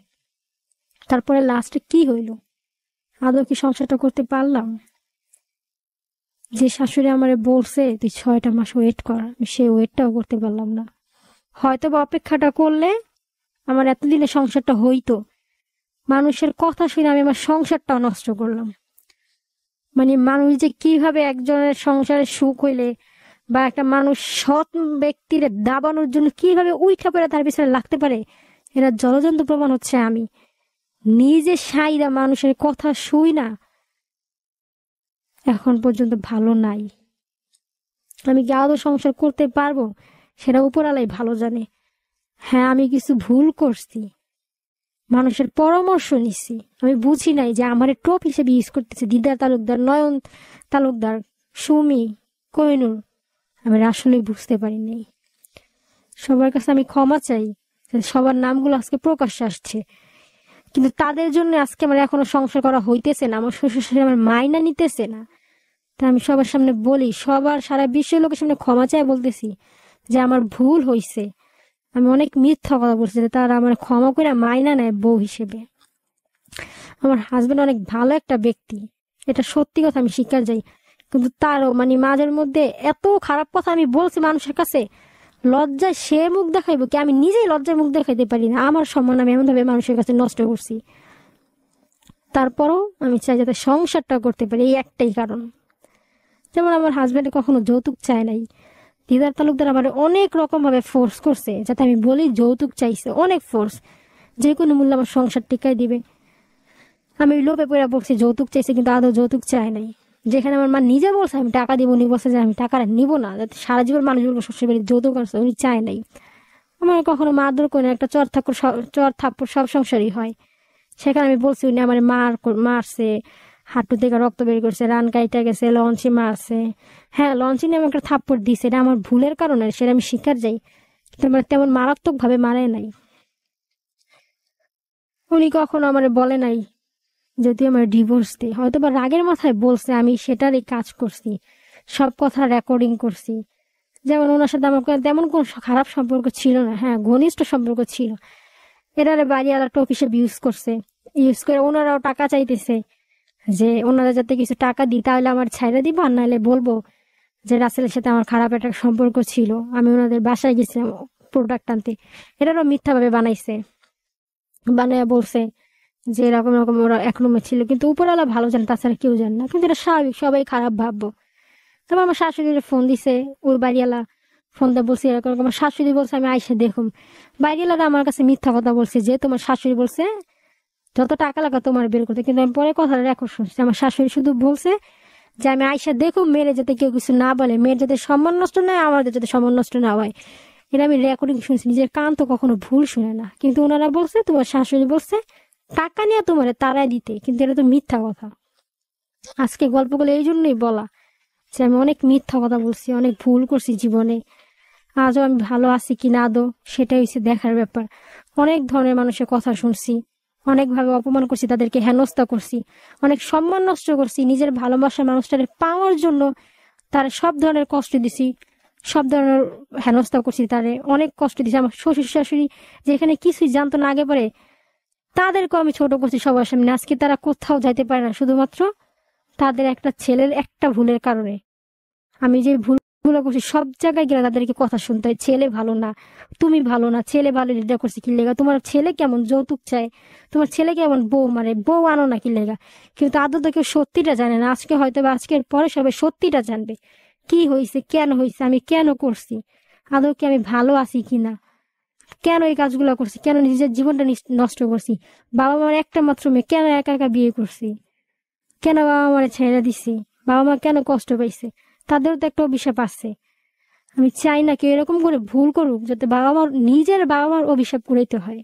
তারপরে লাস্টে কি হইল? আদৌ কি সংসারটা করতে পারলাম? যে শাশুড়ি আমারে বলছে তুই 6টা মাস ওয়েট কর, সেই ওয়েটটাও করতে পারলাম না। হয়তো বা অপেক্ষাটা করলে আমার এতদিনে সংসারটা হইতো। মানুষের কথা শুনে আমি আমার সংসারটাও নষ্ট করলাম। মানে মানুষ যে কিভাবে একজনের সংসারে সুখ হইলে, বা একটা মানুষ সৎ ব্যক্তির দাবানোর জন্য কিভাবে উইঠা পড়ে তার পিছনে লাগতে পারে, এরা জলজন্ত প্রমাণ হচ্ছে আমি নিজে। সাইরা মানুষের কথা শুই না, এখন পর্যন্ত ভালো নাই। আমি কি আদৌ সংসার করতে পারবো সেটা উপরালাই ভালো জানে। হ্যাঁ, আমি কিছু ভুল করছি, মানুষের পরামর্শ নিছি, আমি বুঝি নাই যে আমার টপ হিসেবে ইউজ করতেছে দিদার তালুকদার, নয়ন তালুকদার, সুমি, কোহিনুর। আমি আসলেই বুঝতে পারিনি। সবার কাছে আমি ক্ষমা চাই, সবার নামগুলো আজকে প্রকাশ্যে আসছে, কিন্তু তাদের জন্য আজকে আমার এখনো সংসার করা হইতেছে না, আমার শ্বশুর শাশুড়ি আমার মাইনা নিতেছে না। তা আমি সবার সামনে বলি, সবার সারা বিশ্বের লোকের সামনে ক্ষমা চাই বলতেছি যে আমার ভুল হয়েছে, আমি অনেক মিথ্যা কথা বলছি, তারা আমার ক্ষমা করে মাইনা নেয় বউ হিসেবে। আমার হাজবেন্ড অনেক ভালো একটা ব্যক্তি, এটা সত্যি কথা, আমি স্বীকার যাই, কিন্তু তারও মানে মাঝের মধ্যে এত খারাপ কথা আমি বলছি মানুষের কাছে, লজ্জায় সে মুখ দেখাইবো কি, আমি নিজেই লজ্জায় মুখ দেখাইতে পারি না। আমার সম্মান আমি এমনভাবে মানুষের কাছে নষ্ট করছি। তারপরও আমি চাই যাতে সংসারটা করতে পারি, এই একটাই কারণ। যেমন আমার হাজবেন্ড কখনো যৌতুক চায় নাই, দিদার তালুকদার আমার অনেক রকম ভাবে ফোর্স করছে যাতে আমি বলি যৌতুক চাইছে, অনেক ফোর্স, যে কোনো মূল্যে আমার সংসার টিকাই দিবে। আমি লোভে পড়ে বলছি যৌতুক চাইছে, কিন্তু আদৌ যৌতুক চায় নাই। যেখানে আমার মা নিজে বলছে আমি টাকা দিব, উনি বলছে যে আমি টাকাটা নিব না, যাতে সারা জীবন মানুষ বলবো শ্বশুর বাড়ি যৌতুক আসছে, উনি চায় নাই। আমার কখনো মারধর করে একটা চর থাপ্পড় সব সংসারই হয়। সেখানে আমি বলছি উনি আমার মারছে, হাঁটু থেকে রক্ত বের করছে, রান কাইটা গেছে, লঞ্চি মারছে। হ্যাঁ, লঞ্চি নিয়ে আমাকে একটা থাপ্পড় দিছে, এটা আমার ভুলের কারণে, সেটা আমি স্বীকার যাই, কিন্তু আমার তেমন মারাত্মক ভাবে মারে নাই। উনি কখনো আমার বলে নাই যদি আমার ডিভোর্স দিই, হয়তো বা রাগের মাথায় বলছে, আমি সেটারই কাজ করছি, সব কথা রেকর্ডিং করছি। যেমন ওনার সাথে আমার তেমন কোনো খারাপ সম্পর্ক ছিল না, হ্যাঁ ঘনিষ্ঠ সম্পর্ক ছিল। এটারে বাড়িওয়ালা টপ হিসেবে ইউজ করছে, ইউজ করে ওনারাও টাকা চাইতেছে, যে ওনারা যাতে কিছু টাকা দিই তাহলে আমার ছাইড়া দিব, আর নাহলে বলবো যে রাসেলের সাথে আমার খারাপ একটা সম্পর্ক ছিল, আমি ওনাদের বাসায় গেছিলাম প্রোডাক্ট আনতে। এটারও মিথ্যাভাবে বানাইছে, বানায় বলছে যে এরকম এরকম ওরা এক রুমে ছিল, কিন্তু উপরওয়ালা ভালো জানে, তাছাড়া কেউ জানে না, কিন্তু এটা স্বাভাবিক, সবাই খারাপ ভাববো। তারপর আমার শাশুড়ির ফোন দিছে, ওই বাড়িওয়ালা ফোন দিয়ে বলছে এরকম, আমার শাশুড়ি বলছে আমি আইসা দেখুম। বাড়িওয়ালারা আমার কাছে মিথ্যা কথা বলছে যে তোমার শাশুড়ি বলছে যত টাকা লাগা তোমার বের করতে, কিন্তু আমি পরে কথা রেকর্ড শুনছি, আমার শাশুড়ি শুধু বলছে যে আমি আইসা দেখুম, মেয়ের যাতে কেউ কিছু না বলে, মেয়ের যাতে সম্মান নষ্ট না হয়, আমাদের যাতে সম্মান নষ্ট না হয়। এটা আমি রেকর্ডিং শুনছি, নিজের কান তো কখনো ভুল শুনে না। কিন্তু ওনারা বলছে তোমার শাশুড়ি বলছে টাকা নিয়ে তোমার তারাই দিতে, কিন্তু এটা তো মিথ্যা কথা। আজকে গল্পগুলো এই জন্যই বলা যে আমি অনেক মিথ্যা কথা বলছি, অনেক ভুল করছি জীবনে। আজও আমি ভালো আছি কি না আদৌ সেটাই হচ্ছে দেখার ব্যাপার। অনেক ধরনের মানুষের কথা শুনছি, অনেকভাবে অপমান করছি, তাদেরকে হেনস্থা করছি, অনেক সম্মান নষ্ট করছি, নিজের ভালোবাসার মানুষটাকে পাওয়ার জন্য তারা সব ধরনের কষ্ট দিছি, সব ধরনের হেনস্থা করছি, তারে অনেক কষ্ট দিছি। আমার শ্বশুর শাশুড়ি যেখানে কিছুই জানতো না আগে পরে, তাদেরকেও আমি ছোট করছি সবার সামনে। আজকে তারা কোথাও যাইতে পারে না শুধুমাত্র তাদের একটা ছেলের একটা ভুলের কারণে। আমি যে ভুলগুলো করছি সব জায়গায় গেলে তাদেরকে কথা শুনতে হয়, ছেলে ভালো না, তুমি ভালো না, ছেলে ভালো, এটা করছে কি লেগা, তোমার ছেলে কেমন যৌতুক চায়, তোমার ছেলে কেমন বউ মানে বউ আনো না কি লেগা। কিন্তু আদৌ তো কেউ সত্যিটা জানে না। আজকে হয়তো বা আজকের পরে সবাই সত্যিটা জানবে, কি হয়েছে, কেন হয়েছে, আমি কেন করছি, আদৌ কি আমি ভালো আছি কিনা, কেন এই কাজগুলো করছি, কেন নিজের জীবনটা নষ্ট করছি, বাবা মার একটা মাত্র মেয়ে, কেন একা একা বিয়ে করছি, কেন বাবা মারে ছেড়ে দিছি, বাবা মা কেন কষ্ট পাইছে, তাদেরও তো একটা অভিশাপ আছে। আমি চাই না কেউ এরকম করে ভুল করুক যাতে বাবা মার নিজের বাবা মার অভিশাপ করাইতে হয়।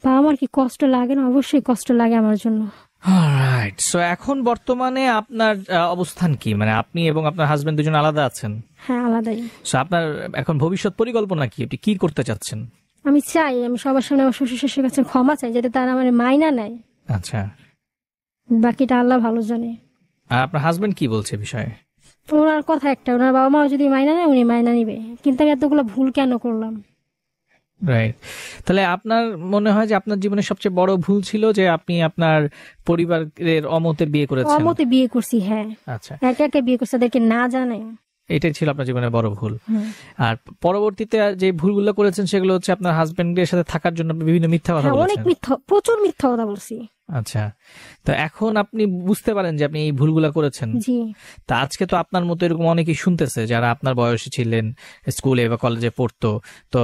বাবা মার কি কষ্ট লাগে না? অবশ্যই কষ্ট লাগে আমার জন্য। অলরাইট, সো এখন বর্তমানে আপনার অবস্থান কি, মানে আপনি এবং আপনার হাজবেন্ড দুজন আলাদা আছেন? হ্যাঁ, আলাদাই। সো আপনার এখন ভবিষ্যৎ পরিকল্পনা কি, আপনি কি করতে চাচ্ছেন? আমি চাই আমি সবার সামনে আমার শ্বশুর শাশুড়ির কাছে ক্ষমা চাই যাতে তারা আমার মাইনা নেয়, আচ্ছা, বাকিটা আল্লাহ ভালো জানে। আর আপনার হাজবেন্ড কি বলছে বিষয়ে? ওনার কথা একটা, ওনার বাবা মা যদি মাইনা নেয় উনি মাইনা নিবে, কিন্তু আমি এতগুলো ভুল কেন করলাম। রাইট, তাহলে আপনার মনে হয় যে আপনার জীবনের সবচেয়ে বড় ভুল ছিল যে আপনি আপনার পরিবারের অমতে বিয়ে করেছেন? অমতে বিয়ে করছি, হ্যাঁ। আচ্ছা, একে একে বিয়ে করছি, তাদেরকে না জানাই। এটাই ছিল আপনার জীবনের বড় ভুল। আর পরবর্তীতে যে ভুলগুলো করেছেন সেগুলো হচ্ছে আপনার হাজবেন্ডের সাথে থাকার জন্য বিভিন্ন মিথ্যা কথা বলেছেন। অনেক মিথ্যা, প্রচুর মিথ্যা কথা বলছি। আচ্ছা, তো এখন আপনি বুঝতে পারেন যে আপনি এই ভুলগুলা করেছেন। জি। তা আজকে তো আপনার মতো এরকম অনেকেই শুনতেছে যারা আপনার বয়সী ছিলেন, স্কুলে বা কলেজে পড়তো, তো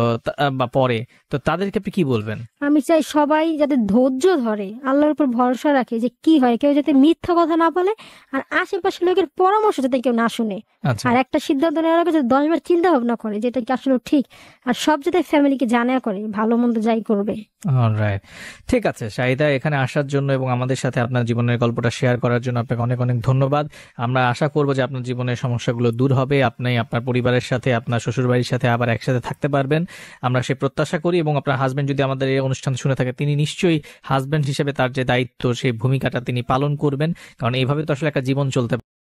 বা পরে, তো তাদেরকে আপনি কি বলবেন? আমি চাই সবাই যাতে ধৈর্য ধরে, আল্লাহর উপর ভরসা রাখে, যে কি হয় কেউ যাতে মিথ্যা কথা না বলে, আর আশেপাশের লোকের পরামর্শ যাতে কেউ না শুনে। আচ্ছা, আর একটা সিদ্ধান্ত নেওয়ার আগে যাতে 10 বার চিন্তা ভাবনা করে যেটা কি আসলে ঠিক, আর সব যাতে ফ্যামিলিকে জানা করে, ভালো মন্দ যাই করবে। অলরাইট, ঠিক আছে শাহিদা, এখানে আসার জন্য এবং আমাদের সাথে আপনার জীবনের গল্পটা শেয়ার করার জন্য আপনাকে অনেক অনেক ধন্যবাদ। আমরা আশা করব যে আপনার জীবনের সমস্যাগুলো দূর হবে, আপনি আপনার পরিবারের সাথে, আপনার শ্বশুরবাড়ির সাথে আবার একসাথে থাকতে পারবেন, আমরা সে প্রত্যাশা করি। এবং আপনার হাজবেন্ড যদি আমাদের এই অনুষ্ঠান শুনে থাকে, তিনি নিশ্চয়ই হাজবেন্ড হিসেবে তার যে দায়িত্ব, সেই ভূমিকাটা তিনি পালন করবেন, কারণ এইভাবে তো আসলে একটা জীবন চলতে